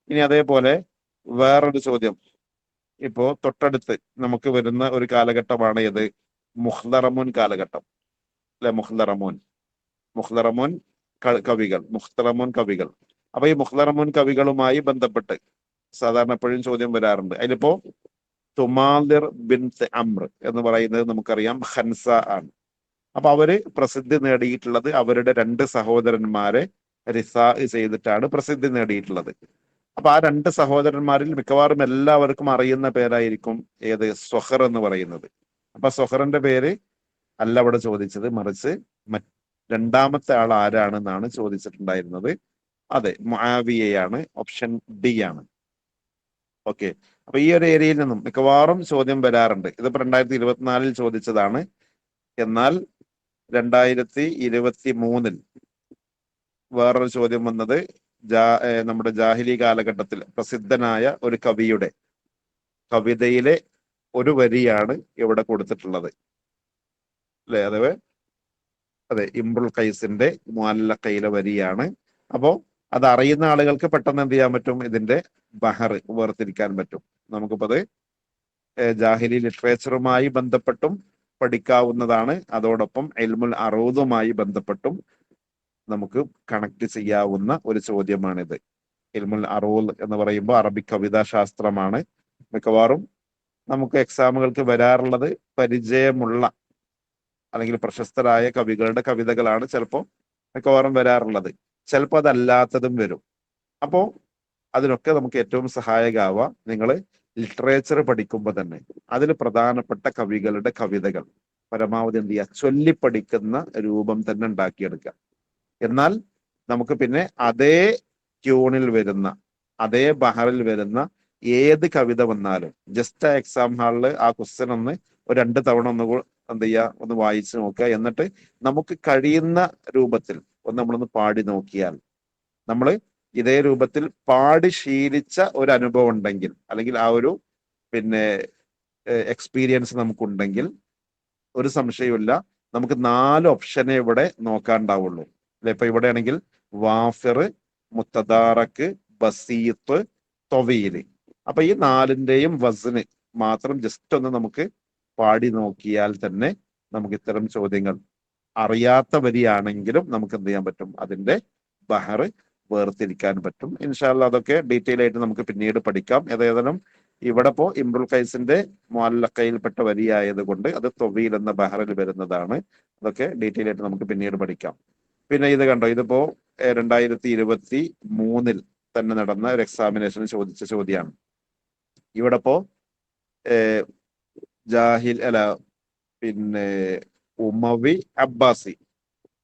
ഇനി അതേപോലെ വേറൊരു ചോദ്യം ഇപ്പോ തൊട്ടടുത്ത് നമുക്ക് വരുന്ന ഒരു കാലഘട്ടമാണ് ഇത് മുഖ്തറമുൻ കാലഘട്ടം അല്ലെ? മുഖ്തറമുൻ കവികൾ. അപ്പൊ ഈ മുഖ്തറമുൻ കവികളുമായി ബന്ധപ്പെട്ട് സാധാരണ എപ്പോഴും ചോദ്യം വരാറുണ്ട്. അതിലിപ്പോ തുമാലിർ ബിൻത് അംർ എന്ന് പറയുന്നത് നമുക്കറിയാം ഹൻസ ആണ്. അപ്പൊ അവര് പ്രസിദ്ധി നേടിയിട്ടുള്ളത് അവരുടെ 2 സഹോദരന്മാരെ റിസാ ചെയ്തിട്ടാണ് പ്രസിദ്ധി നേടിയിട്ടുള്ളത്. അപ്പൊ ആ 2 സഹോദരന്മാരിൽ മിക്കവാറും എല്ലാവർക്കും അറിയുന്ന പേരായിരിക്കും ഏത്? സ്വഹർ എന്ന് പറയുന്നത്. അപ്പൊ സ്വഹറിന്റെ പേര് അല്ല അവിടെ ചോദിച്ചത്, മറിച്ച് രണ്ടാമത്തെ ആൾ ആരാണെന്നാണ് ചോദിച്ചിട്ടുണ്ടായിരുന്നത്. അതെ, മുആവിയയാണ്. ഓപ്ഷൻ ഡി ആണ്. ഓക്കെ. അപ്പൊ ഈ ഒരു ഏരിയയിൽ നിന്നും മിക്കവാറും ചോദ്യം വരാറുണ്ട്. ഇതിപ്പോ 2024 ചോദിച്ചതാണ്. എന്നാൽ 2023 വേറൊരു ചോദ്യം വന്നത് നമ്മുടെ ജാഹിലി കാലഘട്ടത്തിൽ പ്രസിദ്ധനായ ഒരു കവിയുടെ കവിതയിലെ ഒരു വരിയാണ് ഇവിടെ കൊടുത്തിട്ടുള്ളത്, അല്ലെ? അതെ, ഇംറുൽ ഖൈസിന്റെ മുഅല്ലഖയിലെ വരിയാണ്. അപ്പോ അത് അറിയുന്ന ആളുകൾക്ക് പെട്ടെന്ന് എന്ത് ചെയ്യാൻ പറ്റും? ഇതിന്റെ ബഹർ വേർതിരിക്കാൻ പറ്റും. നമുക്കിപ്പോ അത് ജാഹിലി ലിറ്ററേച്ചറുമായി ബന്ധപ്പെട്ടും പഠിക്കാവുന്നതാണ്. അതോടൊപ്പം ഇൽമുൽ അറൂദുമായി ബന്ധപ്പെട്ടും നമുക്ക് കണക്ട് ചെയ്യാവുന്ന ഒരു ചോദ്യമാണിത്. ഇൽമുൽ അറൂദ് എന്ന് പറയുമ്പോൾ അറബിക് കവിതാ ശാസ്ത്രമാണ്. മിക്കവാറും നമുക്ക് എക്സാമുകൾക്ക് വരാറുള്ളത് പരിചയമുള്ള അല്ലെങ്കിൽ പ്രശസ്തരായ കവികളുടെ കവിതകളാണ് ചിലപ്പോൾ മിക്കവാറും വരാറുള്ളത്. ചിലപ്പോൾ അതല്ലാത്തതും വരും. അപ്പോ അതിനൊക്കെ നമുക്ക് ഏറ്റവും സഹായകമാവുക നിങ്ങൾ ലിറ്ററേച്ചർ പഠിക്കുമ്പോൾ തന്നെ അതിൽ പ്രധാനപ്പെട്ട കവികളുടെ കവിതകൾ പരമാവധി എന്ത് ചെയ്യുക, ചൊല്ലിപ്പഠിക്കുന്ന രൂപം തന്നെ ഉണ്ടാക്കിയെടുക്കുക. എന്നാൽ നമുക്ക് പിന്നെ അതേ ട്യൂണിൽ വരുന്ന, അതേ ബഹറിൽ വരുന്ന ഏത് കവിത വന്നാലും ജസ്റ്റ് ആ എക്സാം ഹാളിൽ ആ ക്വസ്റ്റ്യൻ ഒന്ന് ഒരു 2 തവണ എന്ത് ചെയ്യുക, ഒന്ന് വായിച്ചു നോക്കുക. എന്നിട്ട് നമുക്ക് കഴിയുന്ന രൂപത്തിൽ നമ്മളൊന്ന് പാടി നോക്കിയാൽ, നമ്മൾ ഇതേ രൂപത്തിൽ പാടി ശീലിച്ച ഒരു അനുഭവം ഉണ്ടെങ്കിൽ, അല്ലെങ്കിൽ ആ ഒരു എക്സ്പീരിയൻസ് നമുക്കുണ്ടെങ്കിൽ ഒരു സംശയമില്ല, നമുക്ക് 4 ഓപ്ഷനെ ഇവിടെ നോക്കാണ്ടാവുള്ളൂ. അല്ലെ? ഇപ്പൊ ഇവിടെ ആണെങ്കിൽ വാഫിർ, മുത്തദാറക്ക്, ബസീത്ത്, തൊവീല്. അപ്പൊ ഈ 4ന്റെയും വസ്ന് മാത്രം ജസ്റ്റ് ഒന്ന് നമുക്ക് പാടി നോക്കിയാൽ തന്നെ നമുക്ക് ഇത്തരം ചോദ്യങ്ങൾ അറിയാത്ത വരിയാണെങ്കിലും നമുക്ക് എന്ത് ചെയ്യാൻ പറ്റും? അതിന്റെ ബഹർ വേർതിരിക്കാൻ പറ്റും. ഇൻഷാ അല്ലാഹ് അതൊക്കെ ഡീറ്റെയിൽ ആയിട്ട് നമുക്ക് പിന്നീട് പഠിക്കാം. ഏതായാലും ഇവിടെ ഇപ്പോ ഇംറുൽ ഖൈസിന്റെ മുഅല്ലഖയിൽപ്പെട്ട വരിയായത് കൊണ്ട് അത് തൊവീൽ എന്ന ബഹറിൽ വരുന്നതാണ്. അതൊക്കെ ഡീറ്റെയിൽ ആയിട്ട് നമുക്ക് പിന്നീട് പഠിക്കാം. പിന്നെ ഇത് കണ്ടോ, ഇതിപ്പോ 2023 തന്നെ നടന്ന ഒരു എക്സാമിനേഷന് ചോദിച്ച ചോദ്യമാണ്. ഇവിടെ ഇപ്പോ ജാഹിൽ അല്ല ഉമവി, അബ്ബാസി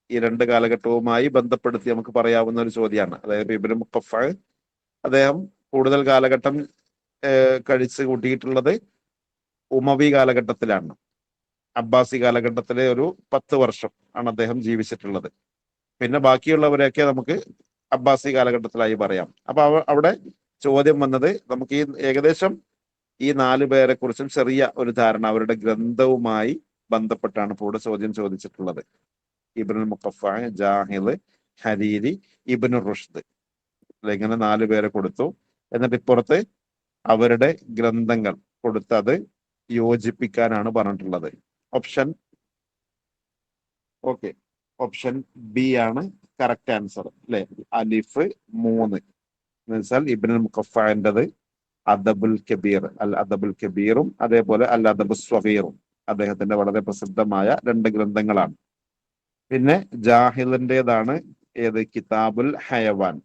ഈ 2 കാലഘട്ടവുമായി ബന്ധപ്പെടുത്തി നമുക്ക് പറയാവുന്ന ഒരു ചോദ്യമാണ്. അതായത് ഇബ്നു മുഖഫ അദ്ദേഹം കൂടുതൽ കാലഘട്ടം കഴിച്ച് കൂട്ടിയിട്ടുള്ളത് ഉമവി കാലഘട്ടത്തിലാണ്. അബ്ബാസി കാലഘട്ടത്തിലെ ഒരു 10 വർഷം ആണ് അദ്ദേഹം ജീവിച്ചിട്ടുള്ളത്. പിന്നെ ബാക്കിയുള്ളവരെയൊക്കെ നമുക്ക് അബ്ബാസി കാലഘട്ടത്തിലായി പറയാം. അപ്പൊ അവിടെ ചോദ്യം വന്നത് നമുക്ക് ഏകദേശം ഈ 4 പേരെ കുറിച്ചും ചെറിയ ഒരു ധാരണ അവരുടെ ഗ്രന്ഥവുമായി ബന്ധപ്പെട്ടാണ് ഇപ്പോൾ ഇവിടെ ചോദ്യം ചോദിച്ചിട്ടുള്ളത്. ഇബ്നുൽ മുഖഫ, ജാഹിദ്, ഹരീരി, ഇബ്നു റുഷ്ദ്, ഇങ്ങനെ 4 പേരെ കൊടുത്തു. എന്നിട്ട് ഇപ്പുറത്ത് അവരുടെ ഗ്രന്ഥങ്ങൾ കൊടുത്ത് അത് യോജിപ്പിക്കാനാണ് പറഞ്ഞിട്ടുള്ളത്. ഓപ്ഷൻ ബി ആണ് കറക്റ്റ് ആൻസർ, അല്ലെ? അലിഫ് 3 എന്ന് വെച്ചാൽ ഇബ്നുൽ മുഖഫന്റെ അദബുൽ കബീർ, അൽ അദബുൽ കബീറും അതേപോലെ അൽ അദബു സ്വഗീറും അദ്ദേഹത്തിന്റെ വളരെ പ്രസിദ്ധമായ 2 ഗ്രന്ഥങ്ങളാണ്. പിന്നെ ജാഹിലിന്റേതാണ് ഏത്? കിതാബുൽ ഹയവാൻ.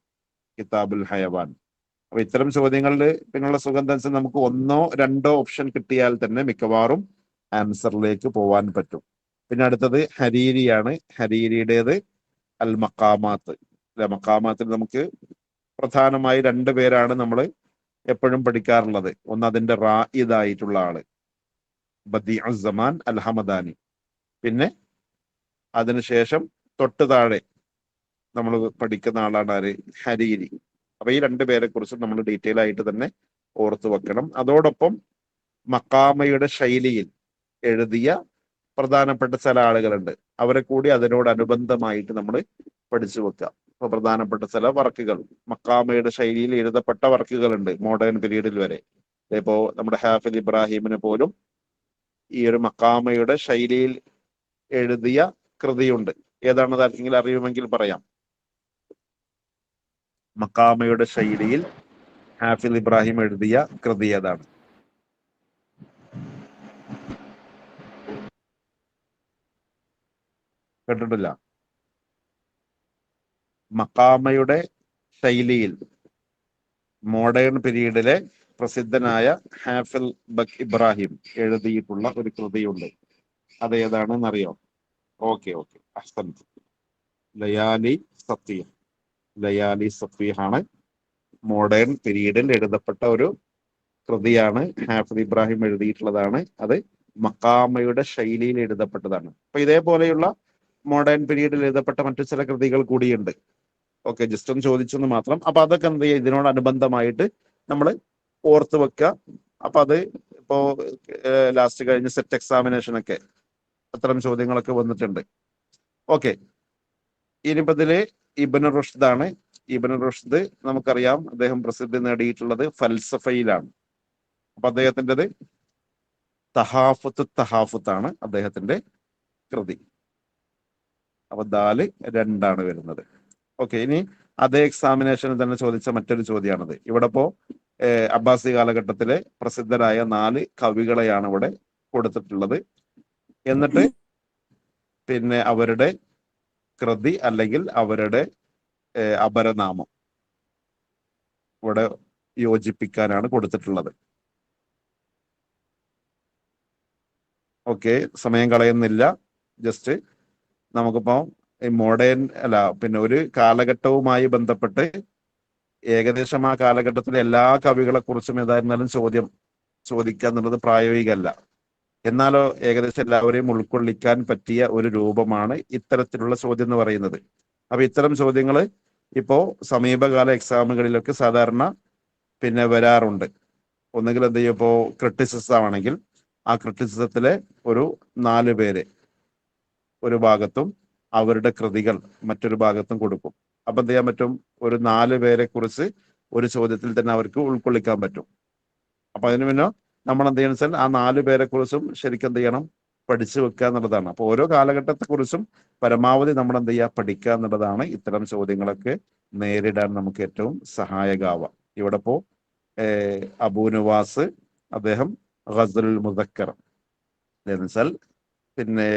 അപ്പൊ ഇത്തരം ചോദ്യങ്ങളിൽ പിന്നുള്ള സുഗന്ധം നമുക്ക് 1ഓ 2ഓ ഓപ്ഷൻ കിട്ടിയാൽ തന്നെ മിക്കവാറും ആൻസറിലേക്ക് പോവാൻ പറ്റും. പിന്നെ അടുത്തത് ഹരീരിയാണ്. ഹരീരിയുടേത് അൽ മഖാമാത്ത്. മഖാമാത്തിൽ നമുക്ക് പ്രധാനമായി 2 പേരാണ് നമ്മൾ എപ്പോഴും പഠിക്കാറുള്ളത്. ഒന്ന് അതിന്റെ റായിദായിട്ടുള്ള ആള് ബദിഉസ്സമാൻ അൽ ഹമദാനി. പിന്നെ അതിനുശേഷം തൊട്ട് താഴെ നമ്മൾ പഠിക്കുന്ന ആളാണ് ആര്? ഹരീരി. അപ്പൊ ഈ 2 പേരെ കുറിച്ച് നമ്മൾ ഡീറ്റെയിൽ ആയിട്ട് തന്നെ ഓർത്തു വെക്കണം. അതോടൊപ്പം മക്കാമയുടെ ശൈലിയിൽ എഴുതിയ പ്രധാനപ്പെട്ട ചില ആളുകളുണ്ട്, അവരെ കൂടി അതിനോടനുബന്ധമായിട്ട് നമ്മൾ പഠിച്ചു വെക്കുക. ഇപ്പൊ പ്രധാനപ്പെട്ട ചില വർക്കുകൾ മക്കാമയുടെ ശൈലിയിൽ എഴുതപ്പെട്ട വർക്കുകളുണ്ട് മോഡേൺ പീരീഡിൽ വരെ. ഇപ്പോ നമ്മുടെ ഹാഫിൽ ഇബ്രാഹിമിന് പോലും ഈ ഒരു മക്കാമയുടെ ശൈലിയിൽ എഴുതിയ കൃതിയുണ്ട്. ഏതാണത് ആർക്കെങ്കിലും അറിയുമെങ്കിൽ പറയാം. മക്കാമയുടെ ശൈലിയിൽ ഹാഫിൽ ഇബ്രാഹിം എഴുതിയ കൃതി ഏതാണ്? കേട്ടിട്ടില്ല? മക്കാമയുടെ ശൈലിയിൽ മോഡേൺ പീരീഡിലെ പ്രസിദ്ധനായ ഹാഫിൽ ഇബ്രാഹിം എഴുതിയിട്ടുള്ള ഒരു കൃതിയുണ്ട്. അത് ഏതാണെന്ന് അറിയോ? Okay okay, അഹ്സൻത്. ലയാലി സഫീഹ്. ലയാലി സഫീഹ് ആണ് മോഡേൺ പീരീഡിൽ എഴുതപ്പെട്ട ഒരു കൃതിയാണ്. ഹാഫിദ് ഇബ്രാഹിം എഴുതിയിട്ടുള്ളതാണ്. അത് മക്കാമയുടെ ശൈലിയിൽ എഴുതപ്പെട്ടതാണ്. അപ്പൊ ഇതേപോലെയുള്ള മോഡേൺ പീരീഡിൽ എഴുതപ്പെട്ട മറ്റു ചില കൃതികൾ കൂടിയുണ്ട്. ഓക്കെ, ജസ്റ്റ് ഒന്ന് ചോദിച്ചെന്ന് മാത്രം. അപ്പൊ അതൊക്കെ എന്ത് ചെയ്യുക, ഇതിനോടനുബന്ധമായിട്ട് നമ്മൾ ഓർത്ത് വെക്കുക. അപ്പൊ അത് ഇപ്പോ ലാസ്റ്റ് കഴിഞ്ഞ സെറ്റ് എക്സാമിനേഷനൊക്കെ അത്തരം ചോദ്യങ്ങളൊക്കെ വന്നിട്ടുണ്ട്. ഓക്കെ, ഇനിയിപ്പോ ഇതില് ഇബ്നു റുഷ്ദ് ആണ്. ഇബ്നു റുഷ്ദ് നമുക്കറിയാം, അദ്ദേഹം പ്രസിദ്ധി നേടിയിട്ടുള്ളത് ഫൽസഫയിലാണ്. അപ്പൊ അദ്ദേഹത്തിൻ്റെത് തഹാഫുത്ത് ആണ് അദ്ദേഹത്തിന്റെ കൃതി. അപ്പൊ ദാല് 2 വരുന്നത്. ഓക്കെ, ഇനി അതേ എക്സാമിനേഷനിൽ തന്നെ ചോദിച്ച മറ്റൊരു ചോദ്യമാണത്. ഇവിടെ ഇപ്പോ അബ്ബാസി കാലഘട്ടത്തിലെ പ്രസിദ്ധരായ 4 കവികളെയാണ് ഇവിടെ കൊടുത്തിട്ടുള്ളത്. എന്നിട്ട് പിന്നെ അവരുടെ കൃതി അല്ലെങ്കിൽ അവരുടെ അപരനാമം ഇവിടെ യോജിപ്പിക്കാനാണ് കൊടുത്തിട്ടുള്ളത്. ഓക്കെ, സമയം കളയുന്നില്ല. ജസ്റ്റ് നമുക്കിപ്പോ മോഡേൺ പിന്നെ ഒരു കാലഘട്ടവുമായി ബന്ധപ്പെട്ട് ഏകദേശം ആ കാലഘട്ടത്തിലെ എല്ലാ കവികളെ കുറിച്ചും ഏതായിരുന്നാലും ചോദിക്കുക എന്നുള്ളത് പ്രായോഗികമല്ല. എന്നാലോ ഏകദേശം എല്ലാവരെയും ഉൾക്കൊള്ളിക്കാൻ പറ്റിയ ഒരു രൂപമാണ് ഇത്തരത്തിലുള്ള ചോദ്യം എന്ന് പറയുന്നത്. അപ്പൊ ഇത്തരം ചോദ്യങ്ങൾ ഇപ്പോ സമീപകാല എക്സാമുകളിലൊക്കെ സാധാരണ പിന്നെ വരാറുണ്ട്. ഒന്നുകിൽ എന്ത് ചെയ്യും, ഇപ്പോ ക്രിറ്റിസിസം ആണെങ്കിൽ ആ ക്രിറ്റിസിസത്തിലെ ഒരു 4 പേര് ഒരു ഭാഗത്തും അവരുടെ കൃതികൾ മറ്റൊരു ഭാഗത്തും കൊടുക്കും. അപ്പൊ എന്ത് ചെയ്യാൻ പറ്റും, ഒരു 4 പേരെ കുറിച്ച് ഒരു ചോദ്യത്തിൽ തന്നെ അവർക്ക് ഉൾക്കൊള്ളിക്കാൻ പറ്റും. അപ്പൊ അതിന് പിന്നെ നമ്മൾ എന്ത് ചെയ്യണം വെച്ചാൽ ആ 4 പേരെ കുറിച്ചും ശരിക്കും എന്ത് ചെയ്യണം, പഠിച്ചു വെക്കുക എന്നുള്ളതാണ്. അപ്പൊ ഓരോ കാലഘട്ടത്തെ കുറിച്ചും പരമാവധി നമ്മൾ എന്ത് ചെയ്യുക, പഠിക്കുക എന്നുള്ളതാണ് ഇത്തരം ചോദ്യങ്ങളൊക്കെ നേരിടാൻ നമുക്ക് ഏറ്റവും സഹായകമാവുക. ഇവിടെ ഇപ്പോ അബൂ നുവാസ് അദ്ദേഹം ഗസലുൽ മുദക്കർ എന്ന് വെച്ചാൽ പിന്നെ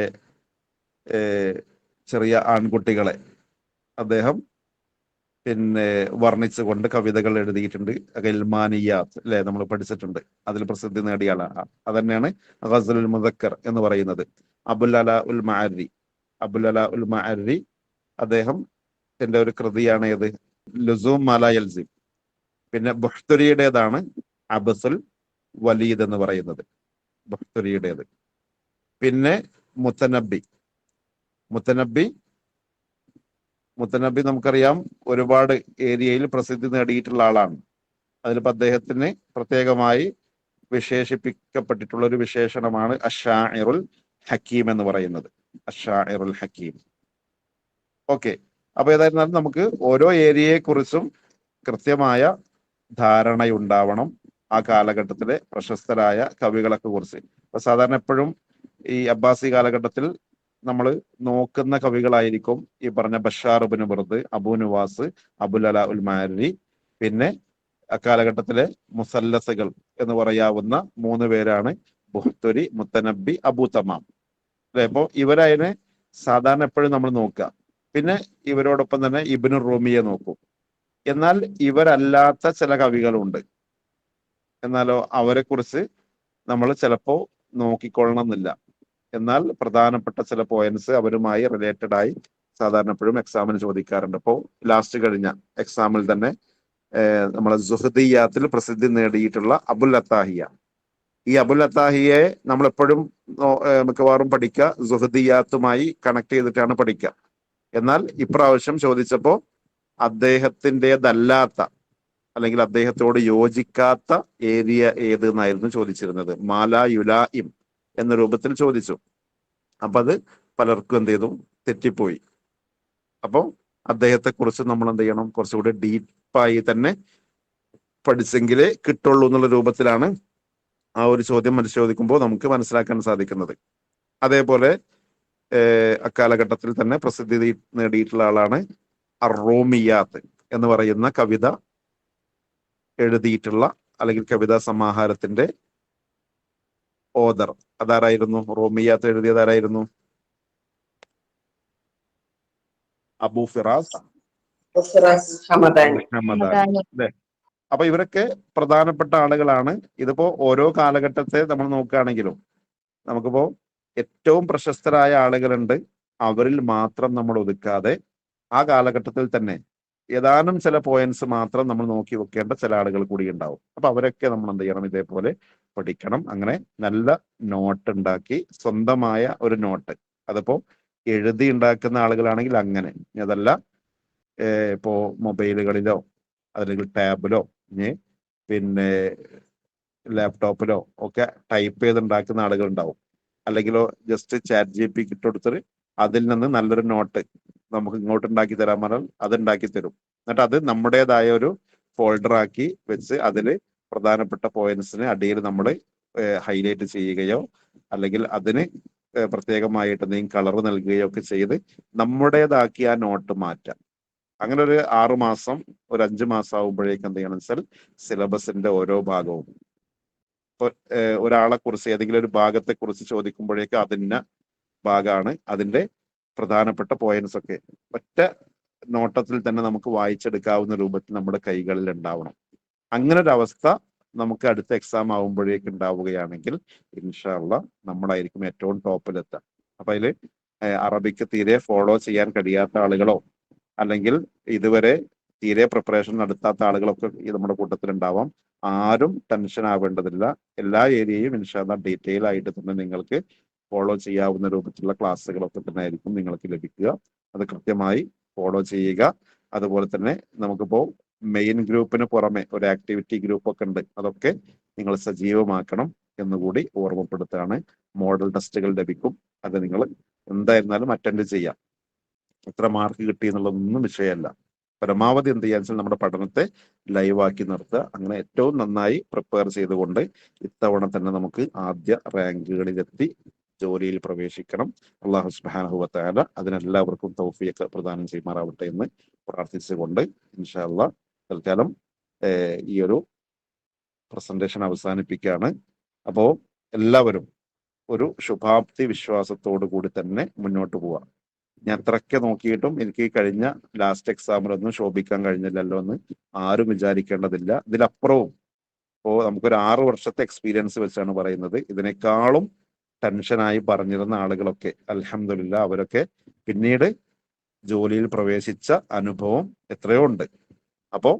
ചെറിയ ആൺകുട്ടികളെ അദ്ദേഹം പിന്നെ വർണ്ണിച്ചുകൊണ്ട് കവിതകൾ എഴുതിയിട്ടുണ്ട്. ഗൽമാനിയാത്ത് അല്ലെ, നമ്മൾ പഠിച്ചിട്ടുണ്ട്. അതിൽ പ്രസിദ്ധി നേടിയ ആളാണ്. അതന്നെയാണ് ഗസലുൽ മുദക്കർ എന്ന് പറയുന്നത്. അബുൽ അല ഉൽ മഅരി അദ്ദേഹം ഒരു കൃതിയാണ് ഏത്, ലുസൂം മാല യൽസിം. പിന്നെ ബുഹ്തുരിയുടേതാണ് അബ്സുൽ വലീദ് എന്ന് പറയുന്നത്, ബുഹ്തുരിയുടേത്. പിന്നെ മുത്തനബി നമുക്കറിയാം ഒരുപാട് ഏരിയയിൽ പ്രസിദ്ധി നേടിയിട്ടുള്ള ആളാണ്. അതിലിപ്പോ അദ്ദേഹത്തിന് പ്രത്യേകമായി വിശേഷിപ്പിക്കപ്പെട്ടിട്ടുള്ള ഒരു വിശേഷണമാണ് അഷ്ശാഇറുൽ ഹക്കീം എന്ന് പറയുന്നത്. അഷ്ശാഇറുൽ ഹക്കീം. ഓക്കെ, അപ്പൊ ഏതായിരുന്നാലും നമുക്ക് ഓരോ ഏരിയയെ കുറിച്ചും കൃത്യമായ ധാരണയുണ്ടാവണം, ആ കാലഘട്ടത്തിലെ പ്രശസ്തരായ കവികളൊക്കെ കുറിച്ച്. അപ്പൊ സാധാരണ എപ്പോഴും ഈ അബ്ബാസി കാലഘട്ടത്തിൽ നമ്മൾ നോക്കുന്ന കവികളായിരിക്കും ഈ പറഞ്ഞ ബഷാർ ഇബ്നു ബർദ്, അബൂ നുവാസ്, അബുൽ അല ഉൽ മഅരി. പിന്നെ അക്കാലഘട്ടത്തിലെ മുസല്ലസുകൾ എന്ന് പറയാവുന്ന 3 പേരാണ് ബുഹ്തുരി, മുത്തനബി, അബൂ തമാം അല്ലെ. അപ്പോ ഇവരതിനെ സാധാരണ എപ്പോഴും നമ്മൾ നോക്കുക. പിന്നെ ഇവരോടൊപ്പം തന്നെ ഇബ്നു റൂമിയെ നോക്കും. എന്നാൽ ഇവരല്ലാത്ത ചില കവികളുണ്ട്, എന്നാലോ അവരെ കുറിച്ച് നമ്മൾ ചിലപ്പോ നോക്കിക്കൊള്ളണം എന്നില്ല. എന്നാൽ പ്രധാനപ്പെട്ട ചില പോയിന്റ്സ് അവരുമായി റിലേറ്റഡ് ആയി സാധാരണ എപ്പോഴും എക്സാമിന് ചോദിക്കാറുണ്ട്. അപ്പോൾ ലാസ്റ്റ് കഴിഞ്ഞ എക്സാമിൽ തന്നെ നമ്മളെ സുഹദിയാത്തിൽ പ്രസിദ്ധി നേടിയിട്ടുള്ള അബുൽ അത്താഹിയ. ഈ അബുൽ അത്താഹിയെ നമ്മളെപ്പോഴും മിക്കവാറും പഠിക്കുക സുഹദിയാത്തുമായി കണക്ട് ചെയ്തിട്ടാണ് പഠിക്കുക. എന്നാൽ ഇപ്രാവശ്യം ചോദിച്ചപ്പോൾ അദ്ദേഹത്തിൻ്റെതല്ലാത്ത അല്ലെങ്കിൽ അദ്ദേഹത്തോട് യോജിക്കാത്ത ഏരിയ ഏത് എന്നായിരുന്നു ചോദിച്ചിരുന്നത്. മാലാ യുലായിം എന്ന രൂപത്തിൽ ചോദിച്ചു. അപ്പൊ അത് പലർക്കും എന്ത് ചെയ്തു, തെറ്റിപ്പോയി. അപ്പോൾ അദ്ദേഹത്തെ കുറിച്ച് നമ്മൾ എന്ത് ചെയ്യണം, കുറച്ചുകൂടി ഡീപ്പായി തന്നെ പഠിച്ചെങ്കിലേ കിട്ടുള്ളൂ എന്നുള്ള രൂപത്തിലാണ് ആ ഒരു ചോദ്യം പരിശോധിക്കുമ്പോൾ നമുക്ക് മനസ്സിലാക്കാൻ സാധിക്കുന്നത്. അതേപോലെ അക്കാലഘട്ടത്തിൽ തന്നെ പ്രസിദ്ധി നേടിയിട്ടുള്ള ആളാണ് അറോമിയാത്ത് എന്ന് പറയുന്ന കവിത എഴുതിയിട്ടുള്ള അല്ലെങ്കിൽ കവിതാ സമാഹാരത്തിന്റെ ഓദർ. അതാരായിരുന്നു? റോമിയാത്ത് എഴുതിയത് ആരായിരുന്നു? അബൂ ഫിറാസ് ഹമദാനി അല്ലെ. അപ്പൊ ഇവരൊക്കെ പ്രധാനപ്പെട്ട ആളുകളാണ്. ഇതിപ്പോ ഓരോ കാലഘട്ടത്തെ നമ്മൾ നോക്കുകയാണെങ്കിലും നമുക്കിപ്പോ ഏറ്റവും പ്രശസ്തരായ ആളുകളുണ്ട്, അവരിൽ മാത്രം നമ്മൾ ഒതുക്കാതെ ആ കാലഘട്ടത്തിൽ തന്നെ ഏതാനും ചില പോയിന്റ്സ് മാത്രം നമ്മൾ നോക്കി വെക്കേണ്ട ചില ആളുകൾ കൂടി ഉണ്ടാവും. അപ്പൊ അവരൊക്കെ നമ്മൾ എന്ത് ചെയ്യണം, ഇതേപോലെ പഠിക്കണം. അങ്ങനെ നല്ല നോട്ട് ഉണ്ടാക്കി, സ്വന്തമായ ഒരു നോട്ട്, അതിപ്പോ എഴുതി ഉണ്ടാക്കുന്ന ആളുകളാണെങ്കിൽ അങ്ങനെ, അതല്ല ഇപ്പോ മൊബൈലുകളിലോ അല്ലെങ്കിൽ ടാബിലോ പിന്നെ ലാപ്ടോപ്പിലോ ഒക്കെ ടൈപ്പ് ചെയ്ത് ഉണ്ടാക്കുന്ന ആളുകൾ ഉണ്ടാവും. അല്ലെങ്കിലോ ജസ്റ്റ് ചാറ്റ് ജി പി ഇട്ടുകൊടുത്തിട്ട് അതിൽ നിന്ന് നല്ലൊരു നോട്ട് നമുക്ക് ഇങ്ങോട്ട് ഉണ്ടാക്കി തരാൻ പറഞ്ഞാൽ അത് ഉണ്ടാക്കി തരും. എന്നിട്ട് അത് നമ്മുടേതായ ഒരു ഫോൾഡർ ആക്കി വെച്ച് അതിൽ പ്രധാനപ്പെട്ട പോയിന്റ്സിന് അടിയിൽ നമ്മൾ ഹൈലൈറ്റ് ചെയ്യുകയോ അല്ലെങ്കിൽ അതിന് പ്രത്യേകമായിട്ട് എന്തെങ്കിലും കളർ നൽകുകയോ ഒക്കെ ചെയ്ത് നമ്മുടേതാക്കി ആ നോട്ട് മാറ്റാം. അങ്ങനെ ഒരു 6 മാസം, ഒരു 5 മാസം ആകുമ്പോഴേക്കും എന്ത് ചെയ്യണം വെച്ചാൽ സിലബസിന്റെ ഓരോ ഭാഗവും ഇപ്പൊ ഒരാളെ കുറിച്ച് ഏതെങ്കിലും ഒരു ഭാഗത്തെ കുറിച്ച് ചോദിക്കുമ്പോഴേക്കും അതിന്ന ഭാഗമാണ്, അതിന്റെ പ്രധാനപ്പെട്ട പോയിന്റ്സ് ഒക്കെ ഒറ്റ നോട്ടത്തിൽ തന്നെ നമുക്ക് വായിച്ചെടുക്കാവുന്ന രൂപത്തിൽ നമ്മുടെ കൈകളിൽ ഉണ്ടാവണം. അങ്ങനെ ഒരു അവസ്ഥ നമുക്ക് അടുത്ത എക്സാം ആവുമ്പോഴേക്ക് ഉണ്ടാവുകയാണെങ്കിൽ ഇൻഷാ അള്ളാ നമ്മളായിരിക്കും ഏറ്റവും ടോപ്പിലെത്താം. അപ്പൊ അതില് അറബിക്ക് തീരെ ഫോളോ ചെയ്യാൻ കഴിയാത്ത ആളുകളോ അല്ലെങ്കിൽ ഇതുവരെ തീരെ പ്രിപ്പറേഷൻ നടത്താത്ത ആളുകളൊക്കെ നമ്മുടെ കൂട്ടത്തിൽ ഉണ്ടാവാം. ആരും ടെൻഷൻ ആവേണ്ടതില്ല. എല്ലാ ഏരിയയും ഇൻഷാ അള്ളാ ഡീറ്റെയിൽ ആയിട്ട് തന്നെ നിങ്ങൾക്ക് ഫോളോ ചെയ്യാവുന്ന രൂപത്തിലുള്ള ക്ലാസ്സുകളൊക്കെ തന്നെ ആയിരിക്കും നിങ്ങൾക്ക് ലഭിക്കുക. അത് കൃത്യമായി ഫോളോ ചെയ്യുക. അതുപോലെ തന്നെ നമുക്കിപ്പോ മെയിൻ ഗ്രൂപ്പിന് പുറമെ ഒരു ആക്ടിവിറ്റി ഗ്രൂപ്പ് ഒക്കെ ഉണ്ട്, അതൊക്കെ നിങ്ങൾ സജീവമാക്കണം എന്നുകൂടി ഓർമ്മപ്പെടുത്തുകയാണ്. മോഡൽ ടെസ്റ്റുകൾ ലഭിക്കും, അത് നിങ്ങൾ എന്തായിരുന്നാലും അറ്റൻഡ് ചെയ്യാം. എത്ര മാർക്ക് കിട്ടി എന്നുള്ളതൊന്നും വിഷയമല്ല. പരമാവധി എന്ത് ചെയ്യാന്ന് വെച്ചാൽ നമ്മുടെ പഠനത്തെ ലൈവാക്കി നിർത്തുക. അങ്ങനെ ഏറ്റവും നന്നായി പ്രിപ്പയർ ചെയ്തുകൊണ്ട് ഇത്തവണ തന്നെ നമുക്ക് ആദ്യ റാങ്കുകളിലെത്തി ജോലിയിൽ പ്രവേശിക്കണം. അള്ളാഹു സുബ്ഹാനഹു വ തആല അതിനെല്ലാവർക്കും തൗഫീഖ് പ്രദാനം ചെയ്യുമാറാവട്ടെ എന്ന് പ്രാർത്ഥിച്ചുകൊണ്ട് ഇൻഷാ അള്ളാഹ് തൽക്കാലം ഈ ഒരു പ്രസന്റേഷൻ അവസാനിപ്പിക്കുകയാണ്. അപ്പോ എല്ലാവരും ഒരു ശുഭാപ്തി വിശ്വാസത്തോടു കൂടി തന്നെ മുന്നോട്ട് പോവാം. ഞാൻ എത്രയൊക്കെ നോക്കിയിട്ടും എനിക്ക് കഴിഞ്ഞ ലാസ്റ്റ് എക്സാമിലൊന്നും ശോഭിക്കാൻ കഴിഞ്ഞില്ലല്ലോ എന്ന് ആരും വിചാരിക്കേണ്ടതില്ല. ഇതിലപ്പുറവും ഇപ്പോ നമുക്കൊരു 6 വർഷത്തെ എക്സ്പീരിയൻസ് വെച്ചാണ് പറയുന്നത്. ഇതിനേക്കാളും ടെൻഷനായി പറഞ്ഞിരുന്ന ആളുകളൊക്കെ അൽഹംദുലില്ലാ അവരൊക്കെ പിന്നീട് ജോലിയിൽ പ്രവേശിച്ച അനുഭവം എത്രയോ ഉണ്ട്. അപ്പോ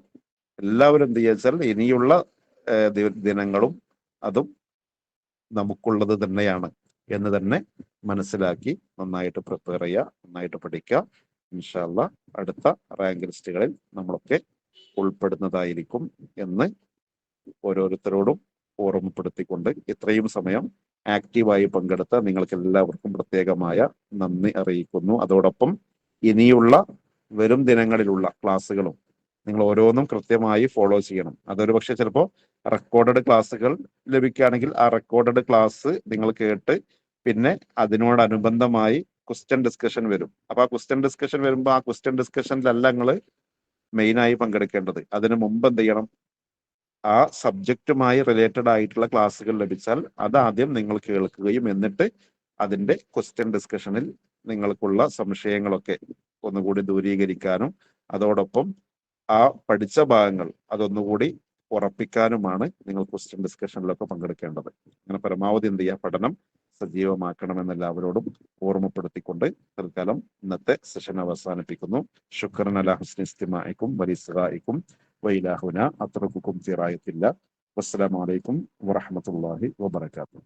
എല്ലാവരും എന്ത് ചെയ്യാച്ചാൽ ഇനിയുള്ള ദിനങ്ങളും അതും നമുക്കുള്ളത് തന്നെയാണ് എന്ന് തന്നെ മനസ്സിലാക്കി നന്നായിട്ട് പ്രിപ്പയർ ചെയ്യുക, നന്നായിട്ട് പഠിക്കുക. ഇൻഷാ അള്ളാഹ് അടുത്ത റാങ്ക് ലിസ്റ്റുകളിൽ നമ്മളൊക്കെ ഉൾപ്പെടുന്നതായിരിക്കും എന്ന് ഓരോരുത്തരോടും ഓർമ്മപ്പെടുത്തിക്കൊണ്ട് ഇത്രയും സമയം ആക്റ്റീവായി പങ്കെടുത്ത നിങ്ങൾക്ക് എല്ലാവർക്കും പ്രത്യേകമായ നന്ദി അറിയിക്കുന്നു. അതോടൊപ്പം ഇനിയുള്ള വരും ദിനങ്ങളിലുള്ള ക്ലാസ്സുകളും നിങ്ങൾ ഓരോന്നും കൃത്യമായി ഫോളോ ചെയ്യണം. അതൊരു പക്ഷെ ചിലപ്പോൾ റെക്കോർഡഡ് ക്ലാസ്സുകൾ ലഭിക്കുകയാണെങ്കിൽ ആ റെക്കോർഡഡ് ക്ലാസ് നിങ്ങൾ കേട്ട് പിന്നെ അതിനോടനുബന്ധമായി ക്വസ്റ്റ്യൻ ഡിസ്കഷൻ വരും. അപ്പൊ ആ ക്വസ്റ്റ്യൻ ഡിസ്കഷൻ വരുമ്പോൾ ആ ക്വസ്റ്റ്യൻ ഡിസ്കഷനിലല്ല നിങ്ങൾ മെയിനായി പങ്കെടുക്കേണ്ടത്. അതിനു മുമ്പ് എന്ത് ചെയ്യണം, ആ സബ്ജക്റ്റുമായി റിലേറ്റഡ് ആയിട്ടുള്ള ക്ലാസ്സുകൾ ലഭിച്ചാൽ അതാദ്യം നിങ്ങൾ കേൾക്കുകയും എന്നിട്ട് അതിന്റെ ക്വസ്റ്റ്യൻ ഡിസ്കഷനിൽ നിങ്ങൾക്കുള്ള സംശയങ്ങളൊക്കെ ഒന്നുകൂടി ദൂരീകരിക്കാനും അതോടൊപ്പം ആ പഠിച്ച ഭാഗങ്ങൾ അതൊന്നുകൂടി ഉറപ്പിക്കാനുമാണ് നിങ്ങൾ ക്വസ്റ്റ്യൻ ഡിസ്കഷനിലൊക്കെ പങ്കെടുക്കേണ്ടത്. അങ്ങനെ പരമാവധി എന്ത് ചെയ്യുക, പഠനം സജീവമാക്കണമെന്ന് എല്ലാവരോടും ഓർമ്മപ്പെടുത്തിക്കൊണ്ട് തൽക്കാലം ഇന്നത്തെ സെഷൻ അവസാനിപ്പിക്കുന്നു. ശുക്രൻ അലാ ഹുസ്നി ഇസ്തിമാഇക്കും വലിസ്റാഇക്കും വഇലാഹുന അത്റകുക്കും ഫി റഅയത്തില്ലാ. വസ്സലാമു അലൈക്കും വറഹ്മത്തുള്ളാഹി വബറകാതുഹു.